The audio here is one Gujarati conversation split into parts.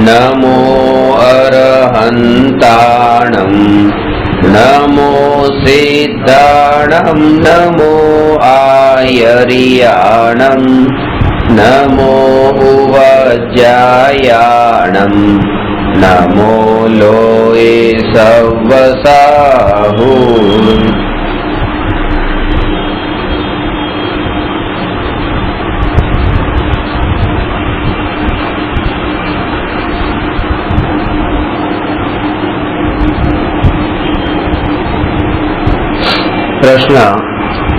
नमो अरहन्ताणं नमो सिद्धाणं नमो आयर्याणं नमो उवज्जायाणं नमो लोये सव्वसाहु। प्रश्न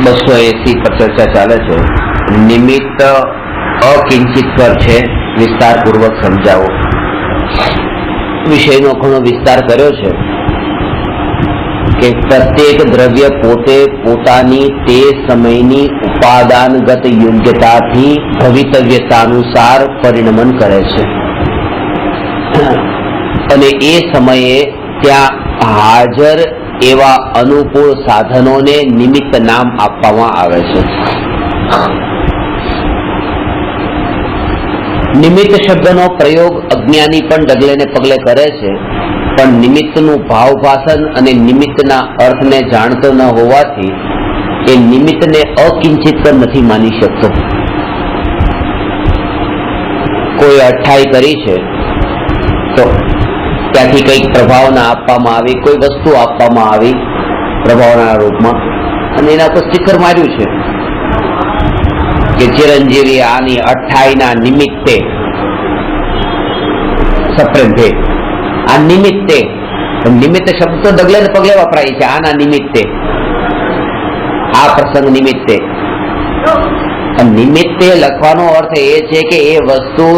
280 पर चर्चा चाले छे। निमित्त अकिंचितकर छे, विस्तार पूर्वक समजावो। विषयनो घणो विस्तार कर्यो छे के प्रत्येक द्रव्य पोते पोतानी ते समयनी उपादानगत योग्यताथी भवितव्यतानुसार परिणमन करे छे अने ए समये त्या हाजर एवा अनुकूल साधनों ने निमित्त नाम आपवामां आवे छे। निमित्त शब्दनो प्रयोग अज्ञानी पण डगले ने पगले करे छे, पण निमित्तनुं भावभाषण अने निमित्तना अर्थने जाणतो न होवाथी ए निमित्तने अकिंचित पण नथी मानी शकतो। कोई अट्ठाई करी छे तो त्याथी कईक प्रभावना आपवामां आवी, कोई वस्तु आपवामां आवी प्रभावना रूपमां अने एना पर स्टीकर मार्युं छे के चिरंजीवी आनी 28 ना निमित्ते सप्रेम भेट। आ निमित्ते निमित्त शब्द तो डगले ने पगले वपराय छे। आना निमित्ते, आ प्रसंग निमित्ते। निमित्ते लखવાનો अर्थ ए छे के ए वस्तु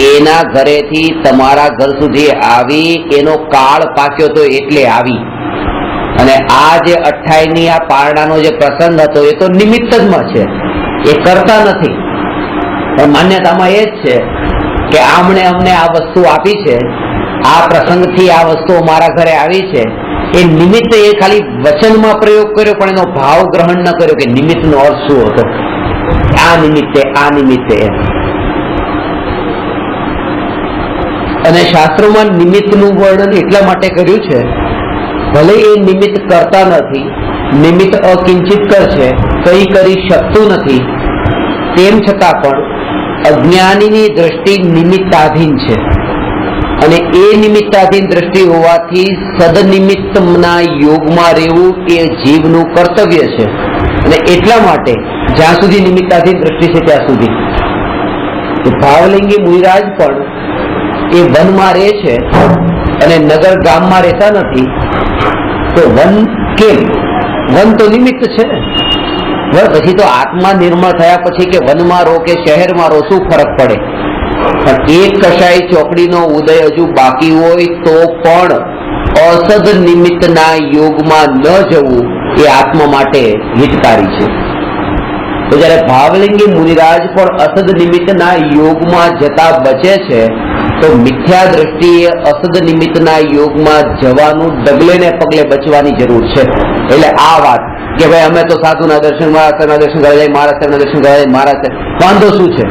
एना घरेथी तमारा घर सुधी आवी, एनो काळ पाक्यो तो एटले आवी। अने आ जे 28 नी आ पारणानो जे प्रसंग हतो ए तो निमित्त ज में छे, ए करता नथी। पण मान्यतामां ए ज छे के आमणे अमने आ वस्तु आपी छे, आ प्रसंगथी आ वस्तु मारा घरे आवी छे। ए निमित्त ए खाली वचनमां प्रयोग कर्यो पण एनो भाव ग्रहण न कर्यो के निमित्तनो अर्थ शुं हतो। आ निमित्ते અને શાસ્ત્રોમાં નિમિત્તનું વર્ણન એટલા માટે કર્યું છે, ભલે એ નિમિત્ત કરતા નથી, નિમિત્ત અકિંચિતકર છે, કંઈ કરી શકતું નથી, તેમ છતાં પણ અજ્ઞાનીની દ્રષ્ટિ નિમિત્તાધીન છે અને એ નિમિત્તાધીન દ્રષ્ટિ હોવાથી સદનિમિત્તના યોગમાં રહેવું એ જીવનું કર્તવ્ય છે અને એટલા માટે જ્યાં સુધી નિમિત્તાધીન દ્રષ્ટિ છે ત્યાં સુધી ભાવલિંગી મુનિરાજ પણ એ વનમાં રહે છે અને નગર ગામમાં રહેતા નથી, તો વન કેમ? વન તો નિમિત્ત છે ને। પછી તો આત્મા નિર્મળ થયા પછી કે વનમાં રહો કે શહેરમાં રહો શું ફરક પડે? પણ એક કશાય ચોકડીનો ઉદય હજુ બાકી હોય તો પણ અસદ નિમિત્તના યોગમાં ન જવું એ આત્મા માટે હિતકારી છે। તો જ્યારે ભાવલિંગી મુનિરાજ પણ અસદ નિમિત્તના યોગમાં જતા બચે છે તો મિથ્યા દ્રષ્ટિએ અસદ નિમિત્તના યોગમાં જવાનું ડગલે ને પગલે બચવાની જરૂર છે। એટલે આ વાત કે ભાઈ અમે તો સાધુના દર્શન મહારાજના દર્શન કરવા જાય, મહારાજના દર્શન કરવા જાય, મહારાજ વાંધો શું છે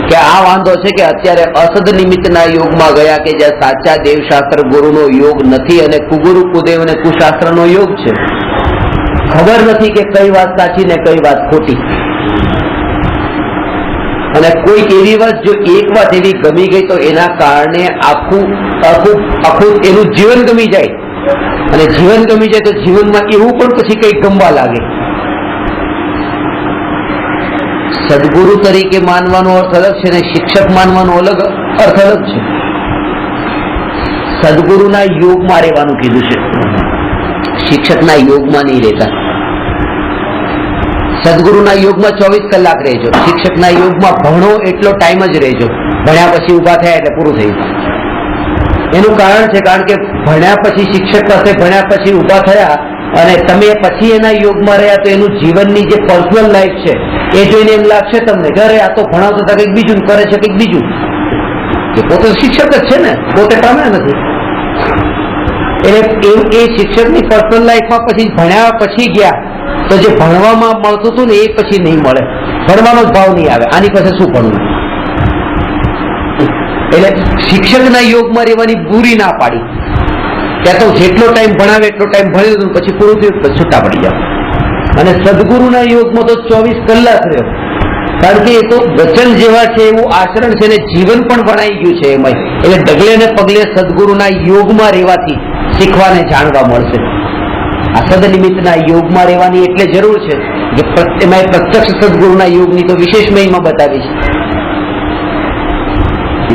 કે આ વાંધો છે કે અત્યારે અસદ નિમિત્તના યોગમાં ગયા કે જ્યાં સાચા દેવશાસ્ત્ર ગુરુનો યોગ નથી અને કુગુરુ કુદેવ અને કુશાસ્ત્રનો યોગ છે। ખબર નથી કે કઈ વાત સાચી ને કઈ વાત ખોટી। અને કોઈક એવી વાત જો એક વાત એવી ગમી ગઈ તો એના કારણે આખું એનું જીવન ગમી જાય અને જીવન ગમી જાય તો જીવનમાં એવું પણ પછી કઈ ગમવા લાગે। સદગુરુ તરીકે માનવાનો અર્થ અલગ છે ને શિક્ષક માનવાનો અર્થ અલગ છે। સદગુરુના યોગમાં રહેવાનું કીધું છે, શિક્ષકના યોગમાં નહીં રહેતા। સદગુરુના યોગમાં 24 કલાક રહેજો, શિક્ષકના યોગમાં ભણો એટલો ટાઈમ જ રહેજો, ભણ્યા પછી ઉભા થયા એટલે પૂરું થઈ ગયું। એનું કારણ છે કારણ કે ભણ્યા પછી શિક્ષક પાસે ભણ્યા પછી ઉભા થયા અને તમે પછી એના યોગમાં રહ્યા તો એનું જીવનની જે પર્સનલ લાઈફ છે એ જોઈને એમ લાગશે તમને કે અરે આ તો ભણાવતા હતા કંઈક બીજું, કરે છે કંઈક બીજું। એ પોતે શિક્ષક જ છે ને, પોતે પામ્યા નથી। એટલે એ શિક્ષકની પર્સનલ લાઈફમાં પછી ભણ્યા પછી ગયા તો જે ભણવામાં મળતું હતું ને એ પછી નહીં મળે, ભણવાનો જ ભાવ નહીં આવે, આની પાસે શું ભણવું। એટલે શિક્ષકના યોગમાં રહેવાની પૂરી ના પાડી. ત્યાં તો જેટલો ટાઈમ ભણાવે એટલો ટાઈમ ભણી લીધું, પછી પૂરું થયું પછી છૂટા પડી જાવ. અને સદગુરુના યોગમાં તો 24 કલાક રહ્યો, કારણ કે એ તો વચન જેવા છે એવું આચરણ છે ને જીવન પણ ભણાઈ ગયું છે એમાં. એટલે ડગલે ને પગલે સદગુરુના યોગમાં રહેવાથી શીખવાને જાણવા મળશે. આ સદનિમિત્તના યોગમાં રહેવાની એટલે જરૂર છે કે એમાં પ્રત્યક્ષ સદગુરુના યોગની તો વિશેષ મહિમા બતાવી છે.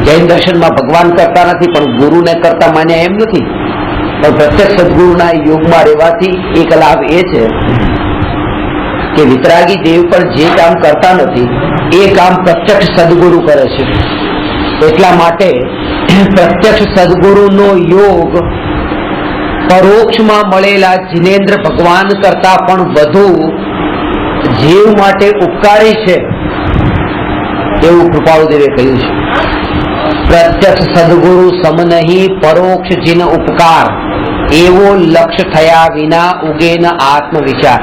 જૈન દર્શનમાં ભગવાન કરતા નથી પણ ગુરુને કરતા માન્યા એમ નથી, પણ પ્રત્યક્ષ સદગુરુના યોગમાં રહેવાથી એક લાભ એ છે કે વિતરાગી દેવ પર જે કામ કરતા નથી એ કામ પ્રત્યક્ષ સદગુરુ કરે છે. એટલા માટે પ્રત્યક્ષ સદગુરુનો યોગ પરોક્ષમાં મળેલા જિનેન્દ્ર ભગવાન કરતા પણ વધુ જીવ માટે ઉપકારી છે એવું કૃપાળુદેવે કહ્યું છે. પ્રત્યક્ષ સદગુરુ સમ નહીં પરોક્ષ જીન ઉપકાર, એવો લક્ષ્ય થયા વિના ઉગે ન આત્મવિચાર.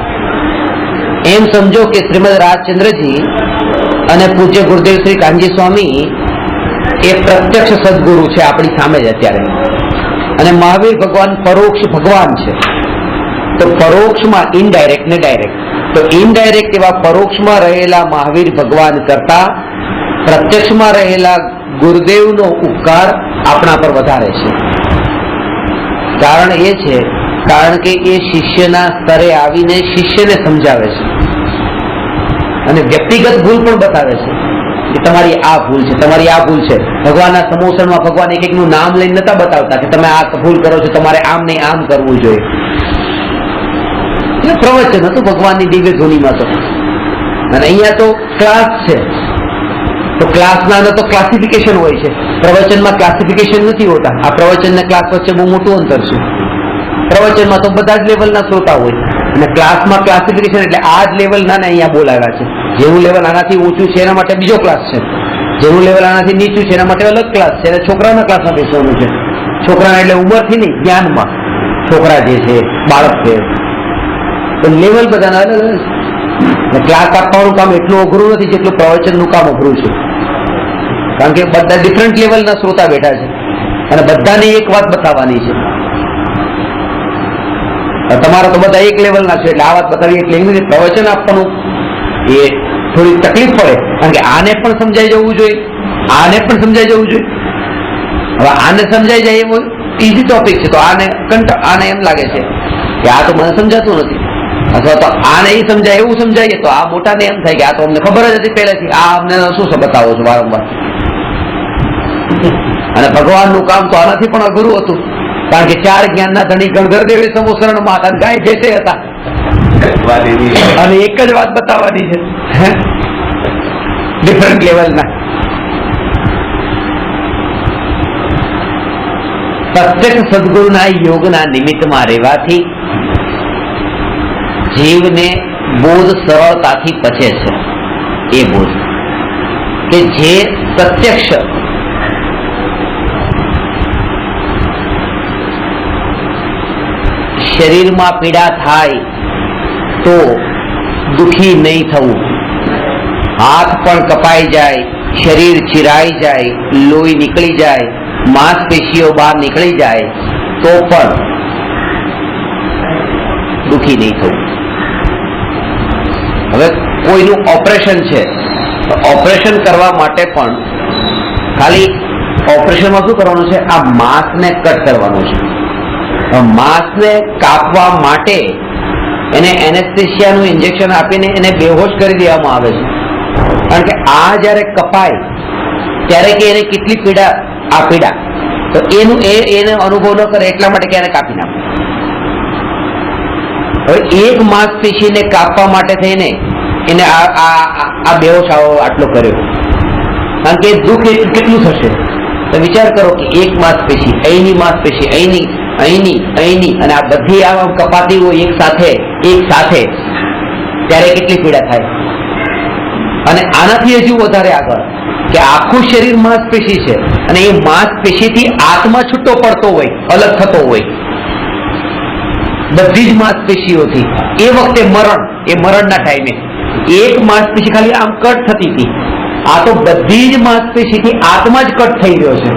એમ સમજો કે શ્રીમદ રાજચંદ્રજી અને પૂજ્ય ગુરુદેવ શ્રી કાનજી સ્વામી એ પ્રત્યક્ષ સદગુરુ છે આપણી સામે જ અત્યારે, અને મહાવીર ભગવાન પરોક્ષ ભગવાન છે. તો પરોક્ષમાં ઇનડાયરેક્ટ ને ડાયરેક્ટ, તો ઇનડાયરેક્ટ એવા પરોક્ષમાં રહેલા મહાવીર ભગવાન કરતા પ્રત્યક્ષમાં રહેલા ગુરુદેવનો ઉપકાર આપણા પર વધારે છે. કારણ એ છે કારણ કે એ શિષ્યના સ્તરે આવીને શિષ્યને સમજાવે છે અને વ્યક્તિગત ભૂલ પણ બતાવે છે કે તમારી આ ભૂલ છે, તમારી આ ભૂલ છે. ભગવાનના સમોસણમાં ભગવાન એક એકનું નામ લઈને નતા બતાવતા કે તમે આ ભૂલ કરો છો, તમારે આમ નહીં આમ કરવું જોઈએ. એટલે પ્રવચન હતું ભગવાનની દિવ્ય ધૂનીમાં તો. અને અહીંયા તો ક્લાસ છે, તો ક્લાસના તો ક્લાસિફિકેશન હોય છે, પ્રવચનમાં ક્લાસિફિકેશન નથી હોતા. આ પ્રવચન ને ક્લાસ વચ્ચે બહુ મોટું અંતર છે. પ્રવચનમાં તો બધા જ લેવલના શ્રોતા હોય અને ક્લાસમાં ક્લાસિફિકેશન એટલે આ જ લેવલના ને અહીંયા બોલાવ્યા છે. જેનું લેવલ આનાથી ઊંચું છે એના માટે બીજો ક્લાસ છે, જેનું લેવલ આનાથી નીચું છે એના માટે અલગ ક્લાસ છે. અને છોકરાના ક્લાસમાં બેસવાનું છે. છોકરાના એટલે ઉંમરથી નહીં, જ્ઞાનમાં. છોકરા જે છે, બાળક છે, તો લેવલ બધાના અલગ અલગ છે. ક્લાસ આપવાનું કામ એટલું અઘરું નથી જેટલું પ્રવચનનું કામ અઘરું છે, કારણ કે બધા ડિફરન્ટ લેવલના શ્રોતા બેઠા છે અને બધાને એક વાત બતાવવાની છે. તમારા તો બધા એક લેવલના છે એટલે આ વાત બતાવી એટલે એમ પ્રવચન આપવાનું એ થોડી તકલીફ પડે, કારણ કે આને પણ સમજાઈ જવું જોઈએ, આને પણ સમજાઈ જવું જોઈએ. હવે આને સમજાઈ જાય એવો ઈઝી ટોપિક છે, તો આને એમ લાગે છે કે આ તો મને સમજાતું નથી, અથવા તો આને એ સમજાય એવું સમજાય તો આ મોટાને એમ થાય કે આ તો અમને ખબર જ હતી પહેલેથી, આ અમને શું બતાવો છો વારંવાર. અને ભગવાનનું કામ તો આનાથી પણ અઘરું હતું, કારણ કે 4 જ્ઞાનના ધણી ગણધરદેવે સમોસરણમાં હતા, ગાય ભેંસે હતા અને એક જ વાત બતાવવાની છે ડિફરન્ટ લેવલના. પ્રત્યક્ષ સદગુરુના યોગના નિમિત્તમાં રહેવાથી જીવને બોધ સરળતાથી પચે છે. એ બોધ કે જે પ્રત્યક્ષ શરીરમાં પીડા થાય તો દુખી નહીં થવું, હાથ પણ કપાઈ જાય, શરીર ચીરાઈ જાય, લોહી નીકળી જાય, માંસપેશીઓ બહાર નીકળી જાય તો પણ દુખી નહીં થવું. હવે કોઈનું ઓપરેશન છે તો ઓપરેશન કરવા માટે પણ ખાલી ઓપરેશનમાં શું કરવાનું છે, આ માંસને કટ કરવાનું છે. માંસને કાપવા માટે એને એનેસ્થેસિયાનું ઇન્જેક્શન આપીને એને બેહોશ કરી દેવામાં આવે છે, કારણ કે આ જ્યારે કપાય ત્યારે કે એને કેટલી પીડા, આ પીડા તો એને અનુભવ ન કરે એટલા માટે કે એને કાપી નાખે. હવે એક માંસપેશીને કાપવા માટે થઈને એને આ બેહોશ આટલો કર્યો, કારણ કે દુઃખ કેટલું થશે. તો વિચાર કરો કે એક માંસપેશી, અહીંની માંસપેશી, અહીંની અને આ બધી આ કપાતી હોય એક સાથે ત્યારે કેટલી પીડા થાય. અને આનાથી હજુ વધારે આગળ કે આખું શરીર માંસપેશી છે અને એ માંસપેશીથી આત્મા છૂટો પડતો હોય, અલગ થતો હોય બધી જ માંસપેશીઓથી. એ વખતે મરણના ટાઈમે એક માંસપેશી ખાલી આમ કટ થતી હતી, આ તો બધી જ માંસપેશીથી આત્મા જ કટ થઈ રહ્યો છે.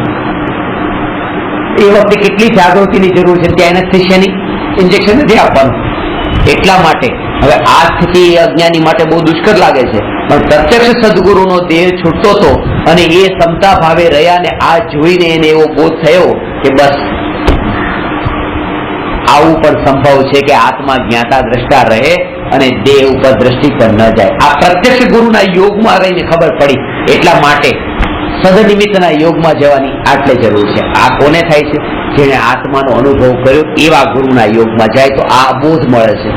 એ વખતે કેટલી જાગૃતિની જરૂર છે. ત્યાં એનેસ્થેશિયાની ઇન્જેક્શન નથી આપવાનું. એટલા માટે હવે આ સ્થિતિ અજ્ઞાની માટે બહુ દુષ્કર લાગે છે, પણ પ્રત્યક્ષ સદગુરુનો દેહ છૂટતો હતો અને એ ક્ષમતા ભાવે રહ્યા ને આ જોઈને એને એવો બોધ થયો કે બસ આવું પણ સંભવ છે કે આત્મા જ્ઞાતા દ્રષ્ટા રહે અને દેહ ઉપર દ્રષ્ટિ પર ન જાય. આ પ્રત્યક્ષ ગુરુના યોગમાં રહીને ખબર પડી. એટલા માટે સદનિમિત્તના યોગમાં જવાની આટલે જરૂર છે. આ કોને થાય છે? જેને આત્માનો અનુભવ કર્યો એવા ગુરુના યોગમાં જાય તો આ બોધ મળે છે.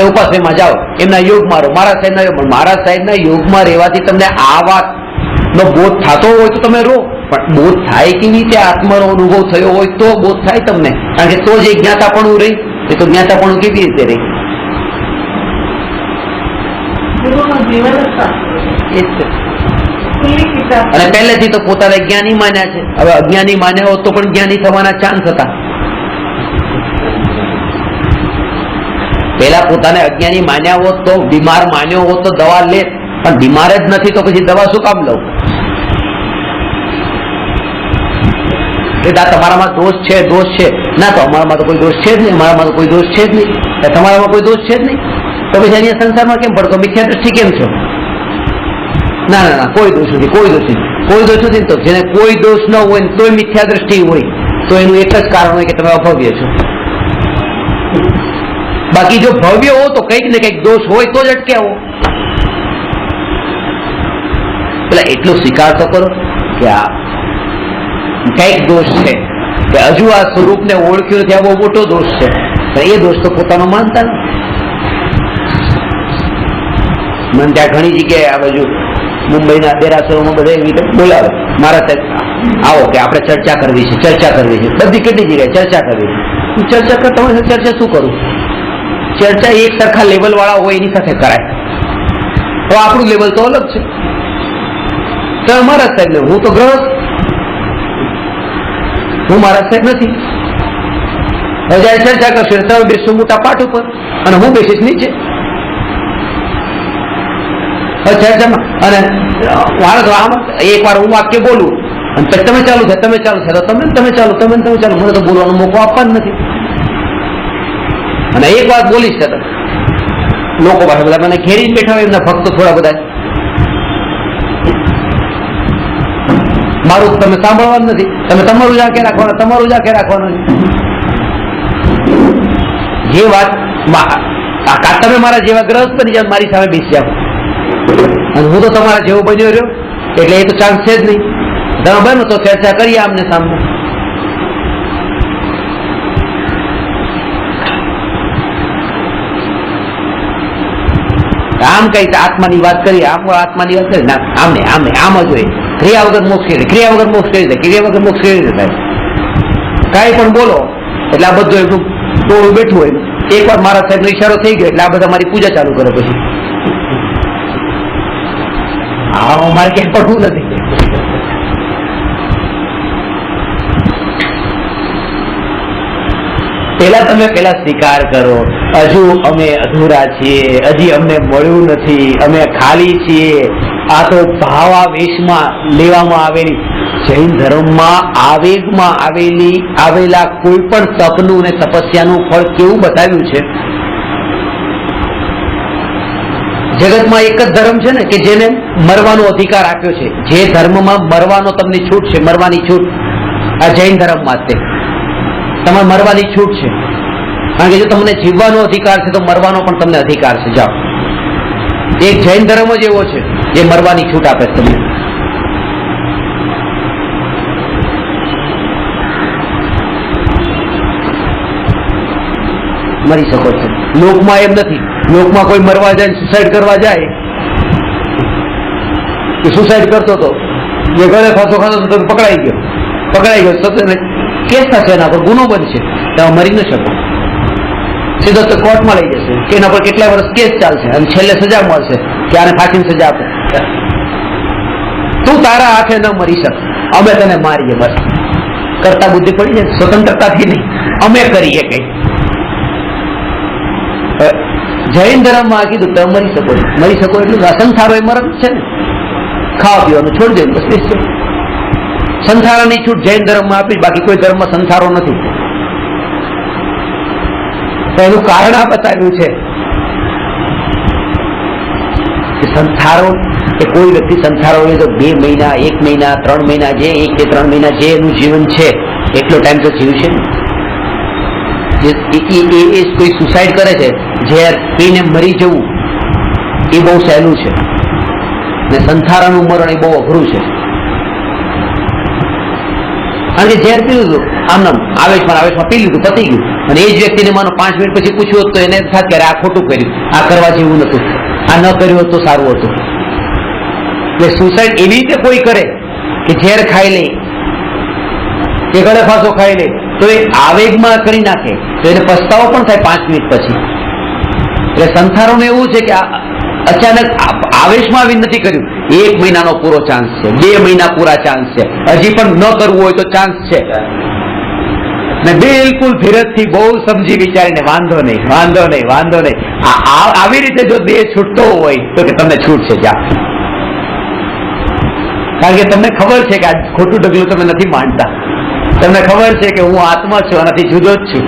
ઉપાસનામાં જાઓ, એમના યોગ મારો, મારા સાહેબના યોગ, મારા સાહેબના યોગમાં રહેવાથી તમને આ વાતનો બોધ થતો હોય તો તમે રો, પણ બોધ થાય કેવી રીતે? આત્માનો અનુભવ થયો હોય તો બોધ થાય તમને, કારણ કે તો જે જ્ઞાતાપણું રહી એ તો જ્ઞાતાપણું કેવી રીતે રહી? અને પહેલેથી તો પોતાને જ્ઞાની માન્યા છે. હવે અજ્ઞાની માન્યા હોત તો પણ જ્ઞાની થવાના ચાન્સ હતા. પહેલા પોતાને અજ્ઞાની માન્યા હોત તો, બીમાર માન્યો હોત તો દવા લે, પણ બીમાર જ નથી તો પછી દવા શું કામ લઉં? તમારામાં દોષ છે, દોષ છે ના, તો અમારામાં તો કોઈ દોષ છે જ નહીં, અમારામાં તો કોઈ દોષ છે જ નહીં, તમારામાં કોઈ દોષ છે જ નહીં, તો પછી અહીંયા સંસારમાં કેમ પડતો? મિથ્યા દ્રષ્ટિ કેમ છો? ના ના ના, કોઈ દોષ નથી, કોઈ દોષ નથી, કોઈ દોષ નથી. તો જેને કોઈ દોષ ન હોય તોય મિથ્યા દ્રષ્ટિ હોય તો એનું એક જ કારણ હોય કે તમે અભવ્ય છો. બાકી જો ભવ્ય હો તો કંઈક ને કંઈક દોષ હોય તો જ અટકે આવો. પેલા એટલો સ્વીકાર તો કરો કે આ કંઈક દોષ છે, કે હજુ આ સ્વરૂપને ઓળખ્યું નથી, આ બહુ મોટો દોષ છે. પણ એ દોષ તો પોતાનો માનતા નથી. મને ત્યાં ઘણી જગ્યાએ આ બાજુ મુંબઈના દેરાસરોમાં બધા એવી રીતે બોલાવે, મારા સાહેબ આવો કે આપણે ચર્ચા કરવી છે, ચર્ચા કરવી છે. બધી કેટલી જગ્યાએ ચર્ચા કરવી છે. ચર્ચા કરતા હોય ચર્ચા શું કરું? ચર્ચા એક સરખા લેવલ વાળા હોય એની સાથે કરાય. તો આપણું લેવલ તો અલગ છે. તો મારા સાહેબ ને હું તો ગ્રહસ્થ, હું મારા સાહેબ નથી. હવે જયારે ચર્ચા કરશે તમે બેસશો મોટા પાઠ ઉપર અને હું બેસીશ નીચે. ચર્ચામાં અને એક વાર હું વાક્ય બોલું અને પછી તમે ચાલુ થાય, તમે ચાલુ થાય, તો તમે ચાલુ, તમે ચાલુ, મને તો બોલવાનો મોકો આપવા જ નથી. અને એક વાત બોલીશ તો લોકો પાસે બધા મને ઘેરી બેઠા હોય, એમના ભક્તો થોડા બધા, મારું તમે સાંભળવાનું નથી, તમે તમારું જ આંખે રાખવાનું, તમારું જ આંખે રાખવાનું. જે વાત તમે મારા જેવા ગ્રસ્ત બની જાવ, મારી સામે બેસી જાવ, અને હું તો તમારા જેવો બન્યો રહ્યો એટલે એ તો ચાન્સ છે જ નહીં. તમે બનો તો ચર્ચા કરીએ આમને સામને. આમ કઈ આત્માની વાત કરીએ, આત્માની વાત કરીએ, આમને આમને આમ જ હોય. ક્રિયા વગર મોક્ષ કરી, ક્રિયા વગર મોક્ષ કરી દે, ક્રિયા વગર મોક્ષ કરી દે. કાંઈ પણ બોલો એટલે આ બધું એટલું ટોળું બેઠું હોય. એક વાર મારા સાહેબનો ઈશારો થઈ ગયો એટલે આ બધા મારી પૂજા ચાલુ કરે. પછી હા, મારે ક્યાંય પડવું નથી. પેલા સ્વીકાર કરો, હજુ અમે અધૂરા છીએ, હજી અમને મળ્યું નથી, અમે ખાલી છીએ. આ તો ભાવાવેશમાં લેવામાં આવેલી, જૈન ધર્મમાં આવેગમાં આવેલા કોઈ પણ તપનું અને તપસ્યાનું ફળ કેવું બતાવ્યું છે. જગતમાં એક જ ધર્મ છે ને કે જેને મરવાનો અધિકાર આપ્યો છે. જે ધર્મમાં મરવાનો તમને છૂટ છે, મરવાની છૂટ, આ જૈન ધર્મમાં છે. તમારે મરવાની છૂટ છે, કારણ કે જો તમને જીવવાનો અધિકાર છે તો મરવાનો પણ તમને અધિકાર છે. જાઓ, એક જૈન ધર્મ જ એવો છે જે મરવાની છૂટ આપે છે તમને. મરી શકો છો. લોકમાં એમ નથી. લોકમાં કોઈ મરવા જાય, સુસાઇડ કરવા જાય, કે સુસાઇડ કરતો હતો, જે ઘરે ખાતો ખાતો તો પકડાઈ ગયો તો કેસ થશે, એના પર ગુનો બનશે, તમે મરી ન શકો. સીધો તો કોર્ટમાં લઈ જશે કે એના પર કેટલા વર્ષ કેસ ચાલશે અને છેલ્લે સજા મળશે કે આને ફાંસીની સજા આપે. તું તારા હાથે ન મરી શક, અમે તને મારીએ. બસ કરતા બુદ્ધિ પડી જાય, સ્વતંત્રતાથી નહીં, અમે કરીએ કઈ. જૈન ધર્મમાં કીધું તમે મરી શકો એટલું અસંસારો એ મરણ છે ને. ખાવા પીવાનું છોડી દેવું, બસ બેસજો. સંસારાની છૂટ જૈન ધર્મમાં આપી, બાકી કોઈ ધર્મમાં સંસારો નથી. એનું કારણ આ બતાવ્યું છે કે સંસારો એ કોઈ વ્યક્તિ સંસારો હોય તો 2 મહિના, 1 મહિના, 3 મહિના, જે 1 કે 3 મહિના જે એનું જીવન છે એટલો ટાઈમ તો જીવશે ને. એ કોઈ સુસાઇડ કરે છે, ઝેર પીને મરી જવું એ બહુ સહેલું છે, ને સંસારાનું મરણ એ બહુ અઘરું છે. કારણ કે ઝેર પી લીધું આમ આવેશમાં પી લીધું, પતી ગયું. અને એ જ વ્યક્તિને માનો 5 મિનિટ પછી પૂછ્યું હોત તો એને થાત કે આ ખોટું કર્યું, આ કરવા જેવું નતું, આ ન કર્યું હોત તો સારું હતું. એટલે સુસાઇડ એવી રીતે કોઈ કરે કે ઝેર ખાઈ લે કે ગળે ફાંસો ખાઈ લે તો એ આવેગમાં કરી નાખે તો એને પસ્તાવો પણ થાય 5 મિનિટ પછી. એટલે સંસારોમાં એવું છે કે અચાનક આવેશમાં આવીને નથી કર્યું, 1 મહિનાનો પૂરો ચાન્સ છે, 2 મહિના પૂરા ચાન્સ છે, હજી પણ ન કરવું હોય તો ચાન્સ છે. ને બિલકુલ ધીરજથી બહુ સમજી વિચારીને વાંધો નહીં, વાંધો નહીં, વાંધો નહીં, આવી રીતે જો દેહ છૂટતો હોય તો કે તમને છૂટ છે જા. કારણ કે તમને ખબર છે કે આ ખોટું ઢગલું તમે નથી માનતા, તમને ખબર છે કે હું આત્મા છું, આનાથી જુદો જ છું.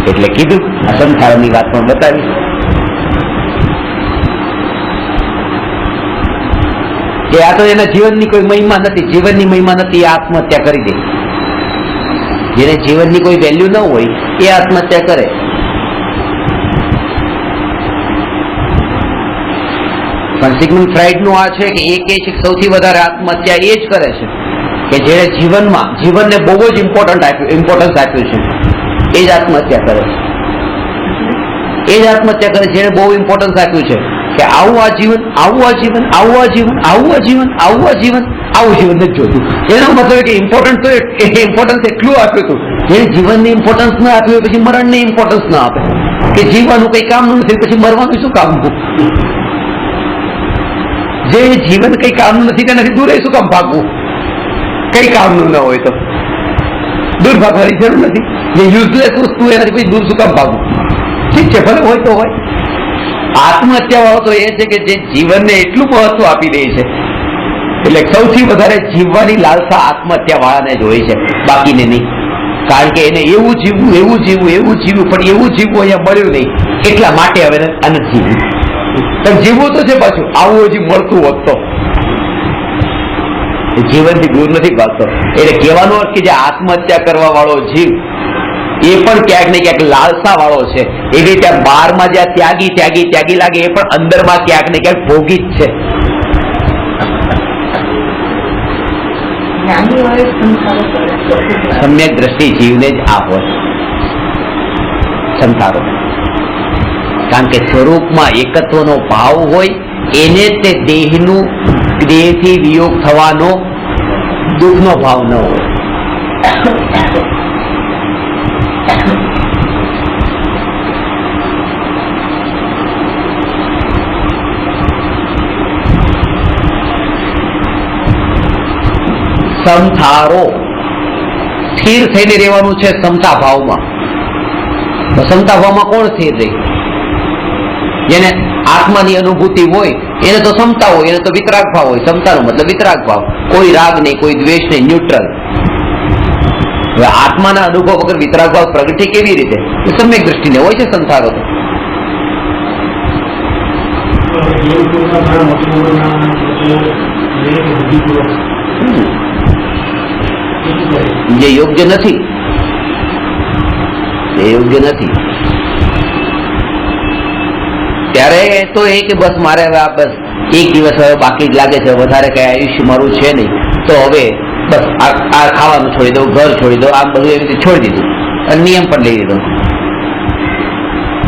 એટલે કીધું આ સંસારની વાત પણ બતાવી. કે આ તો એના જીવનની કોઈ મહિમા નથી, જીવનની મહિમા નથી, એ આત્મહત્યા કરી દે. જેને જીવનની કોઈ વેલ્યુ ન હોય એ આત્મહત્યા કરે. પણ સિગમન્ડ ફ્રાઇડ નું આ છે કે એ કહે છે કે સૌથી વધારે આત્મહત્યા એ જ કરે છે કે જેને જીવનને બહુ જ ઇમ્પોર્ટન્સ આપ્યું છે એ જ આત્મહત્યા કરે છે. એ જ આત્મહત્યા કરે જેને બહુ ઇમ્પોર્ટન્સ આપ્યું છે કે આવું આ જીવન, આવું આ જીવન, આવું આ જીવન, આવું આ જીવન, આવું આ જીવન, આવું જીવન નથી જોતું. એનો મતલબ કે ઇમ્પોર્ટન્સ તો ઇમ્પોર્ટન્સ એટલું આપ્યું હતું, જેને જીવનની ઇમ્પોર્ટન્સ ના આપ્યું પછી મરણની ઇમ્પોર્ટન્સ ના આપે કે જીવવાનું કઈ કામનું નથી પછી મરવાનું શું કામનું. જે જીવન કઈ કામનું નથી તેનાથી દૂર શું કામ ભાગવું, કઈ કામનું ન હોય તો દૂર ભાગવાની જરૂર નથી. જે યુઝલેસ વસ્તુ એનાથી પછી દૂર શું કામ ભાગવું. ઠીક છે, ભલે હોય તો હોય. આત્મહત્યા વાળો તો એ છે કે જે જીવનને એટલું મહત્વ આપી દે છે, એટલે સૌથી વધારે જીવવાની લાલસા આત્મહત્યા વાળાને જ હોય છે, બાકીને નહીં. કારણ કે એને એવું જીવવું, એવું જીવવું, એવું જીવવું, પણ એવું જીવવું અહીંયા મળ્યું નહીં એટલા માટે હવે આને જીવવું. પણ જીવવું તો છે પાછું, આવું હજી મળતું હોત તો જીવનથી દૂર નથી ભાગતો. એટલે કહેવાનો અર્થ કે જે આત્મહત્યા કરવા વાળો જીવ એ પણ ક્યાંક ને ક્યાંક લાલસા વાળો છે. એવી રીતે બહારમાં જ્યાં ત્યાગી લાગે એ પણ અંદરમાં ક્યાંક ને ક્યાંક ભોગી જ છે. સમ્યક દ્રષ્ટિ જીવને જ આ હોય સંસારો. કારણ કે સ્વરૂપમાં એકત્વનો ભાવ હોય એને તે દેહથી વિયોગ થવાનો દુઃખનો ભાવ ન હોય. સમથારો સ્થિર થઈને રહેવાનું છે સમતા ભાવમાં. તો સમતા ભાવમાં કોણ સ્થિર રહે? જેને આત્માની અનુભૂતિ હોય એને તો સમતા હોય, એને તો વિતરાગ ભાવ હોય. સમતાનો મતલબ વિતરાગ ભાવ, કોઈ રાગ નહીં, કોઈ દ્વેષ નહીં, ન્યુટ્રલ. હવે આત્માના અનુભવ વગર વિતરાગ ભાવ પ્રગટે કેવી રીતે? એ સમ્યક દ્રષ્ટિને હોય છે સંસારો તો. જે યોગ્ય નથી, એ યોગ્ય નથી. ત્યારે તો એ કે બસ મારે હવે આ બસ એક દિવસ હવે બાકી જ લાગે છે, વધારે કઈ આયુષ્ય મારું છે નહીં, તો હવે બસ આ ખાવાનું છોડી દઉં, ઘર છોડી દઉં, આ બધું એવી રીતે છોડી દીધું અને નિયમ પણ લઈ લીધો.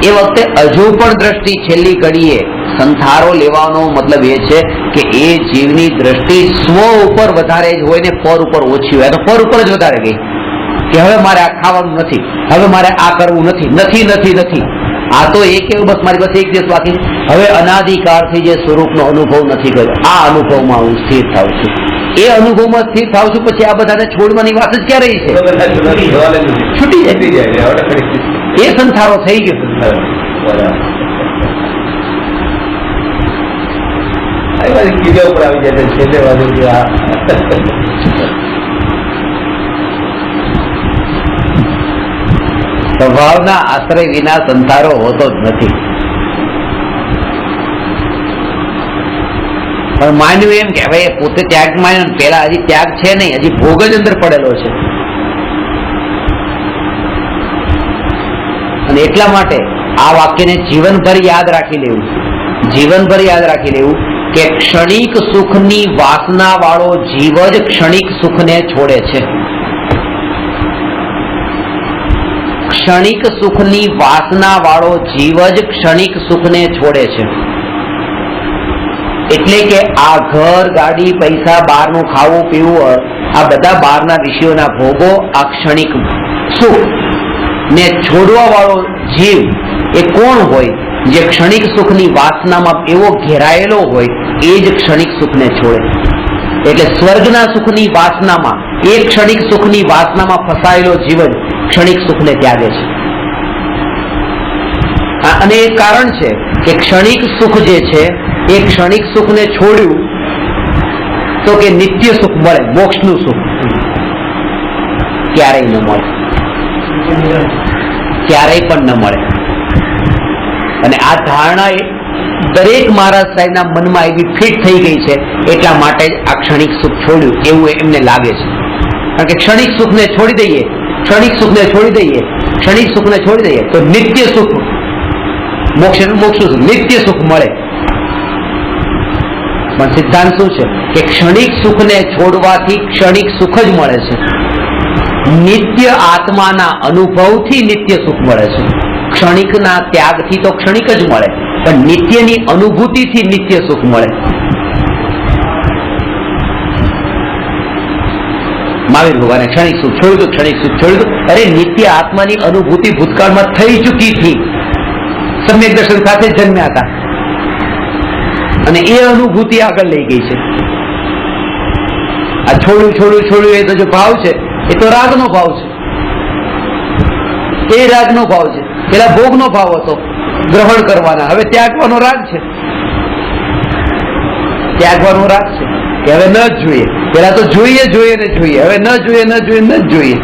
એ વખતે હજુ પણ દ્રષ્ટિ છેલ્લી ઘડીએ સંથારો લેવાનો મતલબ એ છે કે એ જીવની દ્રષ્ટિ સ્વ ઉપર વધારે જ હોય ને પર ઉપર ઓછી હોય. તો પર ઉપર જ વધારે ગઈ કે હવે મારે આ ખાવાનું નથી, હવે મારે આ કરવું નથી, નથી નથી નથી. આ તો એ કેવું બસ મારી પાસે એક દિવસ બાકી, હવે અનાદિકાળથી જે સ્વરૂપનો અનુભવ નથી કર્યો, આ અનુભવમાં હું સ્થિર થાઉં છું. એ અનુભવમાં સ્થિર થાઉં છું પછી આ બધાને છોડવાની વાત જ ક્યારે છે? છૂટી જાય, એ સંથારો થઈ ગયો. કીધે ઉપર આવી જાય છેલ્લે વાગે સ્વભાવના આશ્રય વિના સંસારો હોતો જ નથી. પણ માન્યું એમ કે હવે પોતે ત્યાગ માન્યો, પેલા હજી ત્યાગ છે નહીં, હજી ભોગ જ અંદર પડેલો છે. અને એટલા માટે આ વાક્યને જીવનભર યાદ રાખી લેવું, જીવનભર યાદ રાખી લેવું કે ક્ષણિક સુખની વાસના વાળો જીવ જ ક્ષણિક સુખને છોડે છે. ક્ષણિક સુખની વાસના વાળો જીવ જ ક્ષણિક સુખને છોડે છે. એટલે કે આ ઘર, ગાડી, પૈસા, બહારનું ખાવું પીવું, આ બધા બહારના વિષયોના ભોગો, આ ક્ષણિક સુખ ને છોડવા વાળો જીવ એ કોણ હોય? જે ક્ષણિક સુખની વાસનામાં એવો ઘેરાયેલો હોય એ જ ક્ષણિક સુખને છોડે. એટલે સ્વર્ગના સુખની વાસનામાં, એ ક્ષણિક સુખની વાસનામાં ફસાયેલો જીવન ક્ષણિક સુખને ત્યાગે છે. અને એ કારણ છે કે ક્ષણિક સુખ જે છે એ ક્ષણિક સુખને છોડ્યું તો કે નિત્ય સુખ મળે, મોક્ષનું સુખ ક્યારેય ન મળે, ક્યારેય પણ ન મળે. અને આ ધારણા દરેક મહારાજ સાહેબના મનમાં એવી ફિટ થઈ ગઈ છે, એટલા માટે જ આ ક્ષણિક સુખ છોડ્યું એવું એમને લાગે છે. કારણ કે ક્ષણિક સુખને છોડી દઈએ, ક્ષણિક સુખને છોડી દઈએ, ક્ષણિક સુખને છોડી દઈએ તો નિત્ય સુખ, મોક્ષનું સુખ, નિત્ય સુખ મળે. પણ સિદ્ધાંત શું છે કે ક્ષણિક સુખને છોડવાથી ક્ષણિક સુખ જ મળે છે. નિત્ય આત્માના અનુભવથી નિત્ય સુખ મળે છે. ક્ષણિકના ત્યાગથી તો ક્ષણિક જ મળે, પણ નિત્યની અનુભૂતિથી નિત્ય સુખ મળે. મહાવીર ભગવાને ક્ષણિક સુખ છોડ્યું, ક્ષણિક સુખ છોડ્યું. અરે નિત્ય આત્માની અનુભૂતિ ભૂતકાળમાં થઈ ચૂકી હતી, સમ્યક દર્શન સાથે જન્મ્યા હતા, અને એ અનુભૂતિ આગળ લઈ ગઈ છે. આ છોડ્યું છોડ્યું છોડ્યું એ તો જે ભાવ છે એ તો રાગનો ભાવ છે, એ રાગનો ભાવ છે. પેલા ભોગનો ભાવ હતો ગ્રહણ કરવાના, હવે ત્યાગવાનો રાગ છે, ત્યાગવાનો રાગ છે કે હવે ન જ જોઈએ. પેલા તો જોઈએ જોઈએ ને જોઈએ, હવે ન જોઈએ ન જોઈએ ન જ જોઈએ.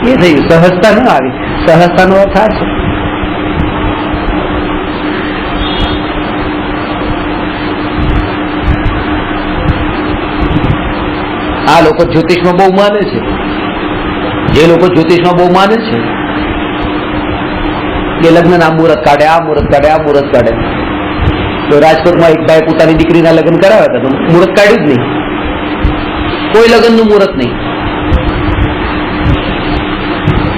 એ થયું, સહજતા ન આવી. સહજતાનો અર્થ આ છે. આ લોકો જ્યોતિષમાં બહુ માને છે, જે લોકો જ્યોતિષમાં બહુ માને છે કે લગ્નના મુહૂર્ત કાઢે, આ મુહૂર્ત કાઢે, આ મુહૂર્ત કાઢે. તો રાજકોટમાં એક ભાઈ પોતાની દીકરીના લગ્ન કરાવ્યા હતા, તો મુહૂર્ત કાઢ્યું જ નહીં, કોઈ લગ્નનું મુહૂર્ત નહીં.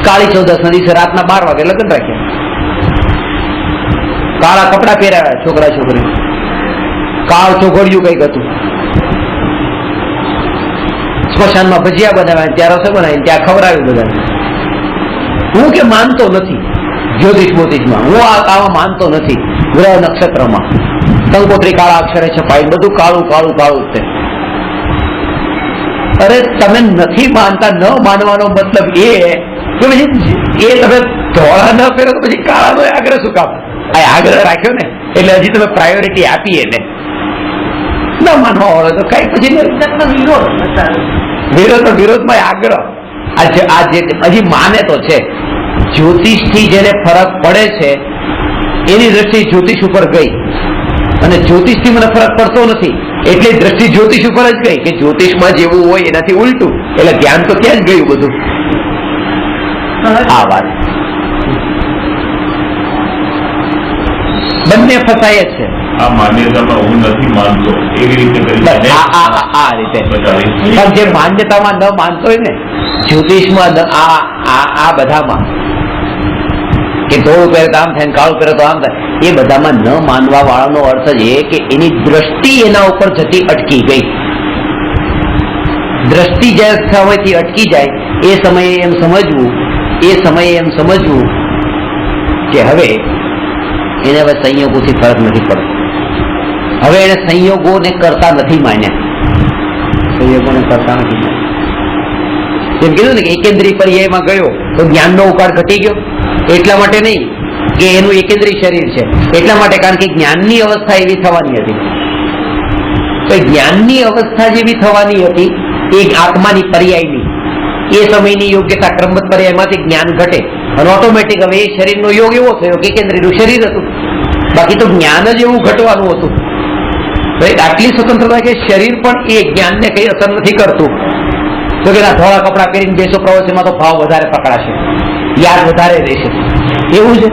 કાળી ચૌદસના દિવસે રાતના 12 વાગે લગ્ન રાખ્યા, કાળા કપડા પહેરાવ્યા છોકરા છોકરી, કાળ ચોઘડિયું કઈક હતું. સ્મશાનમાં ભજીયા બનાવ્યા, ત્યાં રસોઈ બનાવી, ત્યાં ખવડાવ્યું બધાને. હું કે માનતો નથી જ્યોતિષ બોતિષમાં, હું આમાં માનતો નથી. ગ્રહ નક્ષત્રમાં કંકોત્રી કાળા અક્ષરે છપાય, બધું કાળું કાળું કાળું છે. અરે તમે નથી માનતા, ન માનવાનો મતલબ એ કે પછી એ તમે ધોળા ન ફેરો તો પછી કાળાનો આગ્રહ શું કામ? આ આગ્રહ રાખ્યો ને એટલે હજી તમે પ્રાયોરિટી આપીએ ને. ન માનવા વાળો તો કઈ પછી વિરોધમાં આગ્રહ. આ જે હજી માને તો છે, જ્યોતિષ થી જેને ફરક પડે છે એની દ્રષ્ટિ જ્યોતિષ ઉપર ગઈ, અને જ્યોતિષ થી મને ફરક પડતો નથી એટલે દ્રષ્ટિ જ્યોતિષ ઉપર જ ગઈ કે જ્યોતિષમાં જેવું હોય એનાથી ઉલટું, એટલે ધ્યાન તો ત્યાં જ ગયું બધું. આ વાત બંને ફસાય છે. આ માન્યતામાં હું નથી માનતો એવી રીતે આ રીતે. પણ જે માન્યતામાં ન માનતો હોય ને, જ્યોતિષમાં આ બધામાં કે ધોળું પહેરે તો આમ થાય, કાળું પહેરે તો આમ થાય, એ બધામાં ન માનવા વાળાનો અર્થ જ એ કે એની દ્રષ્ટિ એના ઉપર જતી અટકી ગઈ. દ્રષ્ટિ જે સમયથી અટકી જાય એ સમયે એમ સમજવું કે હવે એને હવે સંયોગોથી ફરક નથી પડતો, હવે એને સંયોગોને કરતા નથી માન્યા, સંયોગોને કરતા નથી માન્યા. જેમ કીધું ને કે એકેન્દ્રીય પર્યાયમાં ગયો તો જ્ઞાનનો ઉકાળ ઘટી ગયો. એટલા માટે નહીં કે એનું એકેન્દ્રીય શરીર છે, એટલા માટે કારણ કે જ્ઞાનની અવસ્થા એવી થવાની હતી. તો જ્ઞાનની અવસ્થા જેવી થવાની હતી એક આત્માની પર્યાયની, એ સમયની યોગ્યતા ક્રમબદ્ધ પર્યાયમાંથી જ્ઞાન ઘટે અને ઓટોમેટિક હવે એ શરીરનો યોગ એવો થયો કે કેન્દ્રીયનું શરીર હતું, બાકી તો જ્ઞાન જ એવું ઘટવાનું હતું. આટલી સ્વતંત્રતા કે શરીર પણ એ જ્ઞાનને કઈ અસર નથી કરતું. તો કે ધોળા કપડા પહેરીને બેસો પ્રવચનમાં તો ભાવ વધારે પકડાશે, યાદ વધારે રહેશે, એવું છે.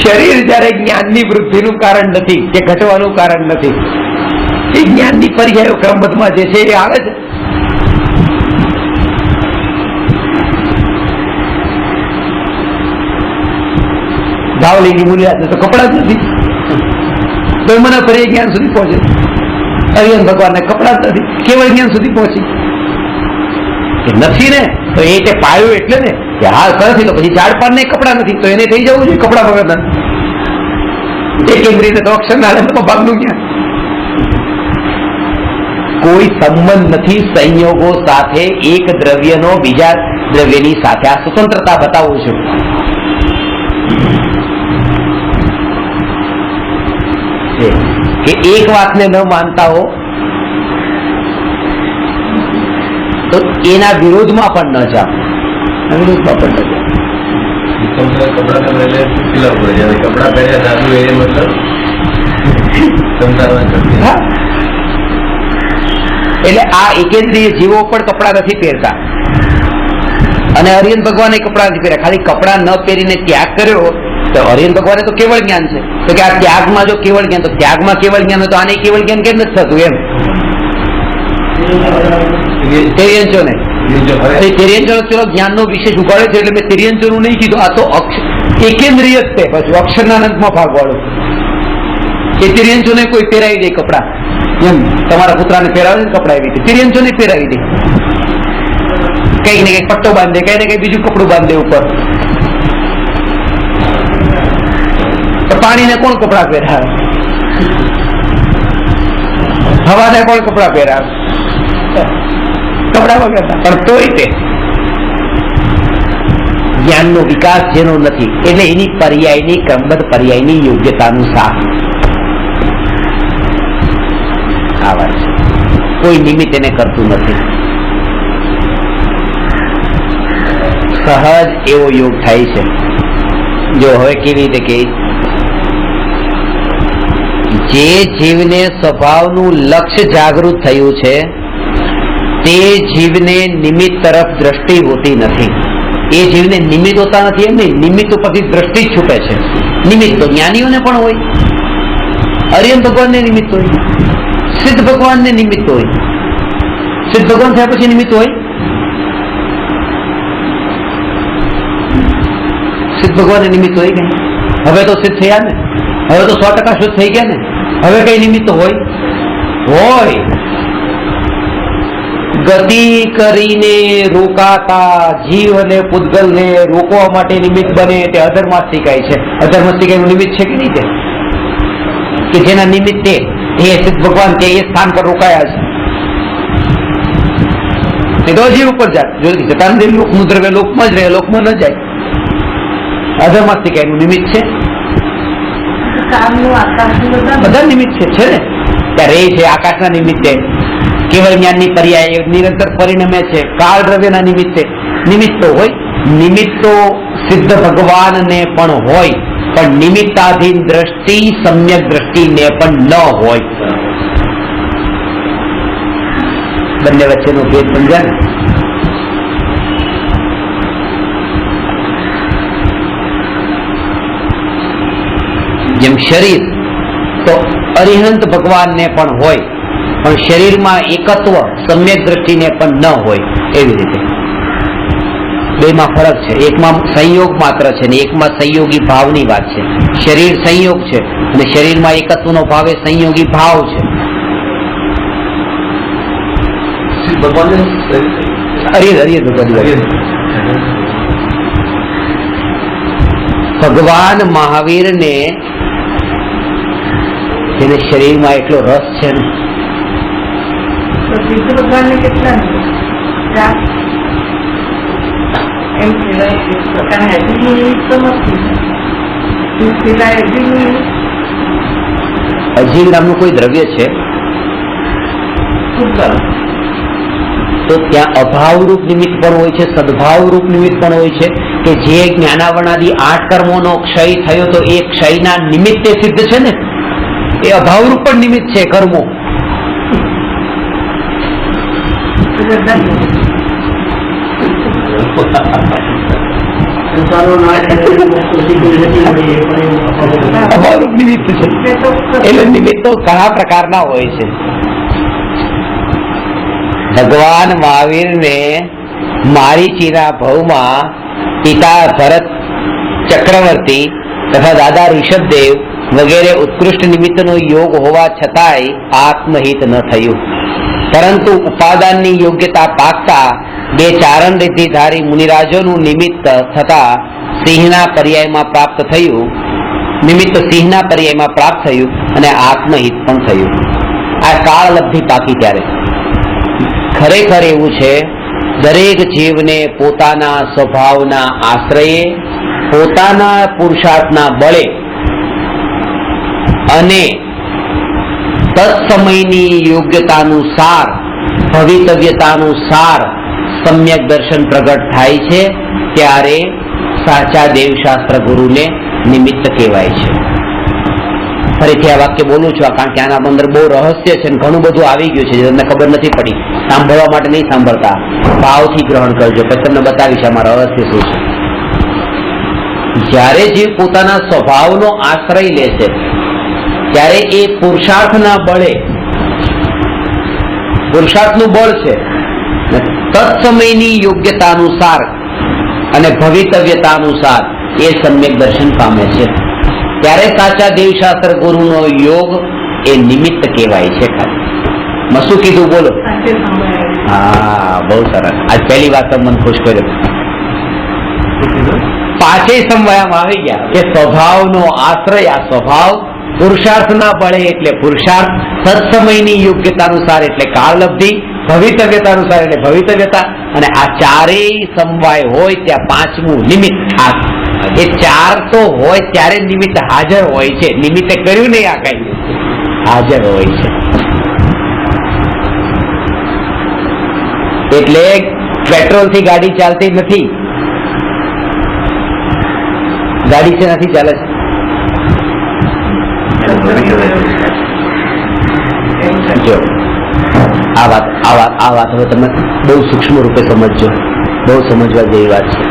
શરીર જયારે જ્ઞાનની વૃદ્ધિનું કારણ નથી કે ઘટવાનું કારણ નથી, એ જ્ઞાનની પર્યાયો ક્રમબદ્ધમાં જે છે એ આવે છે. ભાવલિંગી મુનિરાજ તો કપડા જ નથી, તો મને ફરી જ્ઞાન સુધી પહોંચે. અરિહંત ભગવાનને કપડા જ નથી, કેવળ જ્ઞાન સુધી પહોંચી કે નથી ને, તો એ કે પાયો એટલે ને કે હાલ નથી, તો પછી ઝાડ પાન ને કપડા નથી, તો એને થઈ જવું જોઈએ કપડા વગરના. એ કેન્દ્રીય તો અક્ષર નારાયણ ભાગનું જ્ઞાન. કોઈ સંબંધ નથી સંયોગો સાથે એક દ્રવ્યનો બીજા દ્રવ્યની સાથે. આ સ્વતંત્રતા બતાવું છું. કે એક વાતને ન માનતા હો તો એના વિરોધમાં પણ ન જાઓ, વિરોધમાં પણ ન જાઓ. કપડા તમે કપડા પહેર્યા સાધુ એ મતલબ એટલે આ એકેન્દ્રીય જીવો પણ કપડા નથી પહેરતા અને અરિહંત ભગવાને કપડા નથી પહેર્યા. ખાલી કપડા ન પહેરીને ત્યાગ કર્યો તો અરિહંત ભગવાને તો કેવળ જ્ઞાન છે. તો કે આ ત્યાગમાં જો કેવળ જ્ઞાન, તો ત્યાગમાં કેવળ જ્ઞાન હોય તો આને કેવળ જ્ઞાન કેમ નથી થતું એમ. તેરિયંચોને ચલો જ્ઞાનનો વિશેષ ઉગાડે છે એટલે મેં તેરિયંચોનું નહીં કીધું. આ તો એકેન્દ્રિય જ છે, પછી અક્ષરનાનંદમાં ભાગ વાળું. એ તેરિયંચોને કોઈ પહેરાવી દે કપડા, એમ તમારા પુત્રાને પહેરાવે છે કપડા, એવી રીતે તેરિયંચોને પહેરાવી દે. કઈક ને કઈક પટ્ટો બાંધે, કઈ ને કઈ બીજું કપડું બાંધે ઉપર. તો પાણીને કોણ કપડા પહેરાવે? હવાને કોણ કપડા પહેરાવે? કપડા વગર. પણ તોય તે જ્ઞાનનો વિકાસ જેનો નથી એટલે એની પર્યાયની ક્રમબદ્ધ પર્યાયની યોગ્યતાનું સાથ આ વાત છે. કોઈ નિમિત્ત એને કરતું નથી. સહજ એવો યોગ થાય છે. જો હવે કેવી રીતે કે જે જીવને સ્વભાવનું લક્ષ્ય જાગૃત થયું છે તે જીવને નિમિત્ત તરફ દ્રષ્ટિ હોતી નથી. એ જીવને નિમિત્ત હોતા નથી એમ નહીં, નિમિત્ત ઉપરથી દ્રષ્ટિ જ છૂટે છે. નિમિત્ત તો જ્ઞાનીઓને પણ હોય, અરિહંત ભગવાનને નિમિત્ત હોય, સિદ્ધ ભગવાનને નિમિત્ત હોય. સિદ્ધ ભગવાન થયા પછી નિમિત્ત હોય? સિદ્ધ ભગવાનને નિમિત્ત હોય કે હવે તો સિદ્ધ થયા ને, હવે તો 100% શુદ્ધ થઈ ગયા ને, હવે કઈ નિમિત્ત હોય? હોય. ગતિ કરીને રોકાતા જીવ અને પૂતગલને રોકવા માટે નિમિત્ત બને તે અધર્માસ્તિક છે. અધર્માસ્તિક નું નિમિત્ત છે કે નહીં તે? કે જેના નિમિત્તે એ સિદ્ધ ભગવાન કે એ સ્થાન પર રોકાયા છે. તો જીવ ઉપર જાય, લોકનું દ્રવ્ય લોકમાં જ રહે, લોકમાં ન જાય. અધર્માસ્તિક એનું નિમિત્ત છે. બધા નિમિત્ત છે ને ત્યારે એ છે આકાશના નિમિત્તે, કેવળ જ્ઞાનની પર્યાય નિરંતર પરિણમે છે. કાળ દ્રવ્યના નિમિત્તે નિમિત્તો હોય. નિમિત્તો સિદ્ધ ભગવાનને પણ હોય, પણ નિમિત્તાધીન દ્રષ્ટિ સમ્યક દ્રષ્ટિને પણ ન હોય. બંને વચ્ચેનો ભેદ સમજ્યા ને? જેમ શરીર તો અરિહંત ભગવાનને પણ હોય, પણ શરીરમાં એકત્વ સમ્યક દ્રષ્ટિને પણ ન હોય. એવી રીતે બેમાં ફરક છે. એકમાં સંયોગ માત્ર છે ને એકમાં સંયોગી ભાવની વાત છે. શરીર સંયોગ છે અને શરીરમાં એકત્વનો ભાવ એ સંયોગી ભાવ છે. ભગવાન મહાવીરને જેને શરીરમાં એટલો રસ છે ને, ભગવાનને કેટલા એમ અજીવ નામનું કોઈ દ્રવ્ય છે તો ત્યાં અભાવરૂપ નિમિત્ત પણ હોય છે, સદભાવરૂપ નિમિત્ત પણ હોય છે, કે જે જ્ઞાનાવરણાદી 8 કર્મોનો ક્ષય થયો તો એ ક્ષયના નિમિત્તે સિદ્ધ છે ને, એ અભાવરૂપ પણ નિમિત્ત છે કર્મો. અભાવરૂપ નિમિત્ત છે એટલે નિમિત્તો ઘણા પ્રકારના હોય છે. ભગવાન મહાવીરને મારીચીના ભવમાં પિતા ભરત ચક્રવર્તી તથા દાદા ઋષભદેવ વગેરે ઉત્કૃષ્ટ નિમિત્તનો યોગ હોવા છતાંય આત્મહિત ન થયું, પરંતુ ઉપાદાનની યોગ્યતા પાકતા બે ચારણ રિદ્ધિધારી મુનિરાજોનું નિમિત્ત થતા સિંહના પર્યાયમાં પ્રાપ્ત થયું, નિમિત્ત સિંહના પર્યાયમાં પ્રાપ્ત થયું અને આત્મહિત પણ થયું. આ કાળલબ્ધિ પાકી ત્યારે ખરેખર એવું છે, દરેક જીવને પોતાના સ્વભાવના આશ્રયે, પોતાના પુરુષાર્થના બળે અને તત્સમયની યોગ્યતાનુસાર, ભવિતવ્યતાનુસાર સમ્યક દર્શન પ્રગટ થાય છે, ત્યારે સાચા દેવશાસ્ત્ર ગુરુને નિમિત્ત કહેવાય છે. ફરીથી આ વાક્ય બોલું છું કારણ કે આના અંદર બહુ રહસ્ય છે, ઘણું બધું આવી ગયું છે જે તમને ખબર નથી પડી. સાંભળવા માટે નહીં સાંભળતા, ભાવથી ગ્રહણ કરજો, પછી તમને બતાવીશ આમાં રહસ્ય શું છે. જ્યારે જીવ પોતાના સ્વભાવનો આશ્રય લે છે ત્યારે એ પુરુષાર્થના બળે, પુરુષાર્થનું બળ છે, તત્સમયની યોગ્યતાનુસાર અને ભવિતવ્યતાનુસાર એ સમ્યક દર્શન પામે છે, ત્યારે સાચા દેવશાસ્ત્ર ગુરુનો યોગ એ નિમિત્ત કહેવાય છે. ખાલી શું કીધું બોલો? હા, બહુ સરસ. આજ પહેલી વાત મને ખુશ કર્યો. પાંચેય સમવાયમાં આવી ગયા કે સ્વભાવનો આશ્રય, આ સ્વભાવ પુરુષાર્થના બળે એટલે પુરુષાર્થ, સત્સમયની યોગ્યતાનુસાર એટલે કાળલબ્ધિ, ભવિતવ્યતાનુસાર એટલે ભવિતવ્યતા, અને આ ચારેય સમવાય હોય ત્યાં પાંચમું નિમિત્ત ખાસ. એ ચાર તો હોય ત્યારે નિમિત્ત હાજર હોય છે, નિમિત્તે કર્યું નહીં, આ કઈ હાજર હોય છે. એટલે પેટ્રોલ થી ગાડી ચાલતી નથી, ગાડી છે નથી ચાલે છે. જો આ વાત હવે તમે બહુ સૂક્ષ્મ રૂપે સમજજો, બહુ સમજવા જેવી વાત છે.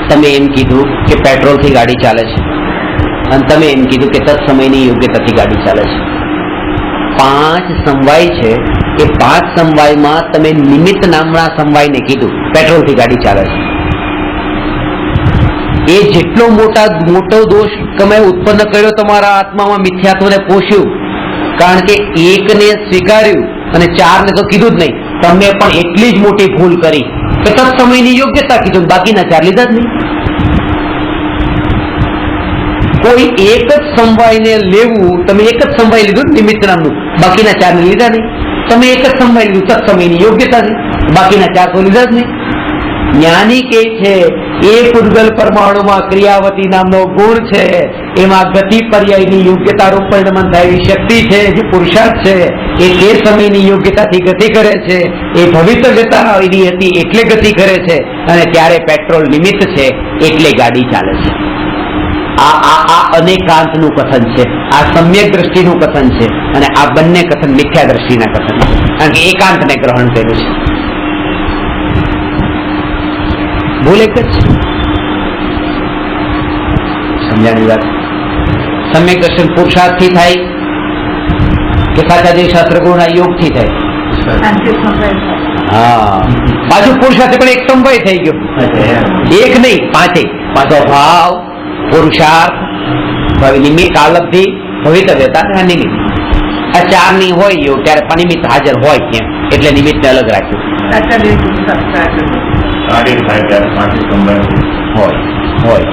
તમે એમ કીધું કે પેટ્રોલ થી ગાડી ચાલે છે અને તમે એમ કીધું કે તત્સમયની યોગ્યતાથી ગાડી ચાલે છે. 5 સમવાય છે, એ 5 સમવાયમાં તમે નિમિત્ત નામના સમવાયને કીધું પેટ્રોલ થી ગાડી ચાલે છે. એ જેટલો મોટો દોષ તમે ઉત્પન્ન કર્યો તમારા આત્મામાં, મિથ્યાત્વને પોષ્યું, કારણ કે એકને સ્વીકાર્યું અને 4 ને તો કીધું જ નહીં. તમે પણ એટલી જ મોટી ભૂલ કરી કે તત્સમયની યોગ્યતા કીધું, બાકીના 4 લીધા જ નહીં. કોઈ એક જ સમવાયને લેવું, તમે એક જ સમવાય લીધું નિમિત્ત નામનું, બાકીના 4 ને લીધા નહીં. તમે એક જ સમવાય લીધું તત્સમયની યોગ્યતાથી, બાકીના 4 તો લીધા જ નહીં. જ્ઞાની કે છે એ પૂતગલ પરમાણુમાં ક્રિયાવતી નામનો ગુણ છે, એમાં ગતિ પર્યાયની યોગ્યતા રૂપ પરિણમન થાય એવી શક્તિ છે, જે પુરુષાર્થ છે એ તે સમયની યોગ્યતાથી ગતિ કરે છે, એ ભવિતવ્યતા એની હતી એટલે ગતિ કરે છે, અને ત્યારે પેટ્રોલ નિમિત્ત છે એટલે ગાડી ચાલે છે. આ અનેકાંતનું કથન છે, આ સમ્યક દ્રષ્ટિનું કથન છે, અને આ બંને કથન મિથ્યા દ્રષ્ટિના કથન છે, કારણ કે એકાંતને ગ્રહણ કર્યું છે. ભૂલ એક જ છે. સમજાણી વાત? સમ્યક દર્શન પુરુષાર્થથી થાય કે સાચા દેવશાસ્ત્ર ગુણના યોગથી થાય? હા, પાછું પુરુષાર્થ પણ એક સમવાય થઈ ગયો, એક નહીં, 5. પાછો ભાવ, પુરુષાર્થ, નિમિત્ત, કાલબ્ધિ, ભવિતવ્યતા અને નિમિત્ત. આ 4 ની હોય યોગ ત્યારે પણ નિમિત્ત હાજર હોય કેમ, એટલે નિમિત્તને અલગ રાખ્યું હોય.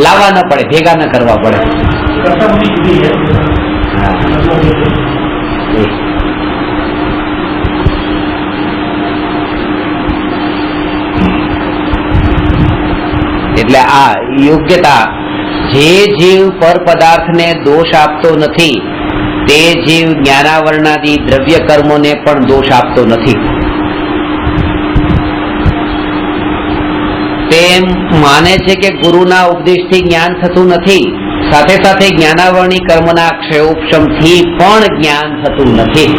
લાવવા ન પડે, ભેગા ન કરવા પડે. એટલે આ યોગ્યતા, જે જીવ પર પદાર્થને દોષ આપતો નથી તે જીવ જ્ઞાનાવરણાદી દ્રવ્ય કર્મોને પણ દોષ આપતો નથી. તેમ માને છે કે ગુરુના ઉપદેશથી જ્ઞાન થતું નથી, સાથે સાથે જ્ઞાનાવરણી કર્મના ક્ષયોપશમથી પણ જ્ઞાન થતું નથી.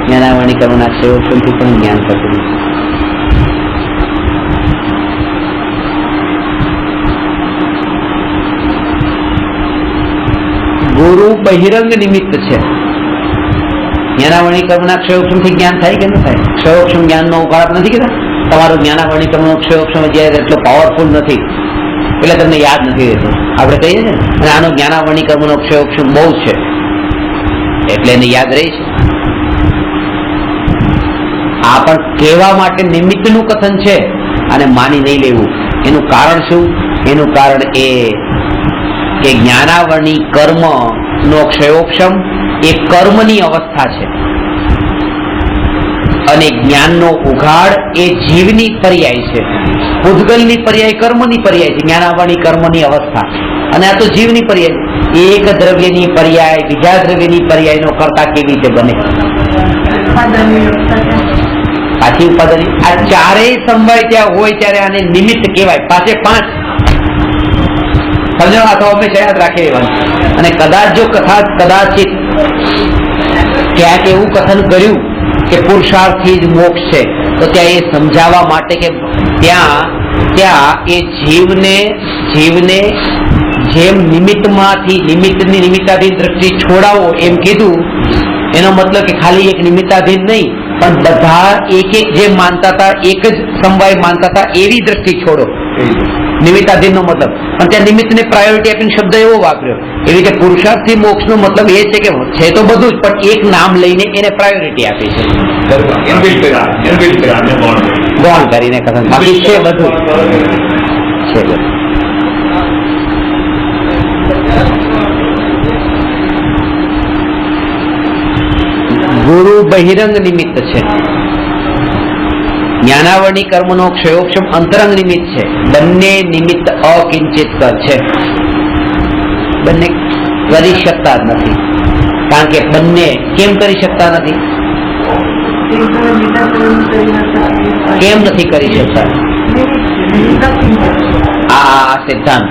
જ્ઞાનાવરણી કર્મના ક્ષયોપશમથી પણ જ્ઞાન થતું નથી. ગુરુ બહિરંગ નિમિત્ત છે. જ્ઞાનાવરણી કર્મના ક્ષયોપશમથી જ્ઞાન થાય કે ન થાય? ક્ષયોપશમ જ્ઞાનનો ઉઘાડ નથી કહેતા. તમારું જ્ઞાનાવરણી કર્મનો ક્ષયોપશમ જ્યારે એટલો પાવરફુલ નથી એટલે તમને યાદ નથી રહેતું. આપણે કહીએ છીએ ને, અને આનો જ્ઞાનાવરણી કર્મનો ક્ષયોપશમ બહુ છે એટલે એને યાદ રહે છે. આ પણ કહેવા માટે નિમિત્તનું કથન છે અને માની નહીં લેવું. એનું કારણ શું? એનું કારણ એ કે જ્ઞાનાવરણી કર્મ નો ક્ષયોપશમ એ કર્મની અવસ્થા છે અને જ્ઞાનનો ઉઘાડ એ જીવની પર્યાય છે. પૂતગલની પર્યાય કર્મની પર્યાય છે, જ્ઞાનાવરણી કર્મની અવસ્થા, અને આ તો જીવની પર્યાય. એક દ્રવ્યની પર્યાય બીજા દ્રવ્યની પર્યાયનો કરતા કેવી રીતે બને? પાછી ઉપાદાન. આ ચારેય સમવાય ત્યાં હોય ત્યારે આને નિમિત્ત કહેવાય. પાછે પાંચ સમજો, આ તો હંમેશા યાદ રાખે એવાનું. અને કદાચ જો કદાચિત ક્યાંક એવું કથન કર્યું કે પુરુષાર્થથી જ મોક્ષ છે, તો ત્યાં એ સમજાવવા માટે કે ત્યાં એ જીવને જેમ નિમિત્તાધીન દ્રષ્ટિ છોડાવો એમ કીધું. એનો મતલબ કે ખાલી એક નિમિત્તાધીન નહીં, પણ બધા એક જે માનતા હતા, એક જ સમવાય માનતા હતા એવી દ્રષ્ટિ છોડો. નિમિત્તાધીન નો મતલબ, પણ ત્યાં નિમિત્તને પ્રાયોરિટી આપીને શબ્દ એવો વાપર્યો. એવી રીતે પુરુષાર્થથી મોક્ષ નો મતલબ એ છે કે છે તો બધું જ, પણ એક નામ લઈને એને પ્રાયોરિટી આપે છે, ગૌણ કરીને કથન. બાકી છે બધું છે. ગુરુ બહિરંગ નિમિત્ત છે, જ્ઞાનાવરણી કર્મનો ક્ષયોપશમ અંતરંગ નિમિત્ત છે. બંને નિમિત્ત અકિંચિત કર છે, બંને કરી શકતા જ નથી. કારણ કે બંને કેમ કરી શકતા નથી? કેમ નથી કરી શકતા? આ સિદ્ધાંત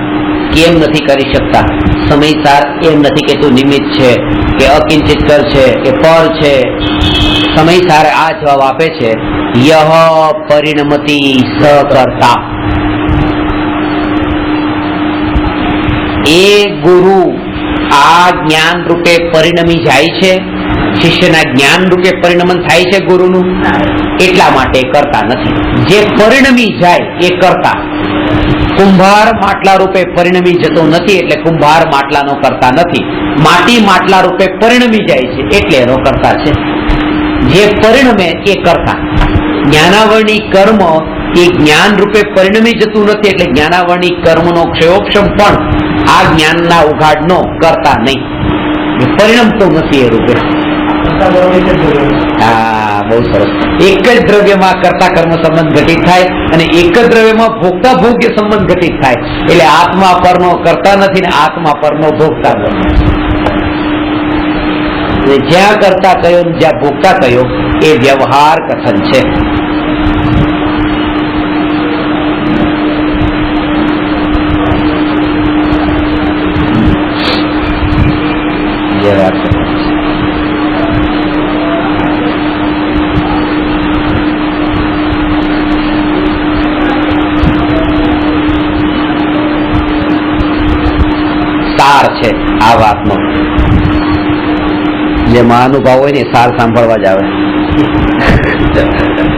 કેમ નથી કરી શકતા? સમયસાર એમ નથી કે તું નિમિત્ત છે કે અકિંચિત કર છે કે પર છે. સમયસાર આ જવાબ આપે છે, યહ પરિણમતી સકર્તા. એ ગુરુ આ જ્ઞાન રૂપે પરિણમી જાય છે, શિષ્યના જ્ઞાન રૂપે પરિણમન થાય છે ગુરુનું, એટલા માટે કરતા નથી. જે પરિણમી જાય એ કરતા. કુંભાર માટલા રૂપે પરિણમી જતો નથી એટલે કુંભાર માટલાનો કરતા નથી. માટી માટલા રૂપે પરિણમી જાય છે એટલે એનો કરતા છે. જે પરિણમે એ કરતા. જ્ઞાનાવરણી કર્મ એ જ્ઞાન રૂપે પરિણમી જતું નથી એટલે જ્ઞાનાવરણી કર્મનો ક્ષયોપશમ પણ આ જ્ઞાનના ઉઘાડનો કરતા નહીં, પરિણમતો નથી એ રૂપે. હા, બહુ સરસ. એક જ દ્રવ્યમાં કરતા કર્મ સંબંધ ઘટિત થાય અને એક જ દ્રવ્યમાં ભોગતા ભોગ્ય સંબંધ ઘટિત થાય એટલે આત્મા પરનો કરતા નથી ને આત્મા પરનો ભોગતા નથી. જ્યાં કરતા કયો જ્યાં ભોગતા કયો એ વ્યવહાર કથન છે. વ્યવહાર કથન. સાર છે આ વાતનો. જે મહાનુભાવ હોય ને સાર સાંભળવા જ આવે.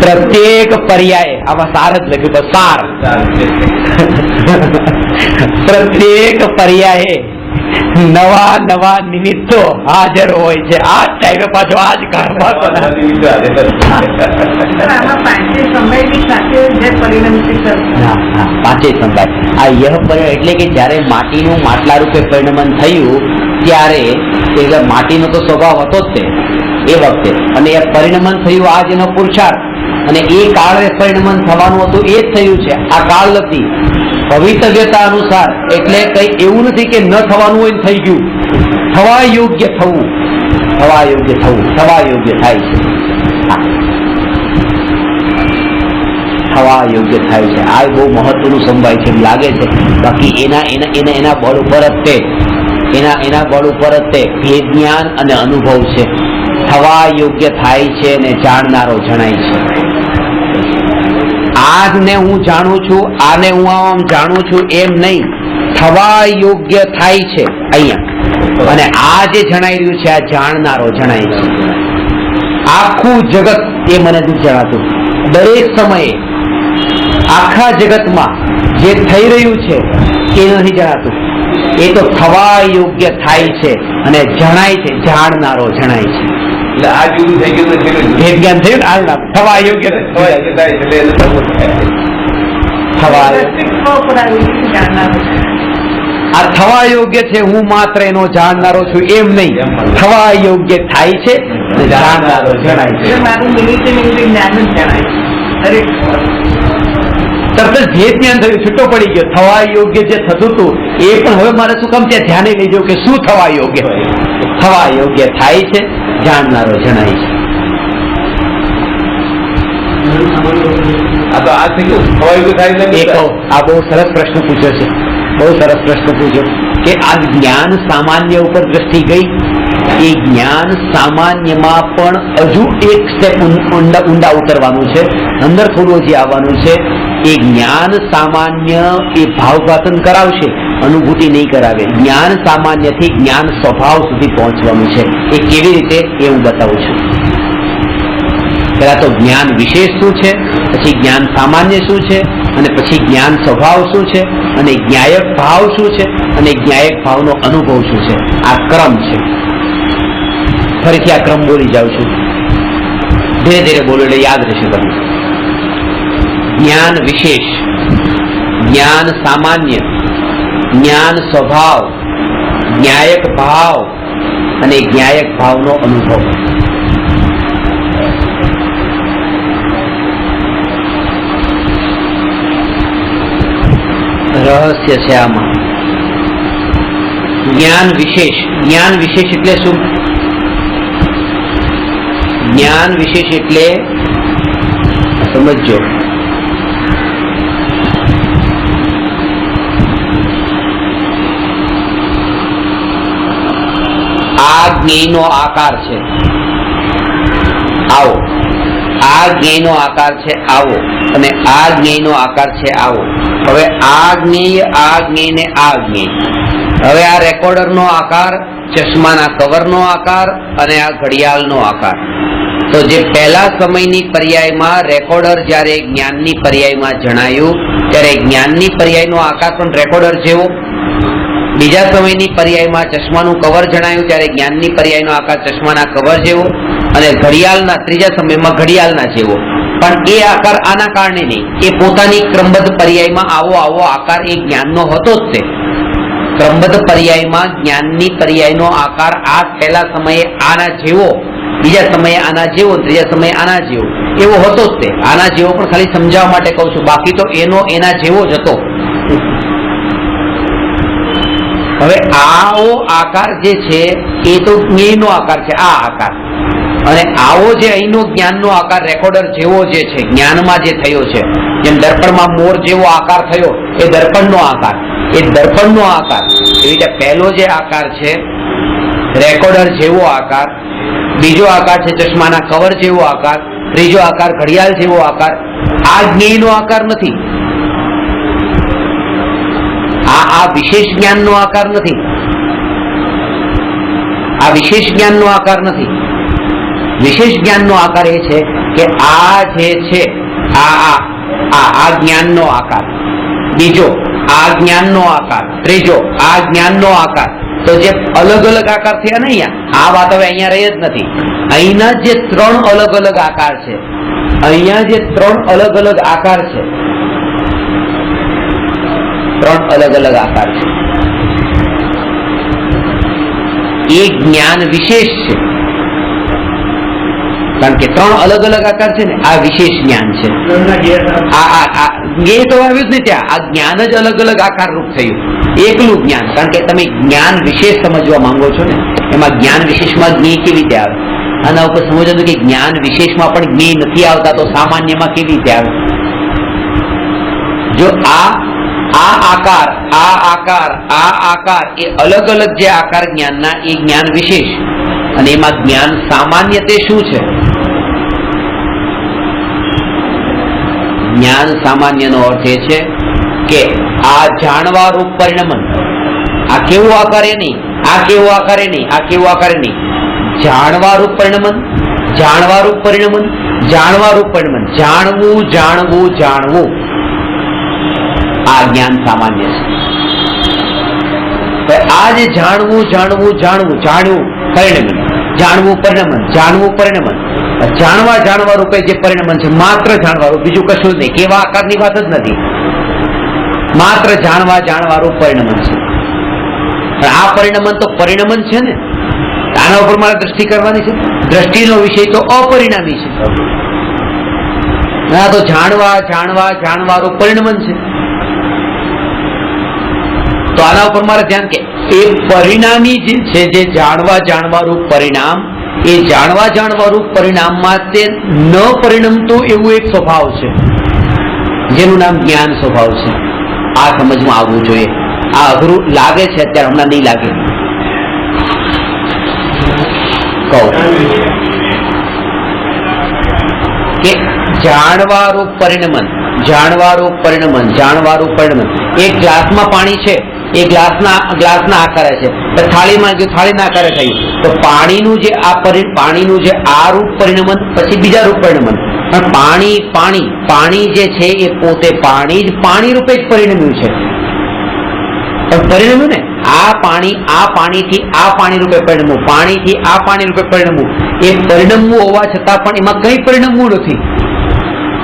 પ્રત્યેક પર્યાય આમાં સાર જ લખ્યું, બસ સાર. પ્રત્યેક પર્યાય નવા નવા નિમિત્તો હાજર હોય છે. આ ટાઈમે પાછો આ જ કારવાર પાંચે સંભાય. આ યહ પર્યાય એટલે કે જયારે માટીનું માટલા રૂપે પરિણમન થયું ત્યારે એટલે માટીનો તો સ્વભાવ હતો જ તે એ વખતે, અને એ પરિણમન થયું આજ એનો પુરુષાર્થ અને એ કાળે પરિણમન થવાનું હતું એ જ થયું છે. આ કાળ નથી, ભવિતવ્યતા અનુસાર. એટલે કઈ એવું નથી કે ન થવાનું હોય ને થઈ ગયું. થવા યોગ્ય થવું, થવા યોગ્ય થવું, થવા યોગ્ય થાય છે. થવા યોગ્ય થાય છે. આ બહુ મહત્વનું સમવાય છે એમ લાગે છે. બાકી એના બળ ઉપર જ તે એના બળ ઉપર જ તે ભેદ જ્ઞાન અને અનુભવ છે. થવા યોગ્ય થાય છે અને જાણનારો જણાય છે. આજને હું જાણું છું, આને હું આમ જાણું છું એમ નહીં. થવા યોગ્ય થાય છે અહીંયા, અને આ જે જણાઈ રહ્યું છે આ જાણનારો જણાય છે. આખું જગત એ મને નથી જણાતું. દરેક સમયે આખા જગતમાં જે થઈ રહ્યું છે એ નથી જણાતું. એ તો થવા યોગ્ય થાય છે અને જણાય છે, જાણનારો જણાય છે. એટલે આ જુદું થઈ ગયું તો થયેલું જ. ભેદ જ્ઞાન થયું ને આ થવા યોગ્ય થવા યોગ્ય થાય એટલે એને થવું જ થાય. થવા અસ્તિત્વ ઉપર આવી રીતે જાણનારું છે. આ થવા યોગ્ય છે, હું માત્ર એનો જાણનારો છું એમ નહીં. થવા યોગ્ય થાય છે અને જાણનારો જણાય છે. એટલે મારું મિનિટે મિનિટે જ્ઞાન જ જણાય છે દરેક તરત જ ભેદ જ્ઞાન થયું, છૂટો પડી ગયો. થવા યોગ્ય જે થતું હતું એ પણ હવે મારે શું કામ ત્યાં ધ્યાને લઈ જવું કે શું થવા યોગ્ય. થવા યોગ્ય થાય છે, જાણનારો જણાય છે. આ તો આ થઈ ગયું થવા યોગ્ય થાય એટલે એક આ બહુ સરસ પ્રશ્ન પૂછ્યો છે, બહુ સરસ પ્રશ્ન પૂછ્યો કે આ જ્ઞાન સામાન્ય ઉપર દ્રષ્ટિ ગઈ. એ જ્ઞાન સામાન્યમાં પણ હજુ એક સ્ટેપ ઊંડા ઉતરવાનું છે, અંદર થોડું હજી આવવાનું છે. એ જ્ઞાન સામાન્ય એ ભાવઘાતન કરાવશે, અનુભૂતિ નહીં કરાવે. જ્ઞાન સામાન્યથી જ્ઞાન સ્વભાવ સુધી પહોંચવાનું છે. એ કેવી રીતે એ હું બતાવું છું. પહેલા તો જ્ઞાન વિશેષ શું છે, પછી જ્ઞાન સામાન્ય શું છે, અને પછી જ્ઞાન સ્વભાવ શું છે, અને જ્ઞાયક ભાવ શું છે, અને જ્ઞાયક ભાવનો અનુભવ શું છે. આ ક્રમ છે. ફરીથી આ ક્રમ બોલી જાઉં છું, ધીરે ધીરે બોલો એટલે યાદ રહેશે તમને. જ્ઞાન વિશેષ, જ્ઞાન સામાન્ય, જ્ઞાન સ્વભાવ, જ્ઞાયક ભાવ અને જ્ઞાયક ભાવનો અનુભવ. રહસ્ય છે આમાં. જ્ઞાન વિશેષ, જ્ઞાન વિશેષ એટલે શું? જ્ઞાન વિશેષ એટલે સમજો. આ જ્ઞેયનો આકાર છે આવો, આ જ્ઞેયનો આકાર છે આવો, અને આ જ્ઞેયનો આકાર છે આવો. હવે આ જ્ઞેય, આ જ્ઞેય ને આ જ્ઞેય. હવે આ રેકોર્ડરનો આકાર, ચશ્માના કવરનો આકાર અને આ ઘડિયાળનો આકાર. તો જે પહેલા સમયની પર્યાયમાં રેકોર્ડર જ્યારે જ્ઞાનની પર્યાયમાં જણાયું ત્યારે જ્ઞાનની પર્યાયનો આકાર પણ રેકોર્ડર જેવો. બીજા સમયની પર્યાયમાં ચશ્માનું કવર જણાયું ત્યારે જ્ઞાનની પર્યાયનો આકાર ચશ્માના કવર જેવો, અને ઘડિયાળના ત્રીજા સમયમાં ઘડિયાળના જેવો. પણ એ આકાર આના કારણે નહીં, એ પોતાની ક્રમબદ્ધ પર્યાયમાં આવો આવો આકાર એ જ્ઞાનનો હતો જ તે. ક્રમબદ્ધ પર્યાયમાં જ્ઞાનની પર્યાયનો આકાર આ પહેલા સમયે આના જેવો, બીજા સમયે આના જેવો, ત્રીજા સમયે આના જેવો એવો હતો જ તે. આના જેવો પણ ખાલી સમજાવવા માટે કહું છું, બાકી તો એનો એના જેવો જ હતો. હવે આવો આકાર જે છે એ તો જ્ઞેયનો આકાર છે, આ આકાર. અને આવો જે અહીંનો જ્ઞાનનો આકાર રેકોર્ડર જેવો જે છે જ્ઞાનમાં જે થયો છે, જેમ દર્પણમાં મોર જેવો આકાર થયો એ દર્પણનો આકાર, એ દર્પણનો આકાર. એવી રીતે પહેલો જે આકાર છે રેકોર્ડર જેવો આકાર, બીજો આકાર છે ચશ્માના કવર જેવો આકાર, ત્રીજો આકાર ઘડિયાળ જેવો આકાર. આ જ્ઞેયનો આકાર નથી, આ વિશેષ જ્ઞાનનો આકાર નથી, આ વિશેષ જ્ઞાનનો આકાર નથી. વિશેષ જ્ઞાનનો આકાર એ છે કે આ જે છે આ જ્ઞાનનો આકાર, બીજો આ જ્ઞાનનો આકાર, ત્રીજો આ જ્ઞાનનો આકાર. તો જે અલગ અલગ આકાર થયા ને અહીંયા, આ વાત હવે અહીંયા રહી જ નથી. અહીંના જે ત્રણ અલગ અલગ આકાર છે, અહીંયા જે ત્રણ અલગ અલગ આકાર છે, ત્રણ અલગ અલગ આકાર છે, એ જ્ઞાન વિશેષ છે. કારણ કે ત્રણ અલગ અલગ આકાર છે ને, આ વિશેષ જ્ઞાન છે. જ્ઞેય તો આવ્યું જ નહીં ત્યાં, આ જ્ઞાન જ અલગ અલગ આકાર રૂપ થયું, એકલું જ્ઞાન. કારણ કે તમે જ્ઞાન વિશેષ સમજવા માંગો છો ને, એમાં જ્ઞાન વિશેષમાં જ્ઞેય કેવી રીતે આવે? આના ઉપર સમજવાનું કે જ્ઞાન વિશેષમાં પણ જ્ઞેય નથી આવતા, તો સામાન્યમાં કેવી રીતે આવે? જો આ આકાર એ અલગ અલગ જે આકાર જ્ઞાનના, એ જ્ઞાન વિશેષ, અને એમાં જ્ઞાન સામાન્ય તે શું છે? જ્ઞાન સામાન્યનો અર્થ એ છે કે આ જાણવા રૂપ પરિણમન, આ કેવું આકારે નહીં, આ કેવું આકારે નહીં, આ કેવું આકારે નહીં, જાણવા રૂપ પરિણમન, જાણવા રૂપ પરિણમન, જાણવા રૂપ પરિણમન, જાણવું જાણવું જાણવું, આ જ્ઞાન સામાન્ય છે. આ જે જાણવું જાણવું જાણવું, જાણવું પરિણમન, જાણવું પરિણમન, જાણવું પરિણમન, જાણવા જાણવા રૂપે જે પરિણમન છે, માત્ર જાણવા રૂપ, બીજું કશું જ નહીં, કેવા આકારની વાત જ નથી, માત્ર જાણવા જાણવા રૂપ પરિણમન છે. આ પરિણમન તો પરિણમન છે ને, આના ઉપર મારે દ્રષ્ટિ કરવાની છે. દ્રષ્ટિનો વિષય તો અપરિણામી છે, આ તો જાણવા જાણવા જાણવા રૂપ પરિણમન છે. તો આના ઉપર મારે ધ્યાન કે એ પરિણામી જે છે, જે જાણવા જાણવા રૂપ પરિણામ, એ જાણવા જાણવા રૂપ પરિણામમાં તે ન પરિણમતું એવું એક સ્વભાવ છે, જેનું નામ જ્ઞાન સ્વભાવ છે. આ સમજમાં આવવું જોઈએ. આ અઘરું લાગે છે અત્યારે, હમણાં નહીં લાગે. કહું કે જાણવા રૂપ પરિણમન, જાણવા રૂપ પરિણમન, જાણવા રૂપ પરિણમન. એક ગ્લાસમાં પાણી છે, એ ગ્લાસના આકારે છે, તો થાળીમાં ગયું, થાળીના આકારે થયું, તો પાણીનું જે આ રૂપ પરિણમન, પછી બીજા રૂપ પરિણમન. પણ પાણી જે છે એ પોતે પાણી રૂપે જ પરિણમ્યું છે. પણ પરિણમ્યું ને, આ પાણીથી આ પાણી રૂપે પરિણમવું, પાણીથી આ પાણી રૂપે પરિણમવું, એ પરિણમવું હોવા છતાં પણ એમાં કંઈ પરિણમવું નથી.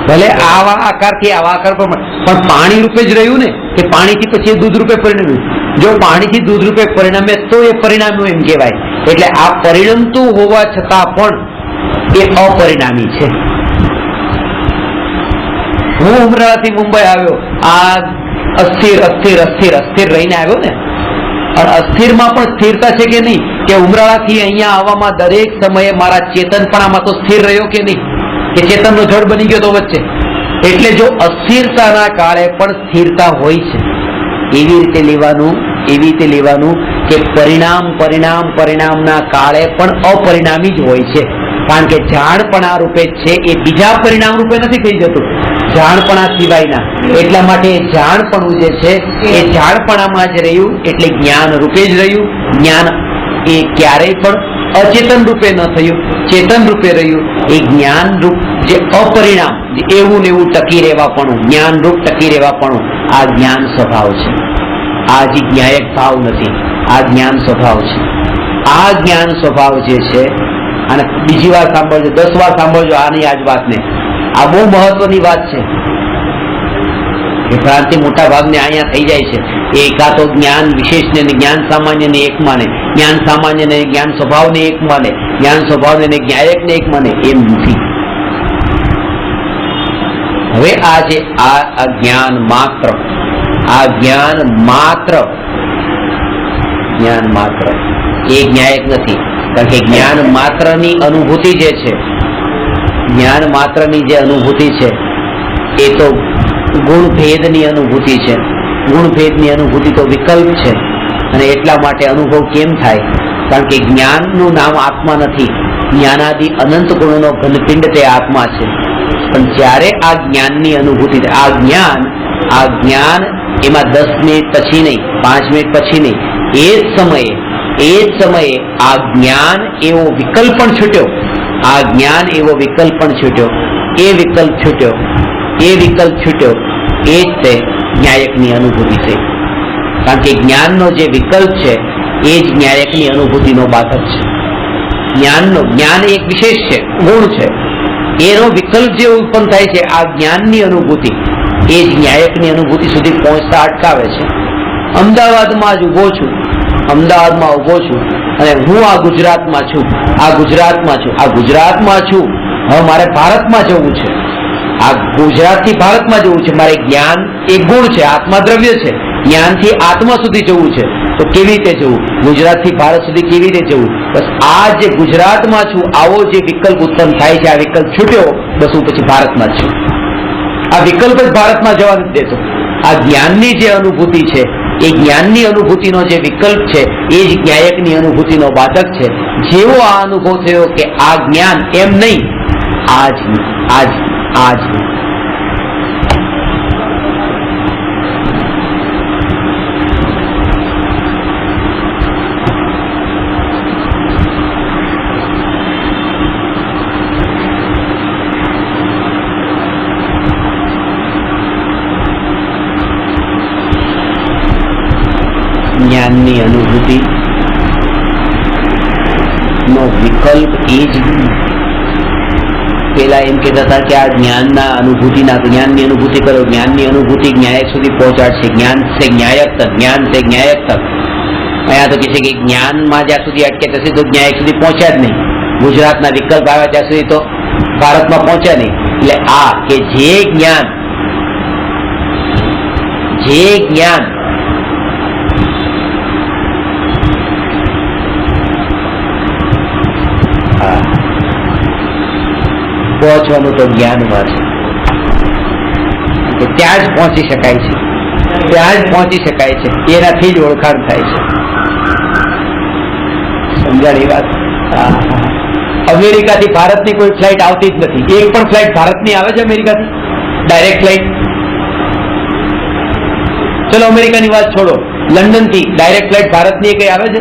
ભલે આવા આકારથી આવા આકાર પર, પણ પાણી રૂપે જ રહ્યું ને, કે પાણીથી પછી દૂધ રૂપે પરિણમ્યું. જો પાણીથી દૂધ રૂપે પરિણમે તો એ પરિણામ્યું એમ કહેવાય. એટલે આ પરિણમતું હોવા છતાં પણ એ અપરિણામી છે. હું ઉમરાળાથી મુંબઈ આવ્યો, આ અસ્થિર રહીને આવ્યો ને, અને અસ્થિરમાં પણ સ્થિરતા છે કે નહીં? કે ઉમરાળાથી અહીંયા આવવામાં દરેક સમયે મારા ચેતનપણામાં તો સ્થિર રહ્યો કે નહીં? કે ચેતનનો જડ બની ગયો તો વચ્ચે? એટલે જો અસ્થિરતાના કાળે પણ સ્થિરતા હોય છે, એવી રીતે લેવાનું કે પરિણામના કાળે પણ અપરિણામી જ હોય છે. કારણ કે જાણપણા રૂપે છે, એ બીજા પરિણામ રૂપે નથી થઈ જતું, જાણપણા સિવાયના. એટલા માટે જાણપણું જે છે એ જાણપણામાં જ રહ્યું, એટલે જ્ઞાન રૂપે જ રહ્યું. જ્ઞાન એ ક્યારેય પણ અચેતન રૂપે ન થયું, ચેતન રૂપે રહ્યું. એ જ્ઞાન રૂપ જે અપરિણામ, એવું ને એવું ટકી રહેવાપણું, જ્ઞાન રૂપ ટકી રહેવાપણું, આ જ્ઞાન સ્વભાવ છે. આ જે જ્ઞાયક ભાવ નથી, આ જ્ઞાન સ્વભાવ છે. આ જ્ઞાન સ્વભાવ જે છે, અને બીજી વાર સાંભળજો, 10 વાર સાંભળજો આની આજ વાતને. આ બહુ મહત્વની વાત છે. એ ભ્રાંતિ મોટા ભાગને અહીંયા થઈ જાય છે. એકા તો જ્ઞાન વિશેષને જ્ઞાન સામાન્યને એક માને, જ્ઞાન સામાન્યને જ્ઞાન સ્વભાવને એક માને, જ્ઞાન સ્વભાવને જ્ઞાયકને એક માને, એમ નથી. હવે આ જે આ જ્ઞાન માત્ર એ જ્ઞાયક નથી. કારણ કે જ્ઞાન માત્રની અનુભૂતિ જે છે, જ્ઞાન માત્રની જે અનુભૂતિ છે, એ તો ગુણભેદની અનુભૂતિ છે. ગુણભેદની અનુભૂતિ તો વિકલ્પ છે, અને એટલા માટે અનુભવ કેમ થાય? કારણ કે જ્ઞાનનું નામ આત્મા નથી. જ્ઞાનાદિ અનંત ગુણોનો ઘનપિંડ તે આત્મા છે. પણ જ્યારે આ જ્ઞાનની અનુભૂતિ, આ જ્ઞાન એમાં 10 મિનિટ પછી નહીં, 5 મિનિટ પછી નહીં, એ જ સમયે આ જ્ઞાન એવો વિકલ્પ પણ છૂટ્યો, એ વિકલ્પ છૂટ્યો, એ જ તે જ્ઞાયકની અનુભૂતિ છે. કારણ કે જ્ઞાનનો જે વિકલ્પ છે, એ જ જ્ઞાયકની અનુભૂતિનો બાધક છે. જ્ઞાન એક વિશેષ છે, ગુણ છે, એનો વિકલ્પ જે ઉત્પન્ન થાય છે, આ જ્ઞાનની અનુભૂતિ, એ જ ન્યાયકની અનુભૂતિ સુધી પહોંચતા અટકાવે છે. અમદાવાદમાં જ ઊભો છું, અને હું આ ગુજરાતમાં છું, હવે મારે ભારતમાં જવું છે, આ ગુજરાતથી ભારતમાં જવું છે, મારે જ્ઞાન એ ગુણ છે, આત્મા દ્રવ્ય છે, જ્ઞાનથી આત્મા સુધી જવું છે, તો કેવી રીતે જવું? ગુજરાતથી ભારત સુધી કેવી રીતે જવું? બસ આ જે ગુજરાતમાં છું આવો જે વિકલ્પ ઉત્પન્ન થાય છે, આ વિકલ્પ છૂટ્યો, બસ હું પછી ભારતમાં જ છું. આ વિકલ્પ જ ભારતમાં જવા નથી દેતો. આ જ્ઞાનની જે અનુભૂતિ છે, એ જ્ઞાનની અનુભૂતિનો જે વિકલ્પ છે, એ જ ન્યાયકની અનુભૂતિનો બાધક છે. જેવો આ અનુભવ થયો કે આ જ્ઞાન એમ નહીં, આજ આજ આજ જ્ઞાનની અનુભૂતિ નો વિકલ્પ એ જ. પેલા એમ કહેતા હતા કે આ જ્ઞાનની અનુભૂતિ કરો, જ્ઞાનની અનુભૂતિ ન્યાયક સુધી પહોંચાડશે, જ્ઞાન છે ન્યાયક તક, જ્ઞાન છે ન્યાયક તક. અહીંયા તો કહે છે કે જ્ઞાનમાં જ્યાં સુધી અટકે ત્યાં સુધી તો ન્યાયક સુધી પહોંચ્યા જ નહીં, ગુજરાતના વિકલ્પ આવ્યા ત્યાં સુધી તો ભારતમાં પહોંચ્યા નહીં. એટલે આ કે જે જ્ઞાન પહોંચવાનું તો જ્ઞાનમાં છે, ત્યાં જ પહોંચી શકાય છે, ત્યાં જ પહોંચી શકાય છે, એનાથી જ ઓળખાણ થાય છે. સમજાણી વાત? અમેરિકાથી ભારતની કોઈ ફ્લાઇટ આવતી જ નથી. એક પણ ફ્લાઇટ ભારતની આવે છે અમેરિકાથી ડાયરેક્ટ ફ્લાઇટ? ચલો અમેરિકાની વાત છોડો, લંડનથી ડાયરેક્ટ ફ્લાઇટ ભારતની કઈ આવે છે?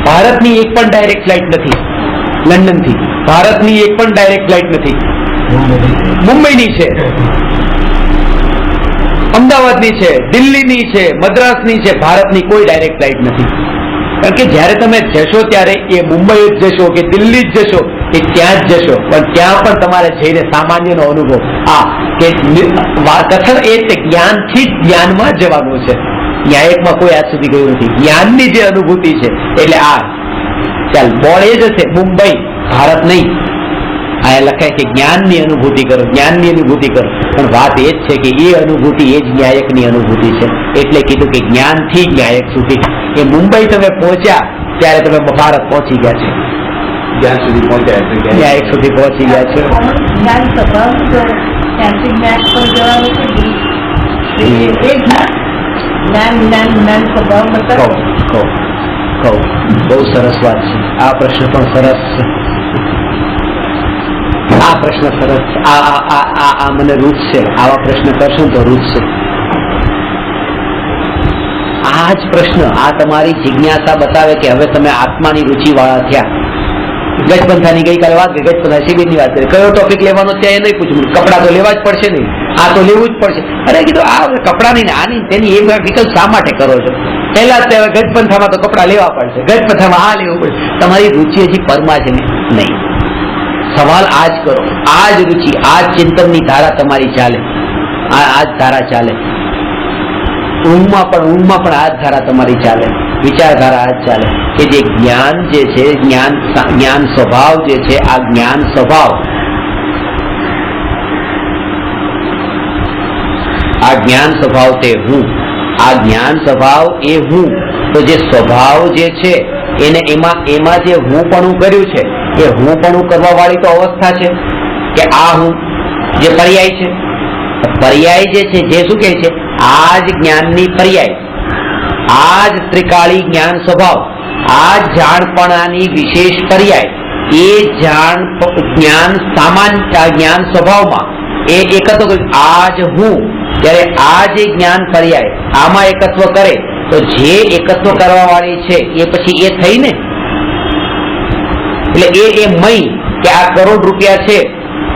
ભારતની એક પણ ડાયરેક્ટ ફ્લાઇટ નથી. લંડનથી ભારતની એક પણ ડાયરેક્ટ ફ્લાઇટ નથી. મુંબઈની છે, અમદાવાદની છે, દિલ્હીની છે, મદ્રાસની છે, ભારતની કોઈ ડાયરેક્ટ ફ્લાઇટ નથી. કારણ કે જ્યારે તમે જશો ત્યારે એ મુંબઈ જ જશો કે દિલ્હી જ જશો કે ત્યાં જ જશો, પણ ત્યાં પણ તમારે જઈને સામાન્યનો અનુભવ કે કથન એ જ્ઞાનથી જ જ્ઞાનમાં જવાનું છે. ન્યાયકમાં કોઈ આજ સુધી ગયું નથી. જ્ઞાનની જે અનુભૂતિ છે એટલે આ ચાલ બોર્ડ એ જ હશે, મુંબઈ, ભારત નહીં. આ લખાય કે જ્ઞાનની અનુભૂતિ કરો, જ્ઞાનની અનુભૂતિ કરો, પણ વાત એ જ છે કે એ અનુભૂતિ એ જ ન્યાયકની અનુભૂતિ છે. એટલે કીધું કે જ્ઞાનથી ન્યાયક સુધી. એ મુંબઈ તમે પહોંચ્યા ત્યારે તમે ભારત પહોંચી ગયા છે, જ્યાં સુધી પહોંચ્યા ન્યાયક સુધી પહોંચી ગયા છે. જ્ઞાન સ્વભાવ તો ત્યાંથી જ્ઞાન પર જવાનું છે. જ્ઞાન સ્વભાવ મતલબ કહું બહુ સરસ વાત છે. આ પ્રશ્ન પણ સરસ છે. આ પ્રશ્ન સરસ છે. આ મને રૂચ છે. આવા પ્રશ્ન કરશો તો રૂચ છે. આ જ પ્રશ્ન, આ તમારી જિજ્ઞાસા બતાવે કે હવે તમે આત્માની રુચિ વાળા થયા. ગજપંથાની ગઈકાલે વાત કરી, ગજપંથા શિબિરની વાત કરી. કયો ટોપિક લેવાનો છે એ નહીં પૂછવું, કપડા તો લેવા જ પડશે નહીં, આ તો લેવું જ પડશે. અરે કીધું આ કપડાની ને આની તેની એ વિકલ્પ શા માટે કરો છો? પહેલા જ ગજપંથામાં તો કપડા લેવા પડશે, ગજપંથામાં આ લેવું પડશે. તમારી રુચિ હજી પરમાં છે નહીં. સવાલ આજ કરો, આ જ રુચિ, આ જ ચિંતનની ધારા તમારી ચાલે, આ જ ધારા ચાલે. ઊંઘમાં પણ આ જ ધારા તમારી ચાલે, વિચારધારા આ જ ચાલે કે જે જ્ઞાન જે છે, જ્ઞાન સ્વભાવ જે છે, આ જ્ઞાન સ્વભાવ, આ જ્ઞાન સ્વભાવ તે હું, આ જ્ઞાન સ્વભાવ એ હું. તો જે સ્વભાવ જે છે એને એમાં જે હું પણ કર્યું છે, એ હું પણ કરવા વાળી તો અવસ્થા છે કે આ હું જે પર્યાય છે. પર્યાય જે છે, જે શું કહે છે? આ જ જ્ઞાનની પર્યાય, આ જ ત્રિકાળી જ્ઞાન સ્વભાવ, આ જાણપણાની વિશેષ પર્યાય, એ જ્ઞાન સામાન્ય જ્ઞાન સ્વભાવમાં એ એકત્વ. આ જ હું, ત્યારે આ જે જ્ઞાન પર્યાય આમાં એકત્વ કરે તો જે એકત્વ કરવા વાળી છે એ પછી એ થઈ ને. એટલે એ મય કે આ કરોડ રૂપિયા છે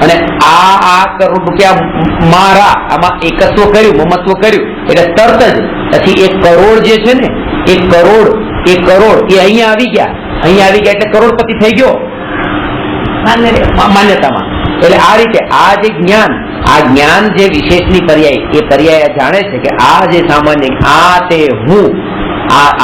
અને આ કરોડ રૂપિયા મારા, આમાં એકત્વ કર્યું, મમત્વ કર્યું, એટલે તરત જ પછી એ કરોડ જે છે ને, એ કરોડ એ અહીંયા આવી ગયા એટલે કરોડપતિ થઈ ગયો માન્યતામાં. એટલે આ રીતે આ જે જ્ઞાન, આ જ્ઞાન જે વિશેષની પર્યાય, એ પર્યાય જાણે છે કે આ જે સામાન્ય આ તે હું,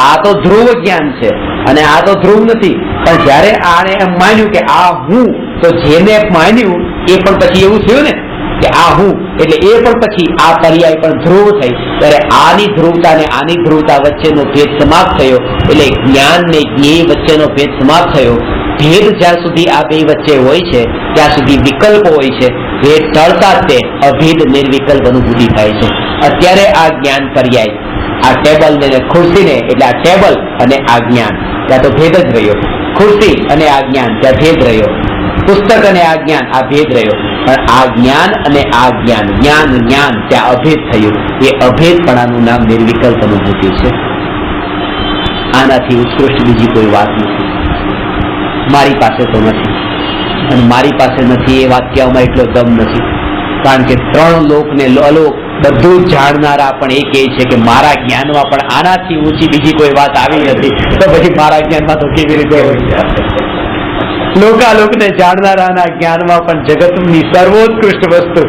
આ તો ધ્રુવ જ્ઞાન છે અને આ તો ધ્રુવ નથી. પણ જયારે આને એમ માન્યું કે આ હું તો જેને માન્યું એ પણ પછી એવું થયું ને કે આ હું, એટલે એ પણ પછી આ પર્યાય પણ ધ્રુવ થઈ, ત્યારે આની ધ્રુવતા ને આની ધ્રુવતા વચ્ચેનો ભેદ સમાપ્ત થયો, એટલે જ્ઞાન ને જ્ઞેય વચ્ચેનો ભેદ સમાપ્ત થયો. ભેદ જ્યાં સુધી આ બે વચ્ચે હોય છે ત્યાં સુધી વિકલ્પ હોય છે. ભેદ ટળતા જ તે અભેદ નિર્વિકલ્પ અનુભૂતિ થાય છે. અત્યારે આ જ્ઞાન પર્યાય, આ ટેબલ ને ખુરશી ને, એટલે આ ટેબલ અને આ જ્ઞાન, ત્યાં તો ભેદ જ રહ્યો. ખુરશી અને આ જ્ઞાન, ત્યાં ભેદ રહ્યો. પુસ્તક અને આ જ્ઞાન, આ ભેદ રહ્યો. પણ આ જ્ઞાન અને આ જ્ઞાન, જ્ઞાન જ્ઞાન, ત્યાં અભેદ થયું. એ અભેદપણાનું નામ નિર્વિકલ્પ અનુભૂતિ છે. આનાથી ઉત્કૃષ્ટ બીજી કોઈ વાત નથી. મારી પાસે તો નથી, અને મારી પાસે નથી એ વાક્યમાં એટલો દમ નથી. કારણ કે ત્રણ લોક ને અલોક બધું જ જાણનારા પણ એ કહે છે કે મારા જ્ઞાનમાં પણ આનાથી ઊંચી બીજી કોઈ વાત આવી નથી. તો પછી મારા જ્ઞાનમાં તો કેવી રીતે હોય? લોકાલોકને જાણનારાના જ્ઞાનમાં પણ જગતની સર્વોત્કૃષ્ટ વસ્તુ,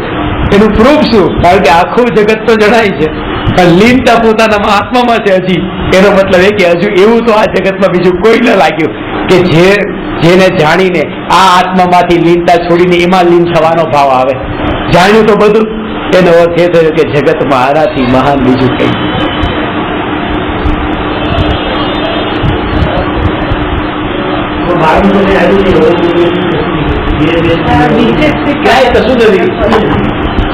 એનું પ્રૂફ શું? કારણ કે આખું જગત તો જણાય છે, પણ લીનતા પોતાના આત્મામાં છે હજી. એનો મતલબ એ કે હજુ એવું તો આ જગતમાં બીજું કોઈ ન લાગ્યું કે જેને જાણીને આ આત્મામાંથી લીનતા છોડીને એમાં લીન થવાનો ભાવ આવે. જાણ્યું તો બધું, એનો અર્થ એ થયો કે જગતમાં આનાથી મહાન બીજું કઈ. ક્યાંય કશું નથી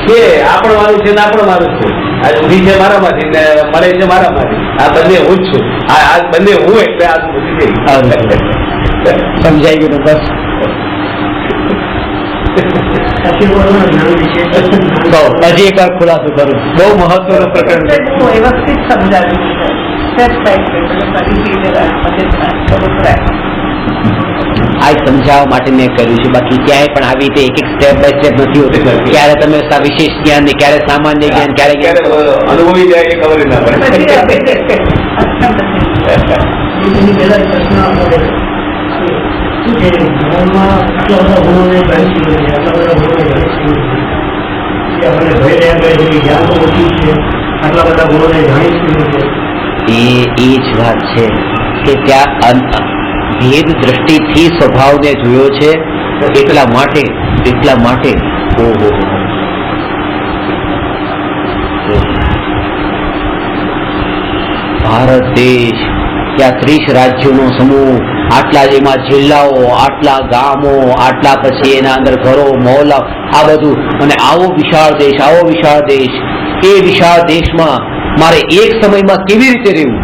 છે. આપણું મારું છે ને આપણું મારું છે. આ ઊંધી છે મારામાંથી ને મળે છે મારામાંથી. આ બંને હું જ છું. આ બંને હું એટલે આ સમજાઈ ગયું? બસ હજી એક વાર ખુલાસો કરું. બહુ મહત્વનું પ્રકરણ છે. વ્યવસ્થિત સમજાવી આ સમજાવવા માટે મેં કર્યું છે. બાકી ક્યાંય પણ આવી રીતે એક એક સ્ટેપ બાય સ્ટેપ નથી હોતું. ક્યારે તમે વિશેષ જ્ઞાન ને, ક્યારે સામાન્ય જ્ઞાન, ક્યારે અનુભવી જાય કે ખબર ના પડે. એ જ વાત છે કે ત્યાં ભેદ દ્રષ્ટિથી સ્વભાવને જોયો છે. એટલા માટે ઓહો, ભારત દેશ, ત્યાં 30 રાજ્યોનો સમૂહ, આટલા જેમાં જિલ્લાઓ, આટલા ગામો, આટલા પછી એના અંદર ઘરો, મહોલ્લા, આ બધું, અને આવો વિશાળ દેશ. એ વિશાળ દેશમાં મારે એક સમયમાં કેવી રીતે રહેવું?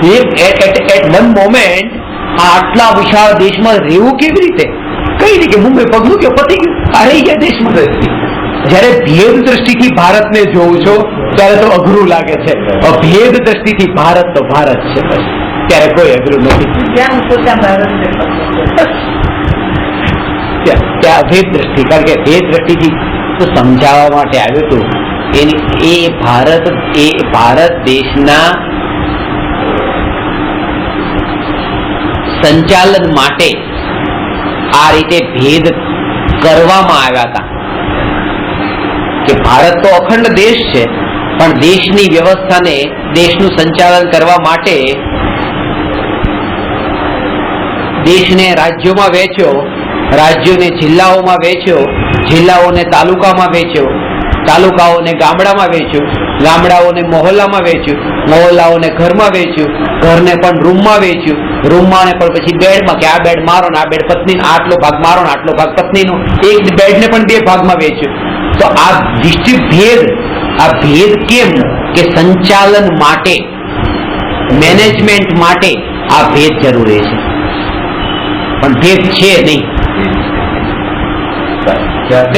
એટ વન મોમેન્ટ આટલા વિશાળ દેશમાં રહેવું કેવી રીતે? કઈ રીતે? મુંબઈ પગલું કે પતી ગયું, આ રહી ગયા દેશમાં. જયારે ભેદ દ્રષ્ટિથી ભારતને જોઉં છો ત્યારે તો અઘરું લાગે છે. ભેદ દ્રષ્ટિથી ભારત તો ભારત છે, ત્યારે કોઈ અઘરું નથી. ત્યાં ભેદ દ્રષ્ટિ, કારણ કે ભેદ દ્રષ્ટિથી તો સમજાવવા માટે આવ્યું હતું. એ ભારત દેશના સંચાલન માટે આ રીતે ભેદ કરવામાં આવ્યા હતા કે ભારત તો અખંડ દેશ છે, પણ દેશની વ્યવસ્થાને, દેશનું સંચાલન કરવા માટે દેશને રાજ્યોમાં વેચ્યો, રાજ્યોને જિલ્લાઓમાં વેચ્યો, જિલ્લાઓને તાલુકામાં વેચ્યો, તાલુકાઓને ગામડામાં વેચ્યું, ગામડાઓને મહોલ્લામાં વેચ્યું, મહોલ્લાઓને ઘરમાં વેચ્યું, ઘરને પણ રૂમમાં વેચ્યું, રૂમમાં ને પણ પછી બેડમાં, કે આ બેડ મારો ને આ બેડ પત્ની, આટલો ભાગ મારો ને આટલો ભાગ પત્નીનો, એક બેડને પણ 2 ભાગમાં વેચ્યું. તો આ ભેદ કેમ? કે સંચાલન માટે, મેનેજમેન્ટ માટે આ ભેદ જરૂરી છે. પણ ભેદ છે નહીં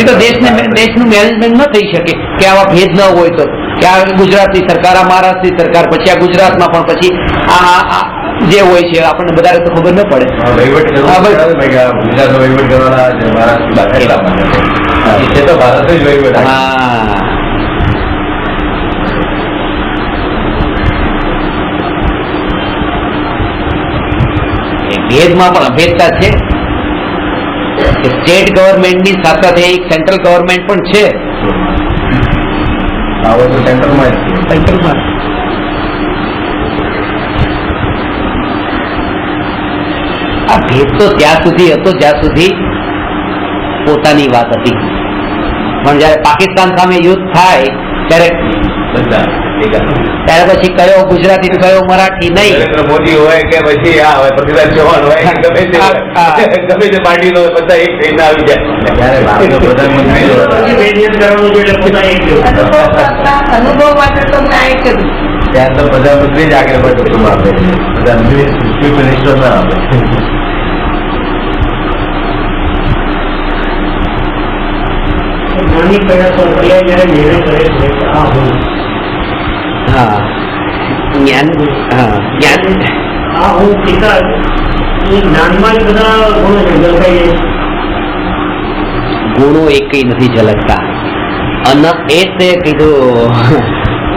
તો દેશનું મેનેજમેન્ટ ન થઈ શકે. કે આવા ભેદ ન હોય તો કે આ ગુજરાતની સરકાર, આ મહારાષ્ટ્રની સરકાર, પછી આ ગુજરાતમાં પણ પછી આ જે હોય છે આપણને વધારે તો ખબર ન પડે. ભેદમાં પણ અભેદતા છે. સ્ટેટ ગવર્મેન્ટની સાથે સાથે એક સેન્ટ્રલ ગવર્મેન્ટ પણ છે. આ ભેદ તો ત્યાં સુધી હતો જ્યાં સુધી પોતાની વાત હતી, પણ જયારે પાકિસ્તાન સામે યુદ્ધ થાય ત્યારે બધા એક જ. ત્યારે પછી કયો ગુજરાતી ને કયો મરાઠી નહીં. નરેન્દ્ર મોદી હોય કે પછી આ હોય પૃથ્વીરાજ ચૌહાણ હોય કે ગમે તે હોય, ગમે તે પાર્ટીનો હોય, બધા એક થઈને આવી જાય. ત્યારે ભારતનો પ્રધાનમંત્રી અનુભવ માટે તો મેં આ કર્યું. ત્યારે તો પ્રધાનમંત્રી જ આગળ બધું આપે, પ્રધાનમંત્રી ચીફ મિનિસ્ટર ના આપે. નાની પેઢા તો કયા જયારે નિર્ણય કરે છે કે આ હું હા જ્ઞાન, હા જ્ઞાન, આ હું પિતા એ જ્ઞાનમાં જ બધા ગુણો છે ઝલકાઈ જાય. ગુણો એકેય નથી ઝલકતા. અને એ તે કીધું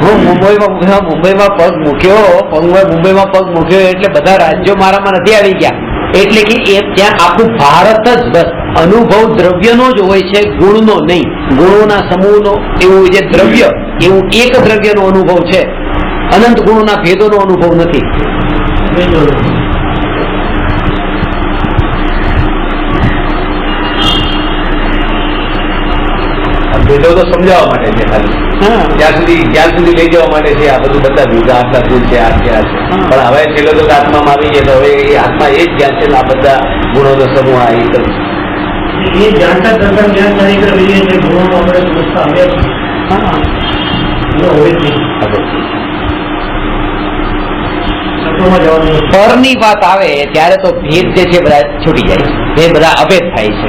હું મુંબઈમાં પગ મૂક્યો એટલે બધા રાજ્યો મારામાં નથી આવી ગયા. એટલે કે એ ત્યાં આખું ભારત જ બસ અનુભવ દ્રવ્યનો જ હોય છે, ગુણનો નહીં. ગુણોના સમૂહનો એવું જે દ્રવ્ય એવું એક દ્રવ્યનો અનુભવ છે, અનંત ગુણોના ભેદોનો અનુભવ નથી. ભેદો તો સમજાવવા માટે છે ખાલી, હા. જ્યાં સુધી લઈ જવા માટે છે. આ બધું બતાવ્યું કે આટલા ગુણ છે, આ છે, આ છે. પણ હવે છેલ્લો તો આત્મામાં આવી જાય તો હવે એ આત્મા એ જ જ્ઞાન છે ને આ બધા ગુણોનો સમૂહ આ એક જ. એ જાણતા કરતા જ્ઞાન તરીકે રહીએ છીએ, ગુણો આપણે સમજતા આવ્યા છીએ. હા. એનો હોય જ નહીં. શબ્દોમાં જવાનું નથી. પરની વાત આવે ત્યારે તો ભેદ જે છે બધા છૂટી જાય છે, ભેદ બધા અભેદ થાય છે.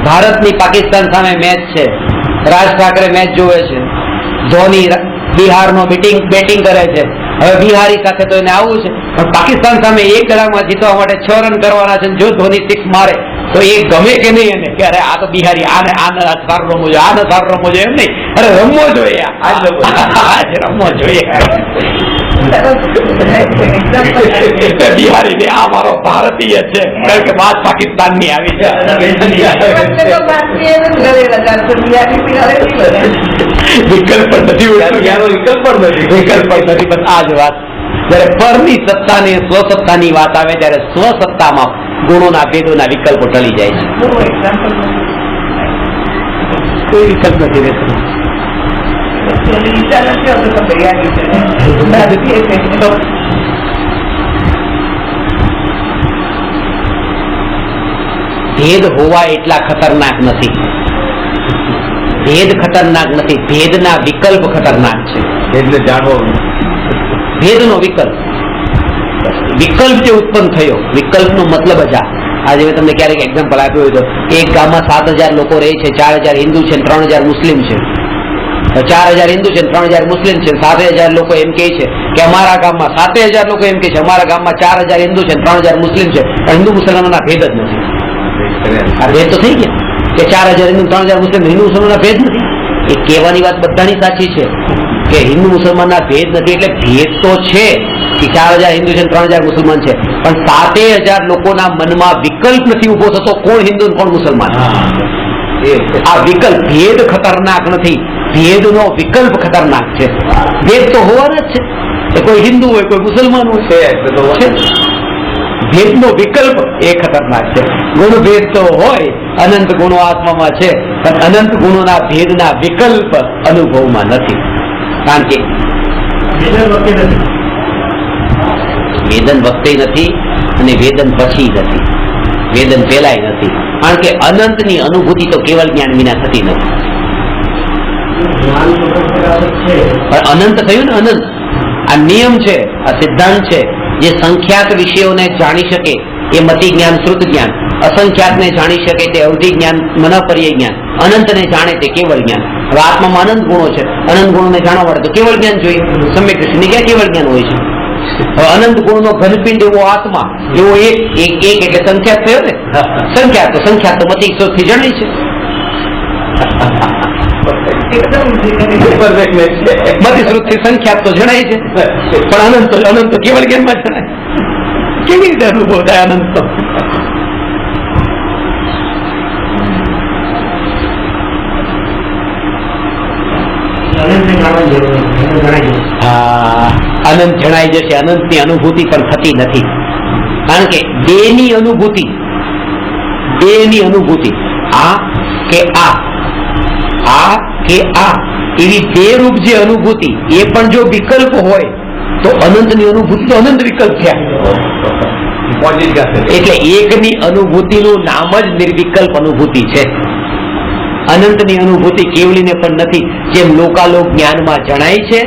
ભારતની પાકિસ્તાન સામે મેચ છે, રાજ ઠાકરે મેચ જોવે છે, ધોની બિહારનો બેટિંગ કરે છે. હવે બિહારી સાથે તો એને આવવું છે, પણ પાકિસ્તાન સામે એક ગળામાં જીતવા માટે 6 રન કરવાના છે. જો ધોની 6 મારે તો એ ગમે કે નહીં એને કે અરે આ તો બિહારી આને સારું રમવું જોઈએ, આને સારું રમવું જોઈએ, એમ નહીં, અરે રમવો જોઈએ, આજ રમવો જોઈએ. બિહારી ને આ મારો ભારતીય છે કારણ કે વાત પાકિસ્તાન ની આવી છે. વિકલ્પ નથી, ત્યાંનો વિકલ્પ પણ નથી. વિકલ્પ નથી. બસ આ જ વાત. જયારે પરની સત્તા ને સ્વસત્તાની વાત આવે ત્યારે સ્વસત્તામાં ગુણોના ભેદોના વિકલ્પો ટળી જાય છે. કોઈ વિકલ્પ નથી રહેતો. ભેદ હોવા એટલા ખતરનાક નથી. ભેદ ખતરનાક નથી, ભેદના વિકલ્પ ખતરનાક છે. એટલે જાણવો ભેદનો વિકલ્પ જે ઉત્પન્ન થયો, વિકલ્પનો મતલબ જ આજે મેં તમને ક્યારેક એક્ઝામ્પલ આપ્યું હોય તો એક ગામમાં 7,000 લોકો રહે છે, 4,000 હિન્દુ છે, 3,000 મુસ્લિમ છે. 4,000 હિન્દુ છે, 3,000 મુસ્લિમ છે. 7,000 લોકો એમ કહે છે કે અમારા ગામમાં 7,000 લોકો એમ કહે છે અમારા ગામમાં 4,000 હિન્દુ છે, 3,000 મુસ્લિમ છે. પણ હિન્દુ મુસલમાનના ભેદ જ નથી. આ ભેદ તો થઈ ગયા કે 4,000 હિન્દુ, 3,000 મુસ્લિમ, હિન્દુ મુસલમાનના ભેદ નથી. એ કહેવાની વાત બધાની સાચી છે કે હિન્દુ મુસલમાનના ભેદ નથી. એટલે ભેદ તો છે કે 4,000 હિન્દુ છે, 3,000 મુસલમાન છે, પણ 7,000 લોકોના મનમાં વિકલ્પ નથી ઉભો થતો કોણ હિન્દુ કોણ મુસલમાન. આ વિકલ્પ, ભેદ ખતરનાક નથી, ભેદનો વિકલ્પ ખતરનાક છે. ભેદ તો હોવાના જ છે, એ કોઈ હિન્દુ હોય કોઈ મુસલમાન હોય છે. ભેદનો વિકલ્પ એ ખતરનાક છે. ગુણ ભેદ તો હોય, અનંત ગુણો આત્મામાં છે, પણ અનંત ગુણોના ભેદના વિકલ્પ અનુભવમાં નથી. કારણ કે વેદન વખતે નથી અને વેદન પછી નથી, વેદન પહેલાય નથી. કારણ કે અનંતની અનુભૂતિ તો કેવળ જ્ઞાન વિના થતી નથી. પણ અનંત થયું ને, અનંત આ નિયમ છે, આ સિદ્ધાંત છે. જે સંખ્યાત વિષયોને જાણી શકે એ મતિ જ્ઞાન, શ્રુત જ્ઞાન. અસંખ્યાતને જાણી શકે તે અવધિ જ્ઞાન, મનપર્ય જ્ઞાન. અનંતને જાણે તે કેવળ જ્ઞાન. હવે આત્મામાં અનંત ગુણો છે, અનંત ગુણોને જાણવા માટે તો કેવળ જ્ઞાન જોઈએ. સમ્યક દૃષ્ટિને ક્યાં કેવળ જ્ઞાન હોય છે? હવે અનંત ગુણનો ઘનપિંડ એવો આત્મા, એવો એક એટલે સંખ્યાત થયો ને. સંખ્યાત તો મતિ થી જણાય છે. બધી શ્રુતિ સંખ્યાત તો જણાય છે, પણ અનંત તો કેવળ જ્ઞાનમાં જણાય. કેવી રીતે અનુભવ થાય અનંત તો? હા, અનંત જણાઈ જશે, અનંતની અનુભૂતિ પણ થતી નથી. કારણ કે બેની અનુભૂતિ આ કે આ એવી બે રૂપ જે અનુભૂતિ એ પણ જો વિકલ્પ હોય તો અનંતની અનુભૂતિ તો અનંત વિકલ્પ થયા. એટલે એકની અનુભૂતિનું નામ જ નિર્વિકલ્પ અનુભૂતિ છે. અનંતની અનુભૂતિ કેવલીને પણ નથી. જેમ લોકાલોક જ્ઞાનમાં જણાય છે,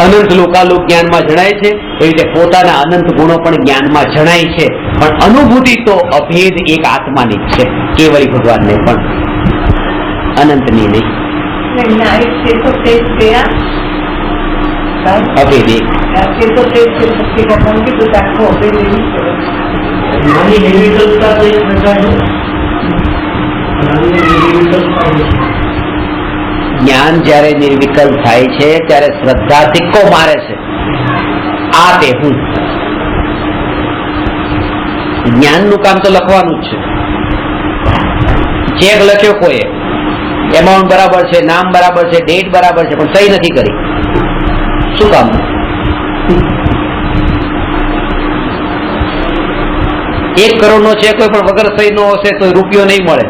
અનંત લોકાલોક જ્ઞાનમાં જણાય છે, એવી રીતે પોતાના અનંત ગુણો પણ જ્ઞાનમાં જણાય છે. પણ અનુભૂતિ તો અભેદ એક આત્માની જ છે, કેવલી ભગવાનને પણ, અનંતની નહીં. न्याय से तो तेज गया અભેદ એક. ऐसे तो तेज से शक्ति भगवान की तो आपको अभी नहीं ज्ञानी निर्विकल्पता तो एक प्रकार है। ज्ञानी निर्विकल्पता है। જ્ઞાન જ્યારે નિર્વિકલ્પ થાય છે ત્યારે શ્રદ્ધા સિક્કો મારે છે, આ તે હું. જ્ઞાનનું કામ તો લખવાનું જ છે. ચેક લખ્યો કોઈએ, એમાઉન્ટ બરાબર છે, નામ બરાબર છે, ડેટ બરાબર છે, પણ સહી નથી કરી. શું કામ? એક કરોડ નો ચેક હોય પણ વગર સહી નો હશે તો રૂપિયો નહીં મળે.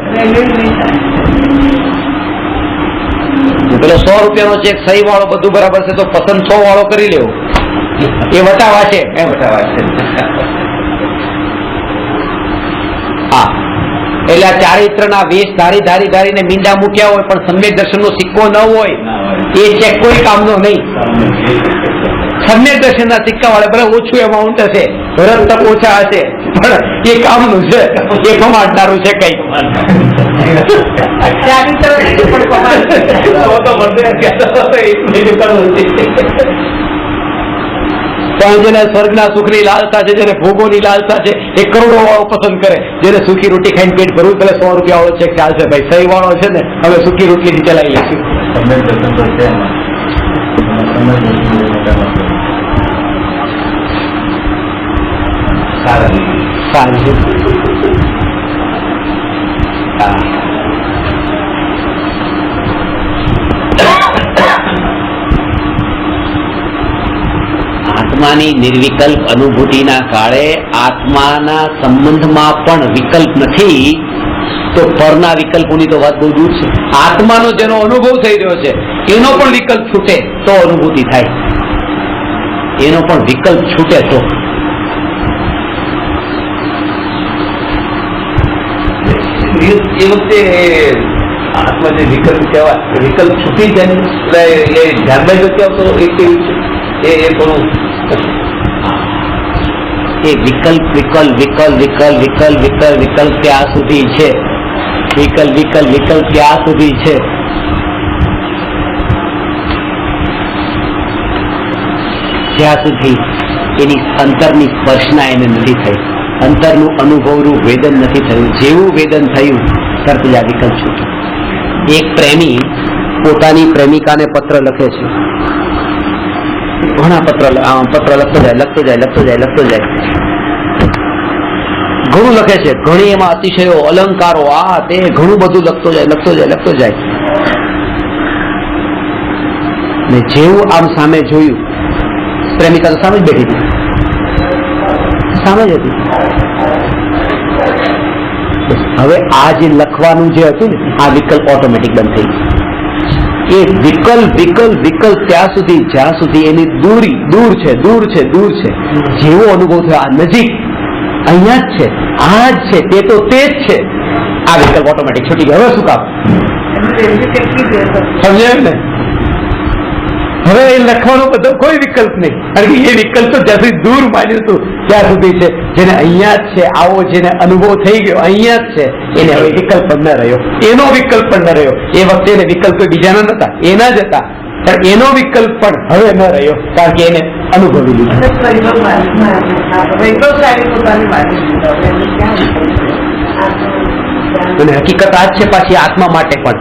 પેલો 100 રૂપિયાનો ચેક સહી વાળો બધું બરાબર છે તો પસંદ 100 વાળો કરી લેવો, એ વટાવા છે. હા, એટલે આ ચારિત્રના વેશ ધારીને મીંડા મૂક્યા હોય પણ સમ્યક દર્શનનો સિક્કો ન હોય એ ચેક કોઈ કામનો નહીં. સમ્યક દર્શનના સિક્કા વાળા ભલે ઓછું એમાઉન્ટ હશે, ભરત તક ઓછા હશે, પણ એ કામનું છે, એ કમાડનારું છે કઈ. પણ જેને સ્વર્ગના સુખની લાલસા છે, જેને ભોગોની લાલસા છે, એ કરોડો વાળો પસંદ કરે. જેને સુખી રોટી ખાઈને પેટ ભરવું, પેલા 100 રૂપિયા વાળો ચેક ચાલશે ભાઈ, સહી વાળો છે ને હવે સુખી રોટલી ચલાવી લઈશું. આત્માની નિર્વિકલ્પ અનુભૂતિના કાળે આત્માના સંબંધમાં પણ વિકલ્પ નથી, તો પરના વિકલ્પોની તો વાત બહુ દૂર છે. આત્માનો જેનો અનુભવ થઈ રહ્યો છે એનો પણ વિકલ્પ છૂટે તો અનુભૂતિ થાય, એનો પણ વિકલ્પ છૂટે તો. એ વખતે આત્મા જે વિકલ્પ કહેવાય, વિકલ્પ છૂટી જાય એટલે એ ધ્યાનમાં નથી આવતો. એ કેવું છે એ થોડું એ વિકલ્પ ક્યાં સુધી છે? વિકલ્પ ક્યાં સુધી છે? જ્યાં સુધી એની અંતરની સ્પર્શના એને નથી થઈ, અંતરનું અનુભવનું વેદન નથી થયું. જેવું વેદન થયું તરત જ આ વિકલ્પ છૂટ્યો. એક પ્રેમી પોતાની પ્રેમિકાને પત્ર લખે છે, ઘણા પત્ર લખતો જાય, ઘણું લખે છે, ઘણી એમાં અતિશયો, અલંકારો, આ તે ઘણું બધું લખતો જાય. ને જેવું આમ સામે જોયું, પ્રેમિકા તો સામે જ બેઠી હતી, સામે જ હતી. હવે આ જે લખવાનું જે હતું ને, આ વિકલ્પ ઓટોમેટિક બંધ થઈ ગયું. એ વિકલ્પ ત્યાં સુધી જ્યાં સુધી એની દૂર છે. જેવો અનુભવ થયો આ નજીક, અહીંયા જ છે, આ જ છે, તે તો તે જ છે, આ વિકલ્પ ઓટોમેટિક છૂટી ગયો. હવે શું કામ? સમજાયું ને? હવે એ લખવાનો બધો કોઈ વિકલ્પ નહીં, કારણ કે એ વિકલ્પ તો જ્યાં સુધી દૂર માન્યું હતું ત્યાં સુધી છે. જેને અહીંયા જ છે, આવો જેને અનુભવ થઈ ગયો અહીંયા જ છે, એને હવે વિકલ્પ પણ ન રહ્યો, એનો વિકલ્પ પણ ન રહ્યો. એ વખતે એને વિકલ્પ બીજાના નતા, એના જ હતા, પણ એનો વિકલ્પ પણ હવે ન રહ્યો, કારણ કે એને અનુભવી લીધું. અને હકીકત આ જ છે પાછી આત્મા માટે પણ.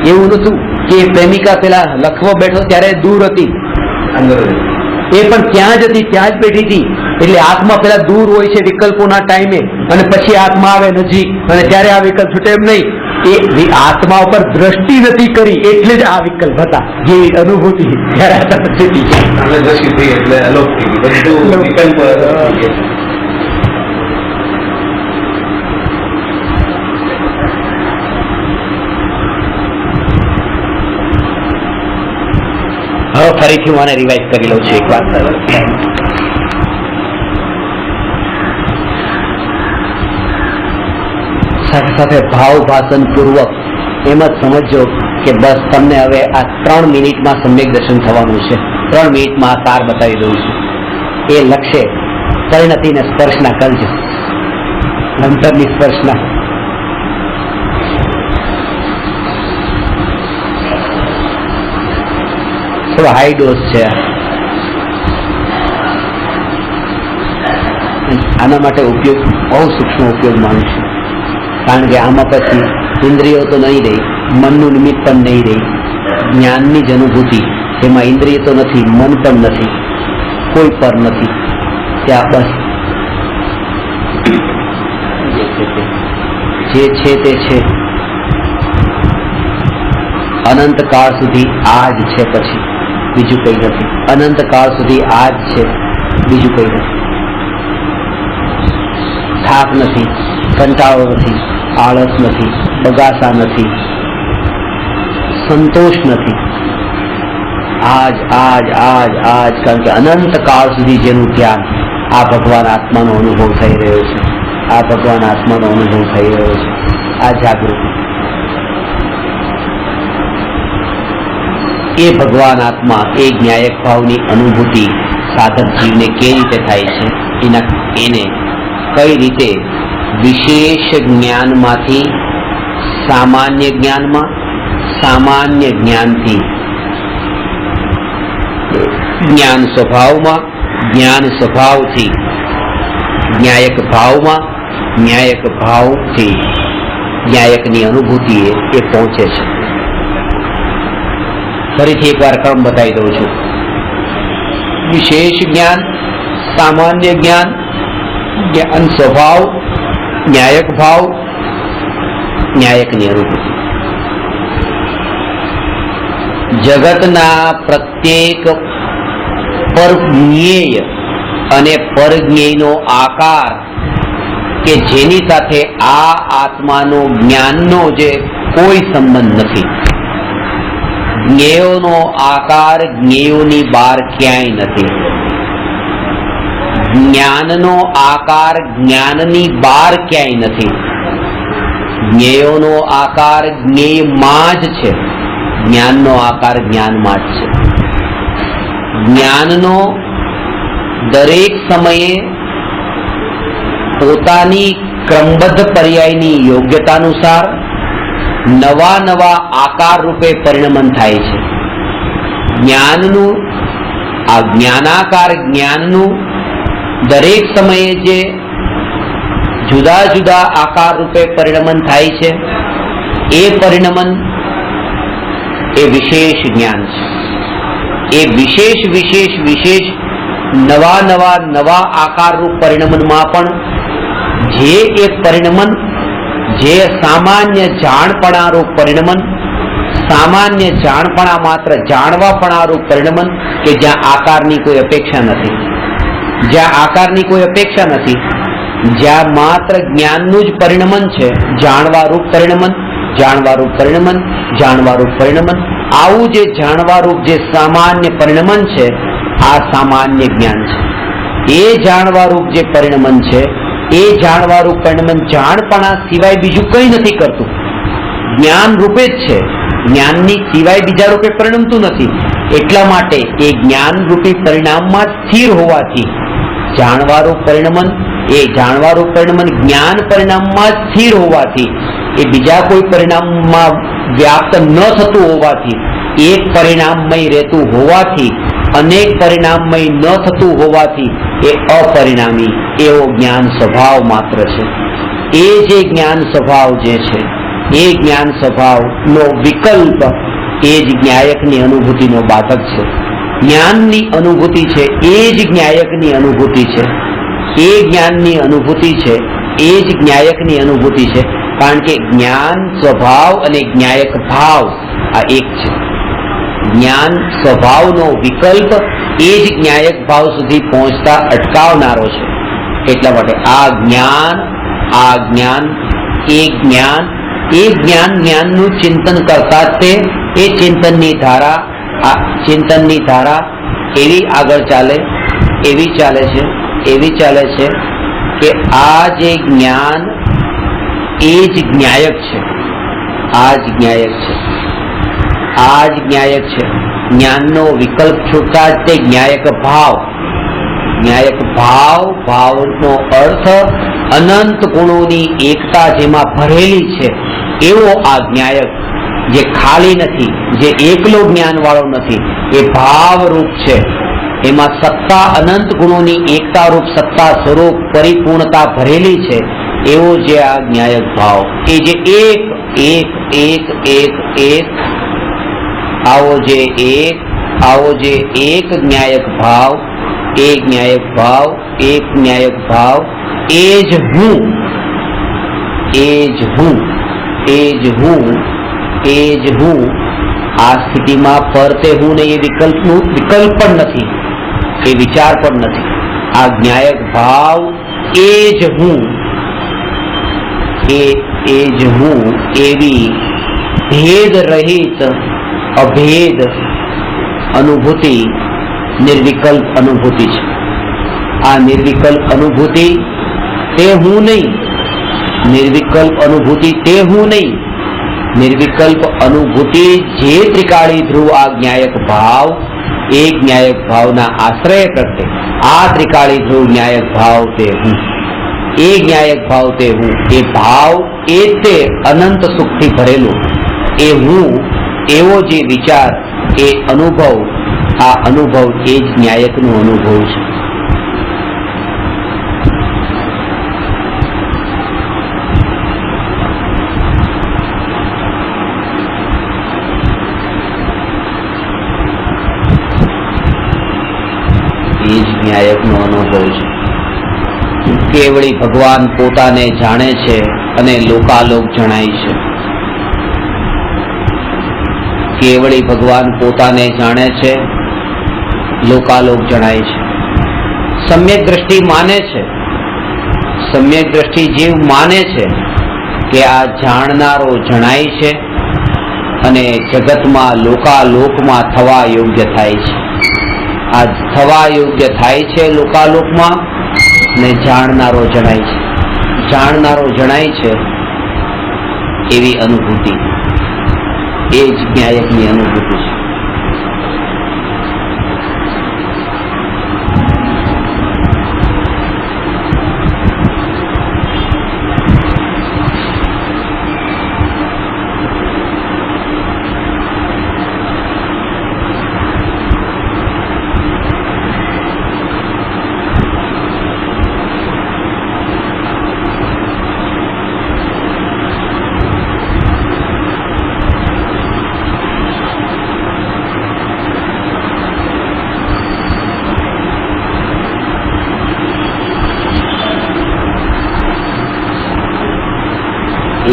એવું નતું કે પ્રેમિકા પેલા લખવો બેઠો ત્યારે દૂર હતી, એ પણ ત્યાં જ હતી, ત્યાં જ બેઠી હતી. એટલે આત્મા પેલા દૂર હોય છે વિકલ્પોના ટાઈમે, અને પછી આત્મા આવે નજીક, અને ત્યારે આ વિકલ્પ છૂટે એમ નહીં. એ આત્મા ઉપર દ્રષ્ટિ નથી કરી એટલે જ આ વિકલ્પ હતા, જે અનુભૂતિ ત્યારે આ સ્થિતિ છે. આપણે દ્રષ્ટિ થઈ એટલે અલોપ થઈ ગઈ, બધું વિકલ્પ થઈ ગયા. હવે ફરીથી હું આને રિવાઇઝ કરી લઉં છું એક વાત. સાથે સાથે ભાવ ભાષણ પૂર્વક એમ જ સમજો કે બસ તમને હવે આ 3 મિનિટમાં સમ્યક દર્શન થવાનું છે. 3 મિનિટમાં આ સાર બતાવી દઉં છું. એ લક્ષ્ય પરિણતિ ને સ્પર્શના કરજો, અંતરની સ્પર્શના. થોડો હાઈ ડોઝ છે. આના માટે ઉપયોગ બહુ સૂક્ષ્મ ઉપયોગ માનું છું, કારણ કે આમાં પછી ઇન્દ્રિયો તો નહીં રહી, મનનું નિમિત્ત પણ નહીં રહી, જ્ઞાનની જ અનુભૂતિ, તેમાં ઇન્દ્રિય તો નથી, મન પણ નથી, કોઈ પર નથી. ત્યાં બસ જે છે તે છે, અનંતકાળ સુધી આ જ છે, પછી બીજું કંઈ નથી. અનંતકાળ સુધી આ જ છે, બીજું કંઈ નથી. થાક નથી, કંટાળો નથી, આળસ નથી, બગાસા નથી, સંતોષ નથી. આજ આજ આજ આજ, કારણ કે અનંતકાળ સુધી જેનું ધ્યાન, આ ભગવાન આત્માનો અનુભવ થઈ રહ્યો છે, આ ભગવાન આત્માનો અનુભવ થઈ રહ્યો છે, આ જાગૃતિ. એ ભગવાન આત્મા, એ જ્ઞાયક ભાવની અનુભૂતિ સાધક જીવને કેવી રીતે થાય છે, એને કઈ રીતે વિશેષ જ્ઞાનમાંથી સામાન્ય જ્ઞાનમાં, સામાન્ય જ્ઞાનથી જ્ઞાન સ્વભાવમાં, જ્ઞાન સ્વભાવથી જ્ઞાયક ભાવમાં, જ્ઞાયક ભાવથી જ્ઞાયકની અનુભૂતિએ એ પહોંચે છે. ફરીથી એકવાર ક્રમ બતાવી દઉં છું. વિશેષ જ્ઞાન, સામાન્ય જ્ઞાન, જ્ઞાન સ્વભાવ, ન્યાયક ભાવ, ન્યાયકની અનુભૂતિ. જગતના પ્રત્યેક પરજ્ઞેય અને પરજ્ઞેયનો આકાર કે જેની સાથે આ આત્માનો જ્ઞાનનો જે કોઈ સંબંધ નથી. જ્ઞેયોનો આકાર જ્ઞેયોની બહાર ક્યાંય નથી. જ્ઞાનનો આકાર જ્ઞાનની બહાર ક્યાંય નથી. જ્ઞેયોનો આકાર જ્ઞેયમાં જ છે, જ્ઞાનનો આકાર જ્ઞાનમાં જ છે. જ્ઞાનનો દરેક સમયે પોતાની ક્રમબદ્ધ પર્યાયની યોગ્યતાનુસાર નવા નવા આકાર રૂપે પરિણમન થાય છે. જ્ઞાનનું આ જ્ઞાનાકાર જ્ઞાનનું દરેક સમયે જે જુદા જુદા આકાર રૂપે પરિણમન થાય છે, એ પરિણમન એ વિશેષ જ્ઞાન છે. એ વિશેષ વિશેષ વિશેષ નવા નવા નવા આકાર રૂપ પરિણમનમાં પણ જે એક પરિણમન, જે સામાન્ય જાણપણા રૂપ પરિણમન, સામાન્ય જાણપણા માત્ર જાણવાપણા રૂપ પરિણમન, કે જ્યાં આકારની કોઈ અપેક્ષા નથી, જ્યાં આકારની કોઈ અપેક્ષા નથી, જ્યાં માત્ર જ્ઞાનનું જ પરિણમન છે, જાણવારૂપ પરિણમન, જાણવારૂપ પરિણમન, જાણવારૂપ પરિણમન. આવું જે જાણવારૂપ જે સામાન્ય પરિણમન છે, આ સામાન્ય જ્ઞાન છે. એ જાણવારૂપ જે પરિણમન છે, એ જાણવારૂપ પરિણમન જાણપણા સિવાય બીજું કંઈ નથી કરતું, જ્ઞાન રૂપે જ છે. જ્ઞાનની સિવાય બીજા રૂપે પરિણમતું નથી. એટલા માટે એ જ્ઞાન રૂપી પરિણામમાં સ્થિર હોવાથી જાણવારૂપ પરિણમન, એ જાણવારૂપ પરિણમન જ્ઞાન પરિણામમાં સ્થિર હોવાથી, એ બીજા કોઈ પરિણામમાં વ્યાપ્ત ન થતું હોવાથી, એક પરિણામમય રહેતું હોવાથી, અનેક પરિણામમય ન થતું હોવાથી એ અપરિણામી એવો જ્ઞાન સ્વભાવ માત્ર છે. એ જે જ્ઞાન સ્વભાવ જે છે, એ જ્ઞાન સ્વભાવનો વિકલ્પ એ જ જ્ઞાયકની અનુભૂતિનો બાધક છે. જ્ઞાનની અનુભૂતિ છે એ જ જ્ઞાયકની અનુભૂતિ છે. એ જ્ઞાનની અનુભૂતિ છે એ જ જ્ઞાયકની અનુભૂતિ છે. કારણ કે જ્ઞાન સ્વભાવ અને જ્ઞાયક ભાવ આ એક છે. જ્ઞાન સ્વભાવનો વિકલ્પ એ જ જ્ઞાયક ભાવ સુધી પહોંચતા અટકાવનારો છે. એટલા માટે આ જ્ઞાન એ જ્ઞાનનું ચિંતન કરતા તે એ ચિંતનની ધારા એવી આગળ એવી ચાલે છે કે આ જે જ્ઞાન એ જ જ્ઞાયક છે. આ જ જ્ઞાયક છે. જ્ઞાનનો વિકલ્પ છૂટતા જ તે જ્ઞાયક ભાવનો અર્થ અનંત ગુણોની એકતા જેમાં ભરેલી છે એવો આ જ્ઞાયક, જે ખાલી નથી, જે એકલો જ્ઞાન વાળો નથી, એ ભાવરૂપ છે. એમાં સત્તા, અનંત ગુણોની એકતા રૂપ સત્તા સ્વરૂપ પરિપૂર્ણતા ભરેલી છે એવો જે આ જ્ઞાયક ભાવ, એ જે આવો જે એક જ્ઞાયક ભાવ, એક જ્ઞાયક ભાવ, એ જ હું. આ સ્થિતિમાં પરતે હું નહીં, એ વિકલ્પ પણ નથી, એ વિચાર પણ નથી. આ જ્ઞાયક ભાવ એ જ હું, એવી ભેદ રહિત અભેદ અનુભૂતિ નિર્વિકલ્પ અનુભૂતિ છે. આ નિર્વિકલ્પ અનુભૂતિ તે હું નહીં, નિર્વિકલ્પ અનુભૂતિ જે ત્રિકાળી ધ્રુવ આ જ્ઞાયક ભાવ, એ જ્ઞાયક ભાવના આશ્રય પ્રત્યે આ ત્રિકાળી ધ્રુવ જ્ઞાયક ભાવ તે હું, એ જ્ઞાયક ભાવ તે હું, એ ભાવ એ તે અનંત સુખથી ભરેલું એ હું, એવો જે વિચાર, એ અનુભવ, આ અનુભવ એ જ જ્ઞાયકનો અનુભવ છે. ન્યાયકનો અનુભવ છે. કેવળી ભગવાન પોતાને જાણે છે અને લોકાલોક જણાય છે. કેવળી ભગવાન પોતાને જાણે છે, લોકાલોક જણાય છે. સમ્યક દ્રષ્ટિ માને છે, સમ્યક દ્રષ્ટિ જીવ માને છે કે આ જાણનારો જણાય છે અને જગતમાં લોકાલોકમાં થવા યોગ્ય થાય છે. આ થવા યોગ્ય થાય છે લોકાલોકમાં, ને જાણનારો જણાય છે. જાણનારો જણાય છે એવી અનુભૂતિ એ જ જ્ઞાયકની અનુભૂતિ છે.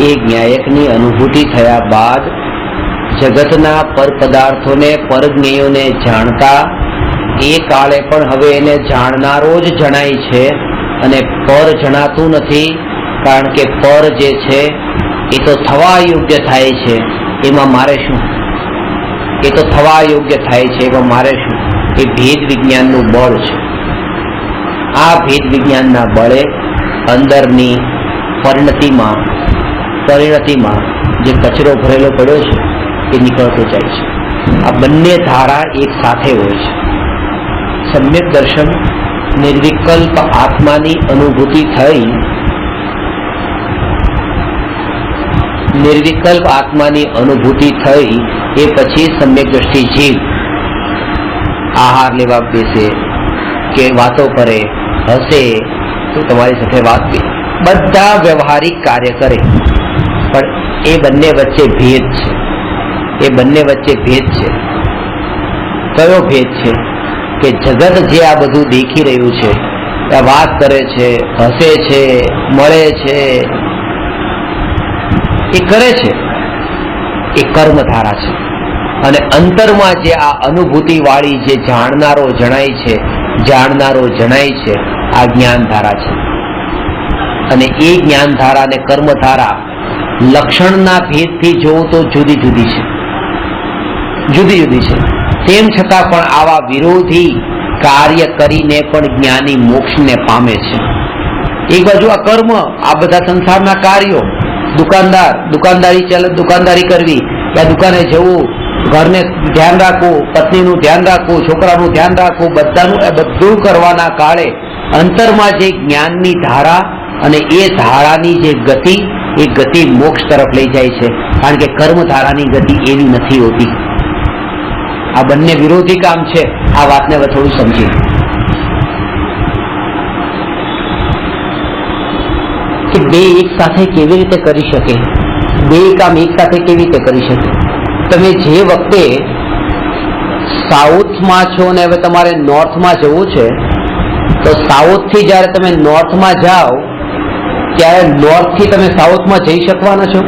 એ જ્ઞાયકની અનુભૂતિ થયા બાદ જગતના પર પદાર્થોને પરજ્ઞેયોને જાણતા એ કાળે પણ હવે એને જાણનારો જ જણાય છે અને પર જણાતું નથી. કારણ કે પર જે છે એ તો થવા યોગ્ય થાય છે, એમાં મારે શું? એ તો થવા યોગ્ય થાય છે, એમાં મારે શું? એ ભેદ વિજ્ઞાનનું બળ છે. આ ભેદ વિજ્ઞાનના બળે અંદરની પરિણતિમાં જે કચરો ભરેલો પડ્યો છે એ નીકળતો જાય છે. આ બંને ધારા એક સાથે હોય છે. સમ્યક દર્શન નિર્વિકલ્પ આત્માની અનુભૂતિ થઈ, નિર્વિકલ્પ આત્માની અનુભૂતિ થઈ એ પછી સમ્યક દ્રષ્ટિ જીવ આહાર લેવા બેસે કે વાતો કરે, હસે, તો તમારી સાથે વાત કરે, બધા વ્યવહારિક કાર્ય કરે, પણ એ બંને વચ્ચે ભેદ છે. એ બંને વચ્ચે ભેદ છે. કયો ભેદ છે? કે જગત જે આ બધું દેખી રહ્યું છે, વાત કરે છે, હસે છે, મળે છે, એ કરે છે એ કર્મધારા છે, અને અંતરમાં જે આ અનુભૂતિ વાળી જે જાણનારો જણાય છે આ જ્ઞાનધારા છે. અને એ જ્ઞાનધારા અને કર્મધારા લક્ષણના ભેદથી જોવું તો જુદી જુદી છે. તેમ છતાં પણ આવા વિરોધી કાર્ય કરીને પણ જ્ઞાની મોક્ષને પામે છે. એક બાજુ આ કર્મ, આ બધા સંસારના કાર્યો, દુકાનદારી કરવી, યા દુકાને જવું, ઘરને ધ્યાન રાખવું, પત્નીનું ધ્યાન રાખવું, છોકરાનું ધ્યાન રાખવું, બધું કરવાના કાળે અંતરમાં જે જ્ઞાનની ધારા અને એ ધારાની જે ગતિ, એ ગતિ મોક્ષ તરફ લઈ જાય છે. કારણ કે કર્મ ધારાની ગતિ એવી નથી હોતી. આ બંને વિરોધી કામ છે. આ વાતને હવે થોડું સમજીએ કે બે એક સાથે કેવી રીતે કરી શકે, બે કામ એક સાથે કેવી રીતે કરી શકે. તમે જે વખતે સાઉથમાં છો ને હવે તમારે નોર્થમાં જવું છે, તો સાઉથથી જ્યારે તમે નોર્થમાં જાઓ ત્યારે નોર્થથી તમે સાઉથમાં જઈ શકવાના છો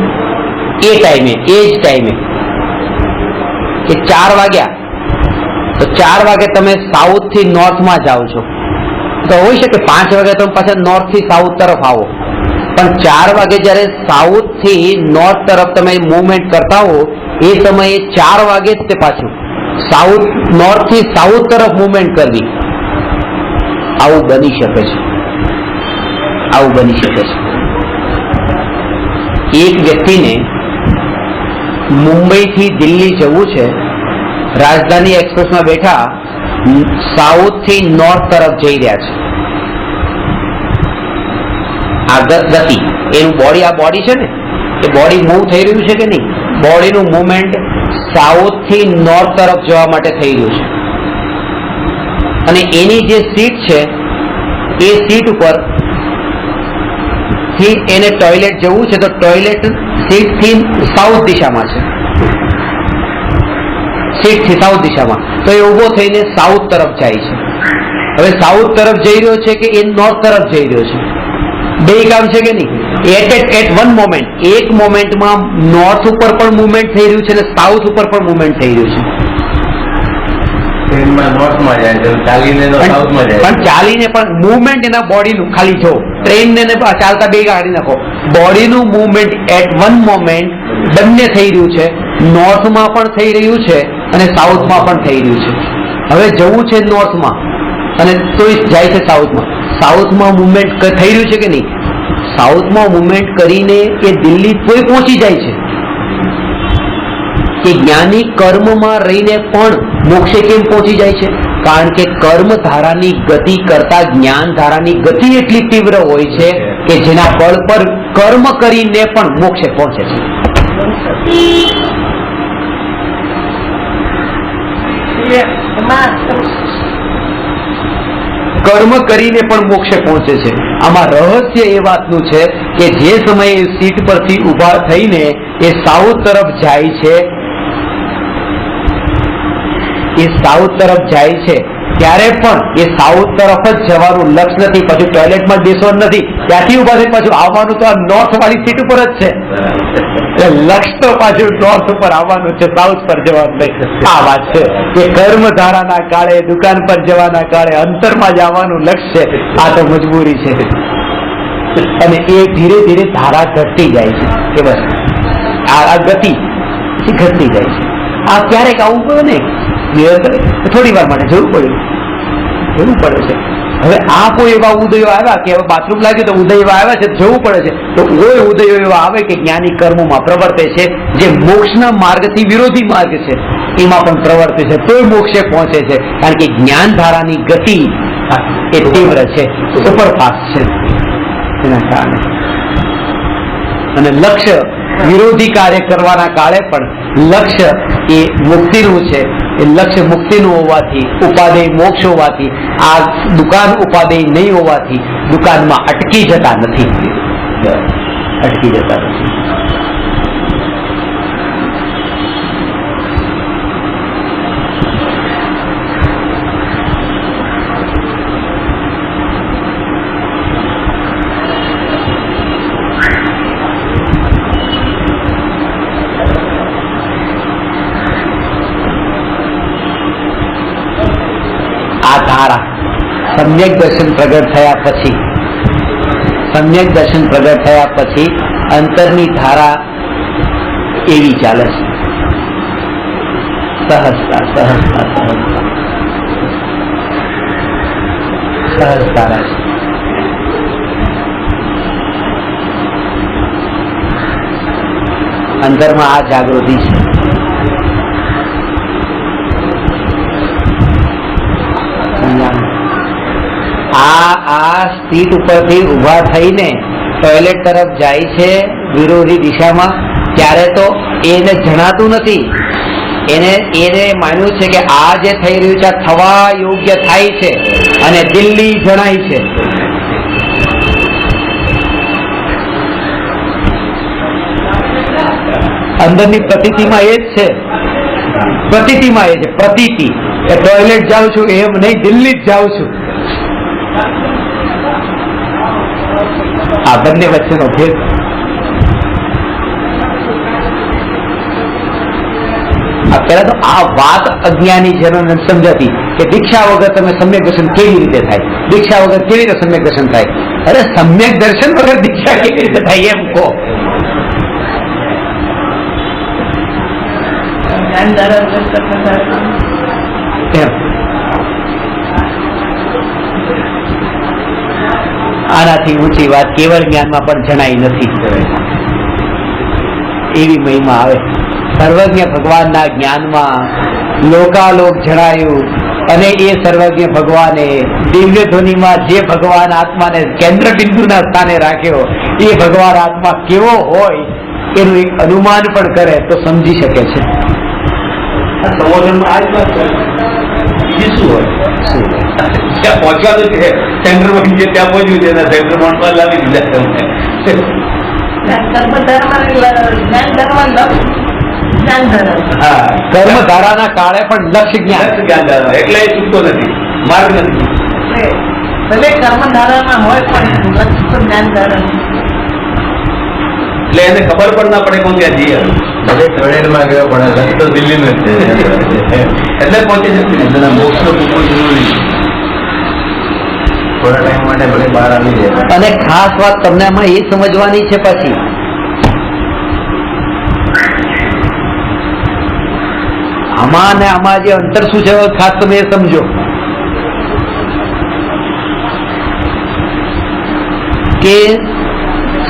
એ જ ટાઈમે કે 4 વાગ્યા, તો 4 વાગે તમે સાઉથથી નોર્થમાં જાઓ છો, તો હોઈ શકે 5 વાગે તમે પાછા નોર્થથી સાઉથ તરફ આવો, પણ 4 વાગે જ્યારે સાઉથથી નોર્થ તરફ તમે મૂવમેન્ટ કરતા હો એ સમયે 4 વાગે જ તે પાછું નોર્થથી સાઉથ તરફ મૂવમેન્ટ કરવી. આવું બની શકે છે. એક વ્યક્તિને મુંબઈથી દિલ્હી જવું છે, રાજધાની એક્સપ્રેસમાં બેઠા સાઉથથી નોર્થ તરફ જઈ રહ્યા છે. આ ગતિ, એનું બોડી, આ બોડી છે ને, એ બોડી મૂવ થઈ રહ્યું છે કે નહીં, બોડીનું મૂવમેન્ટ સાઉથથી નોર્થ તરફ જવા માટે થઈ રહ્યું છે. અને એની જે સીટ છે એ સીટ ઉપર થી એને ટોયલેટ જવું છે, તો ટોયલેટ સીટથી સાઉથ દિશામાં છે, તો એ ઉભો થઈને સાઉથ તરફ જાય છે. હવે સાઉથ તરફ જઈ રહ્યો છે કે એ નોર્થ તરફ જઈ રહ્યો છે, બે કામ છે કે નહીં. એટ વન મોમેન્ટ, એક મોમેન્ટમાં નોર્થ ઉપર પણ મુવમેન્ટ થઈ રહ્યું છે અને સાઉથ ઉપર પણ મુવમેન્ટ થઈ રહ્યું છે. પણ ચાલીને પણ મુવમેન્ટ એના બોડીનું ખાલી જો ટ્રેનને ચાલતા બે ગાડી નાખો, બોડીનું મુવમેન્ટ એટ વન મોમેન્ટ બંને થઈ રહ્યું છે, નોર્થમાં પણ થઈ રહ્યું છે અને સાઉથમાં પણ થઈ રહ્યું છે. હવે જવું છે નોર્થમાં અને તો જાય છે સાઉથમાં મુવમેન્ટ થઈ રહ્યું છે કે નહીં, સાઉથમાં મુવમેન્ટ કરીને એ દિલ્હી કોઈ પહોંચી જાય છે. કે જ્ઞાની કર્મમાં રહીને પણ મોક્ષે કેમ પહોંચી જાય છે? કારણ કે કર્મ ધારાની ગતિ કરતા જ્ઞાન ધારાની ગતિ એટલી તીવ્ર હોય છે કે જેના બળ પર કર્મ કરીને પણ મોક્ષે પહોંચે છે. કર્મ કરીને પણ મોક્ષે પહોંચે છે. આમાં રહસ્ય એ વાતનું છે કે જે સમયે સીટ પરથી ઉભા થઈને એ સાઉથ તરફ જાય છે, ત્યારે પણ એ સાઉથ તરફ જ જવાનું લક્ષ્ય નથી, પાછું ટોયલેટમાં બેસવાનું નથી, ત્યાંથી ઉભા થઈ પાછું આવવાનું તો આ નોર્થ વાળી સીટ ઉપર જ છે. લક્ષ્ય તો પાછું નોર્થ ઉપર આવવાનું છે, સાઉથ પર જવાનું નહીં. આ વાત છે કે કર્મ ધારાના કાળે, દુકાન પર જવાના કાળે અંતરમાં જવાનું લક્ષ્ય છે. આ તો મજબૂરી છે. અને એ ધીરે ધીરે ધારા ઘટતી જાય છે કે બસ આ ગતિ ઘટતી જાય છે. આ ક્યારેક આવું પડે ને, થોડી વાર માટે જવું પડે છે. હવે આ કોઈ એવા ઉદયો આવ્યા કે હવે બાથરૂમ લાગ્યું તો ઉદય એવા આવ્યા છે, જવું પડે છે, તો કોઈ ઉદયો એવા આવે કે જ્ઞાની કર્મોમાં પ્રવર્તે છે, જે મોક્ષના માર્ગથી વિરોધી માર્ગ છે એમાં પણ પ્રવર્તે છે, તોય મોક્ષે પહોંચે છે. કારણ કે જ્ઞાન ધારાની ગતિ એ તીવ્ર છે, સુપરફાસ્ટ છે એના કારણે. અને લક્ષ્ય વિરોધી કાર્ય કરવાના કાળે પણ લક્ષ્ય એ મુક્તિનું છે. એ લક્ષ્ય મુક્તિનું હોવાથી, ઉપાદેય મોક્ષ હોવાથી, આ દુકાન ઉપાદેય નહીં હોવાથી દુકાનમાં અટકી જતા નથી. સમ્યક દર્શન પ્રગટ થયા પછી, સમ્યક દર્શન પ્રગટ થયા પછી અંતરની ધારા એવી ચાલે છે, સહજતા સહજતા સહજતા સહજતા રહે છે. અંતરમાં આ જાગૃતિ છે. આ સીટ ઉપરથી ઉભા થઈને ટોયલેટ તરફ જાય છે વિરોધી દિશામાં, ત્યારે તો એને જણાતું નથી. એને માન્યું છે કે આ જે થઈ રહ્યું છે થવા યોગ્ય થાય છે અને દિલ્હી જણાય છે. અંદરની પ્રતીતિમાં એ જ છે, પ્રતીતિમાં એ છે, પ્રતીતિ. એ ટોયલેટ જાઉં છું એમ નહીં, દિલ્હી જ જાઉં છું. આ બંને વચ્ચેનો ભેદ. પેલા તો આ વાત અજ્ઞાની જનોને સમજાતી કે દીક્ષા વગર તમે સમ્યક દર્શન કેવી રીતે થાય, દીક્ષા વગર કેવી રીતે સમ્યક દર્શન થાય. અરે સમ્યક દર્શન વગર દીક્ષા કેવી રીતે થાય એમ કહો. આનાથી ઊંચી વાત કેવળ જ્ઞાનમાં પણ જણાઈ નથી. એવી મહિમા આવે. સર્વજ્ઞ ભગવાનના જ્ઞાનમાં લોકાલોક જણાયું અને એ સર્વજ્ઞ ભગવાને દિવ્ય ધ્વનિમાં જે ભગવાન આત્માને કેન્દ્ર બિંદુના સ્થાને રાખ્યો એ ભગવાન આત્મા કેવો હોય એનું એક અનુમાન પણ કરે તો સમજી શકે છે. સંબોધનમાં આ જ વાત છે. બીજું શું હોય? ત્યાં પહોંચવાનું છે, સેન્ટરમાં જે ત્યાં પહોંચ્યું છે એના સેન્ટરમાં લાવી દીધા તમને. કર્મ ધારાના કાળે પણ લક્ષ્ય જ્ઞાન એટલે એ ચૂકતો નથી, માર્ગ નથી. કર્મ ધારામાં હોય પણ લક્ષ્ય તો જ્ઞાન ધારા. એટલે એને ખબર પણ ના પડે કોણ ત્યાં જઈએ. ભલે ટોયલેટમાં ગયો પણ લક્ષ તો દિલ્હીનો જ છે. એટલે પહોંચી જતી ને મોક્ષ ખૂબ જરૂરી. થોડા ટાઈમ માટે ભલે બહાર આવી જાય. અને ખાસ વાત તમને આમાં એ સમજવાની છે પછી આમાં ને આમાં જે અંતર શું છે ખાસ તમે એ સમજો કે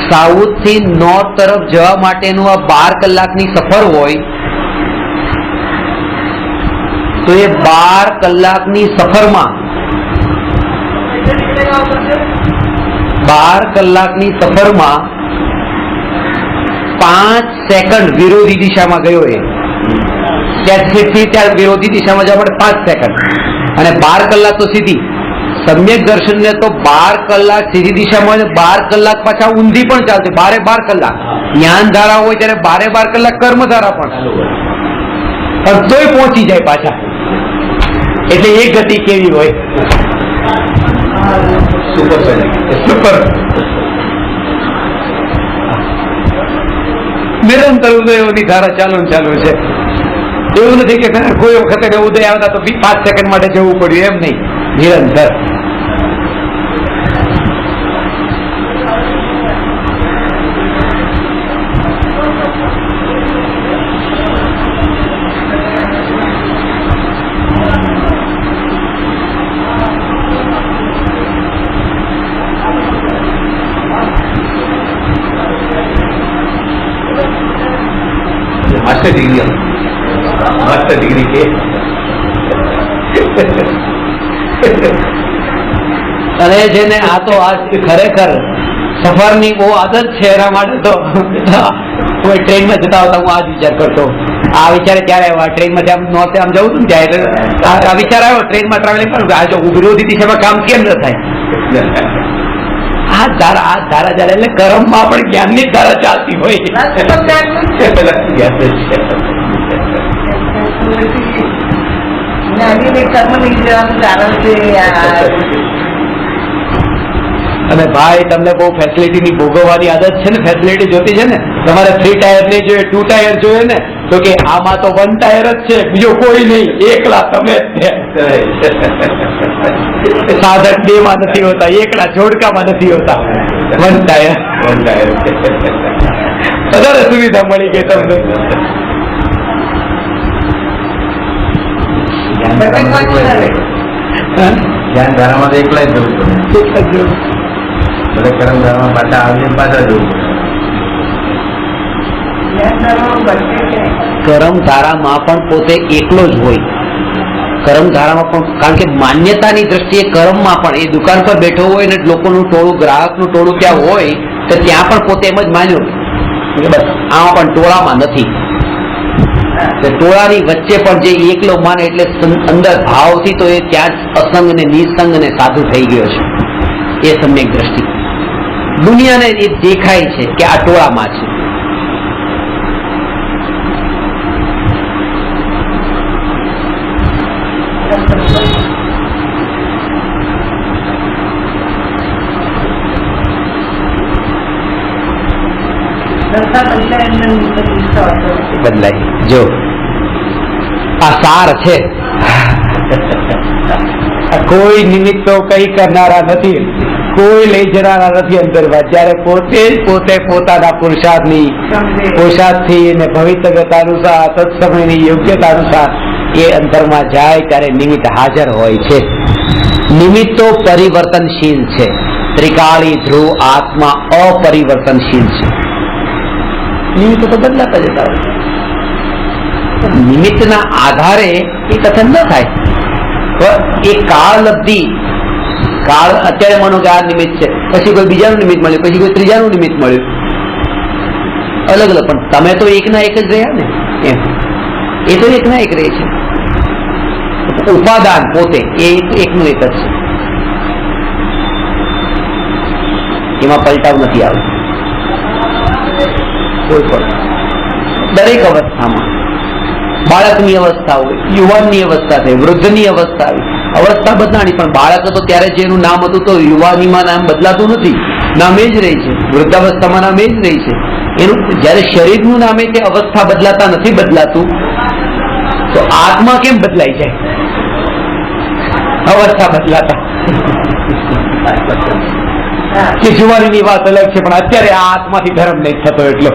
સાઉથ થી નોર્થ તરફ જવા માટેનું આ 12 કલાકની સફર હોય તો એ 12 કલાકની સફરમાં 12 કલાકની સફરમાં 5 સેકન્ડ વિરોધી દિશામાં ગયો એ ત્યાં વિરોધી દિશામાં જવા માટે 5 સેકન્ડ અને 12 કલાક તો સીધી. સમ્યક દર્શન ને તો 12 કલાક સીધી દિશામાં 12 કલાક પાછા ઊંધી પણ ચાલશે. 12 કલાક જ્ઞાન ધારા હોય ત્યારે 12 કલાક કર્મ ધારા પણ તોય પહોંચી જાય પાછા. એટલે એ ગતિ કેવી હોય? સુપર નિરંતર ઉદયોની ધારા ચાલુ છે. એવું નથી કે કોઈ વખતે ઉદય આવતા તો 5 સેકન્ડ માટે જવું પડ્યું, એમ નહીં, નિરંતર. માસ્ટર ડિગ્રી કે અને જેને આ તો આ ખરેખર સફરની બહુ આદત છે એના માટે તો કોઈ ટ્રેનમાં જતા હોતા હું આ જ વિચાર કરતો. આ વિચારે ક્યારે આવ્યો? ટ્રેનમાં આમ નોર્થે આમ જવું હતું ને ત્યારે આ વિચાર આવ્યો ટ્રેનમાં ટ્રાવેલિંગ કરું આ જો વિરોધી દિશામાં કામ કેમ ન થાય. આ ધારા જયારે એટલે કર્મમાં પણ જ્ઞાનની ધારા ચાલતી હોય. અને ભાઈ તમને બહુ ફેસિલિટીની ભોગવવાની આદત છે ને, ફેસિલિટી જોતી છે ને, તમારે 3 ટાયર નહીં જોઈએ, 2 ટાયર જોઈએ ને, તો કે આમાં તો 1 ટાયર જ છે, બીજો કોઈ નહીં, એકલા તમે જ છે. સાધક બે માં નથી હોતા, એકલા જોડકામાં નથી હોતા. વનતાય વધારે સુવિધા મળી ગઈ તમને. ધ્યાન ધારામાં તો એકલા જ જવું પડે. બધા કરમ ધારામાં પાછા આવીને પાછા જવું પડે. કરમ ધારામાં પણ પોતે એકલો જ હોય. કરમ ધારામાં પણ, કારણ કે માન્યતાની દ્રષ્ટિએ કર્મમાં પણ એ દુકાન પર બેઠો હોય ને લોકોનું ટોળું, ગ્રાહકનું ટોળું ત્યાં હોય તો ત્યાં પણ પોતે એમ જ માન્યું કે બસ આમાં પણ ટોળામાં નથી. ટોળાની વચ્ચે પણ જે એકલો માને એટલે અંદર ભાવથી તો એ ત્યાં જ અસંગ ને નિસંગ ને સાધુ થઈ ગયો છે. એ સમ્યક દ્રષ્ટિ દુનિયાને એ દેખાય છે કે આ ટોળામાં છે. બદલાય. જો આ સાર છે, કોઈ નિમિત્તો કઈ કરનારા નથી, કોઈ લઈ જનારા નથી અંતરમાં. જ્યારે પોતે જ પોતે પોતાના પુરુષાર્થથી અને ભવિતવ્યતા અનુસાર, સત્સમયની યોગ્યતા અનુસાર એ અંતરમાં જાય ત્યારે નિમિત્ત હાજર હોય છે. નિમિત્તો પરિવર્તનશીલ છે. ત્રિકાળી ધ્રુવ આત્મા અપરિવર્તનશીલ છે. નિમિત્તો તો બદલાતા જતા હોય. નિમિત્તના આધારે એ કથન ન થાય. એ કાળલબ્ધિ, કાળ અત્યારે માનો કે આ નિમિત્ત છે, પછી કોઈ બીજાનું નિમિત્ત મળ્યું, પછી કોઈ ત્રીજાનું નિમિત્ત મળ્યું, અલગ અલગ. પણ તમે તો એકના એક જ રહ્યા ને, એમ એ તો એકના એક રહે છે. ઉપાદાન પોતે એ એકનું એક જ છે. એમાં પલટાવ નથી આવતો કોઈ પણ. દરેક અવસ્થામાં, બાળકની અવસ્થા હોય, યુવાનની અવસ્થા થાય, વૃદ્ધની અવસ્થા આવી, અવસ્થા બદલાણી. પણ બાળક તો ત્યારે જેનું નામ હતું તો યુવાનીમાં નામ બદલાતું નથી, નામ એ જ રહી છે. વૃદ્ધાવસ્થામાં નામ એ જ રહી છે. એનું જયારે શરીરનું નામે તે અવસ્થા બદલાતા નથી બદલાતું, તો આત્મા કેમ બદલાઈ જાય? અવસ્થા બદલાતા. કે જુવાનીની વાત અલગ છે, પણ અત્યારે આ આત્માથી ધર્મ નહીં થતો એટલો.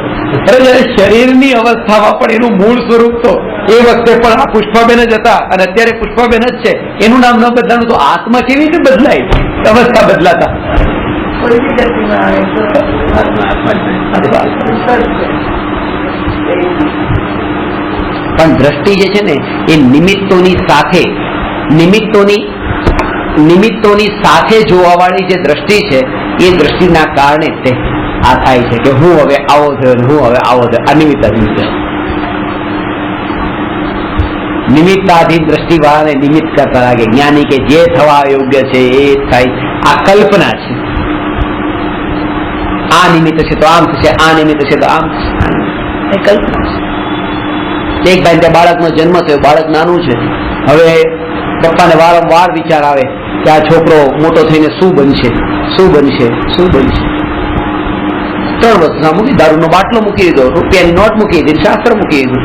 જયારે શરીરની અવસ્થામાં પણ એનું મૂળ સ્વરૂપ તો એ વખતે પણ આ પુષ્પાબેન જ હતા અને અત્યારે પુષ્પાબેન જ છે, એનું નામ ન બદલાનું તો આત્મા કેવી રીતે બદલાય? અવસ્થા બદલાતા. પણ દ્રષ્ટિ જે છે ને એ નિમિત્તોની સાથે જોવાવાળી જે દ્રષ્ટિ છે એ દ્રષ્ટિના કારણે તે આ થાય છે કે હું હવે આવો થયો, હું હવે આવો થયો. આ નિમિત્તાધીન દ્રષ્ટિ. નિમિત્તાધીન દ્રષ્ટિ વાળાને નિમિત્ત કરતા લાગે. જ્ઞાની કે જે થવા યોગ્ય છે એ થાય. આ કલ્પના છે. આ નિમિત્ત છે તો આમ થશે, આ નિમિત્ત છે તો આમ થશે. એ કલ્પના છે. એક ભાઈ ત્યાં બાળકનો જન્મ થયો, બાળક નાનું છે. હવે પપ્પાને વારંવાર વિચાર આવે કે આ છોકરો મોટો થઈને શું બનશે, શું બનશે, શું બનશે. 3 વર્ષના મૂકી, દારૂનો બાટલો મૂકી દીધો, રૂપિયાની નોટ મૂકી દીધી, શાસ્ત્ર મૂકી દીધું.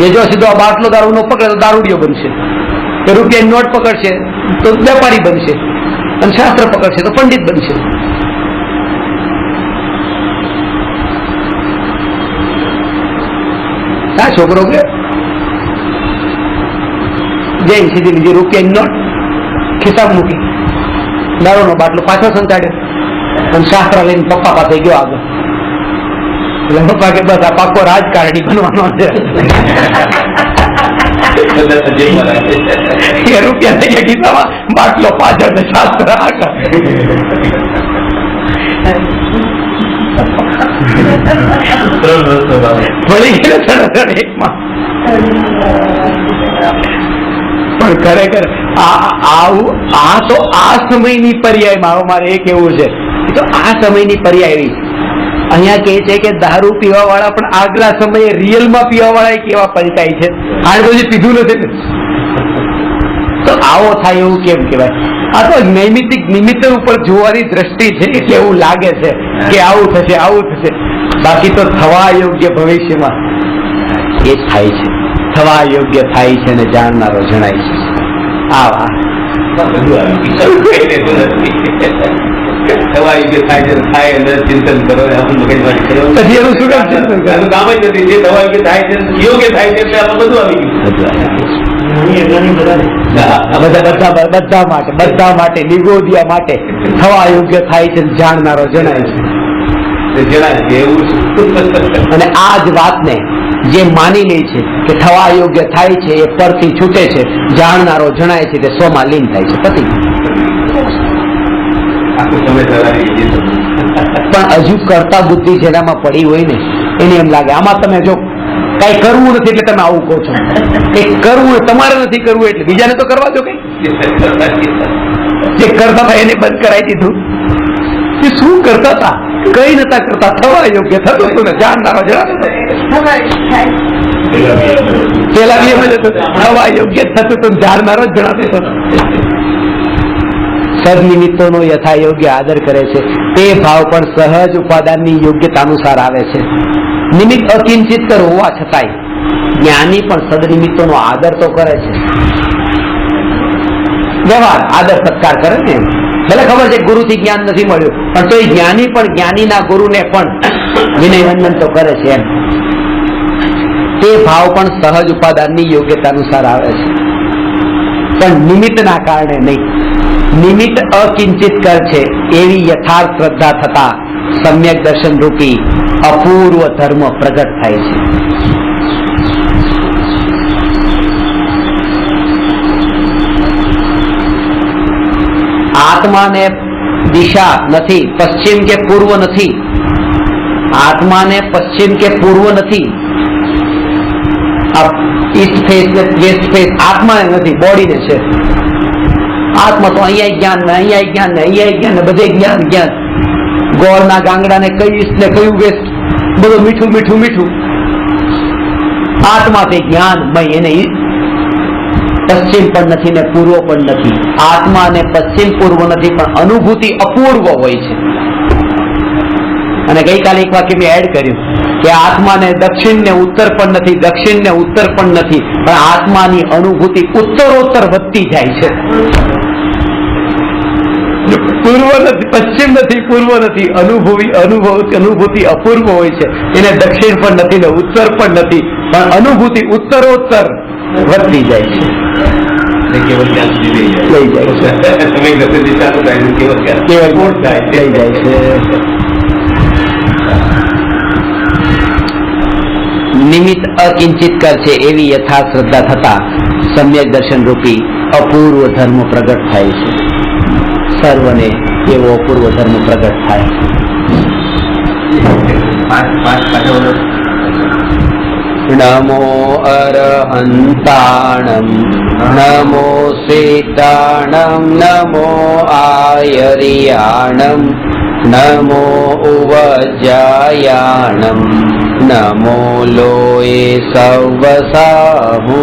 એ જો સીધો આ બાટલો દારૂનો પકડે તો દારૂડિયો બનશે, તો રૂપિયાની નોટ પકડશે તો વેપારી બનશે, અને શાસ્ત્ર પકડશે તો પંડિત બનશે. આ છોકરો કે જૈન સીધી લીધી, રૂપિયાની નોટ ખિસ્સાબ મૂકી, દારૂનો બાટલો પાછો સંતાડ્યો અને શાસ્ત્ર લઈને પપ્પા પાસે ગયો આગળ. એટલે પપ્પા કે બસ આ પાકો રાજકારણી બનવાનો છે. એ રૂપિયા થઈ ગયા ખિસ્સામાં, બાટલો પાછળ ને શાસ્ત્ર આગળ. ભળી ગયેલો એકમાં. પણ ખરેખર આ તો આ સમયની પર્યાયમાં મારે એ કેવું છે, તો આ સમયની પર્યાય અહીંયા કહે છે કે દારૂ પીવા વાળા પણ આગલા સમયે રિયલમાં પીવા વાળા કેવા પલટાય છે. આ તો જે પીધું નથી ને, તો આવો થાય એવું કેમ કહેવાય? આ તો નૈમિતિક નિમિત્ત ઉપર જોવાની દ્રષ્ટિ છે એટલે એવું લાગે છે કે આવું થશે, આવું થશે. બાકી તો થવા યોગ્ય ભવિષ્યમાં એ થાય છે, થવા યોગ્ય થાય છે અને જાણનારો જણાય છે. આ બધું આવી ગયું. કઈ રહેતું નથી. થવા યોગ્ય થાય છે, થાય અંદર ચિંતન કરો, આપણું મગજમારી કરો. પછી એનું શું કામ ચિંતન કરે? એનું કામ જ નથી. જે થવા યોગ્ય થાય છે, યોગ્ય થાય છે, એટલે આમાં બધું આવી ગયું. નાની અજ્ઞાની બધાને. બધા માટે નિગોદિયા માટે થવા યોગ્ય થાય છે, જાણનારો જણાય છે. જણાય છે એવું છે. અને આ જ વાતને જે માની લે છે કે થવા યોગ્ય થાય છે, એ પરથી છૂટે છે, જાણનારો જણાય છે, તે સ્વમાં લીન થાય છે. પતિ આખું સમય સવારે પણ હજુ કરતા બુદ્ધિ જેનામાં પડી હોય ને, એને એમ લાગે આમાં તમે જો કઈ કરવું નથી એટલે તમે આવું કહો છો. એ કરવું તમારે નથી કરવું એટલે બીજાને તો કરવા દો. કઈ જે કરતા હતા એને બંધ કરાવી દીધું. એ શું કરતા હતા? કઈ નતા કરતા, થવા યોગ્ય થતું હતું ને જાણનારો જણાતો હતો. પેલા બી એમ જ હતું, થવા યોગ્ય થતું હતું, જાણનારો જ જણાતો હતો. સદનિમિત્તોનો યથા યોગ્ય આદર કરે છે. તે ભાવ પણ સહજ ઉપાદાનની યોગ્યતા અનુસાર આવે છે. નિમિત્ત અકિંચિત કર હોવા છતાંય જ્ઞાની પણ સદનિમિત્તોનો આદર તો કરે છે. વ્યવહાર આદર સત્કાર કરે ને. ભલે ખબર છે ગુરુથી જ્ઞાન નથી મળ્યું, પણ તો એ જ્ઞાની પણ જ્ઞાનીના ગુરુને પણ વિનય વંદન તો કરે છે. એમ તે ભાવ પણ સહજ ઉપાદાનની યોગ્યતા અનુસાર આવે છે, પણ નિમિત્તના કારણે નહીં. નિમિત્ત અકિંચિત કર છે એવી યથાર્થ શ્રદ્ધા થતા સમ્યક દર્શન રૂપી અપૂર્વ ધર્મ પ્રગટ થાય છે. આત્માને દિશા નથી, પશ્ચિમ કે પૂર્વ નથી. આત્માને પશ્ચિમ કે પૂર્વ નથી, ઈસ્ટ ફેસ ને વેસ્ટ ફેસ આત્માને નથી, બોડીને છે. આત્મા તો અહીંયા જ્ઞાન ને અહીંયા જ્ઞાન ને અહીંયા જ્ઞાન ને બધે જ્ઞાન જ્ઞાન. ગોળના ગાંગડા ને કયું ઈસ્ટ ને કયું વેસ્ટ, બધું મીઠું મીઠું મીઠું. આત્મા તે જ્ઞાનમય, એને પશ્ચિમ પણ નથી ને પૂર્વ પણ નથી. આત્મા ને પશ્ચિમ પૂર્વ નથી, પણ અનુભૂતિ અપૂર્વ હોય છે. અને ગઈકાલે એક વાક્ય મેં એડ કર્યું કે આત્માને દક્ષિણ ને ઉત્તર પણ નથી, દક્ષિણ ને ઉત્તર પણ નથી, પણ આત્માની અનુભૂતિ ઉત્તરોત્તર વધતી જાય છે. પૂર્વ નથી, પશ્ચિમ નથી, પૂર્વ નથી, અનુભૂતિ અપૂર્વ હોય છે. એને દક્ષિણ પણ નથી ને ઉત્તર પણ નથી, પણ અનુભૂતિ ઉત્તરોત્તર વધતી જાય છે. કેવલ જ્ઞાન સુધી લઈ જાય છે. તમે દિશા તો કેવલ જ્ઞાન કેવલ લઈ જાય છે. નિમિત્ત અકિંચિત કર છે એવી યથાર્થ શ્રદ્ધા થતા સમ્યક દર્શન રૂપી અપૂર્વ ધર્મ પ્રગટ થાય છે. સર્વને એવો અપૂર્વ ધર્મ પ્રગટ થાય. નમો અરહંતાણમ નમો સીતાણમ નમો આયરિયાણમ નમો ઉવજાયાણમ નમો લોએ સવસાહુ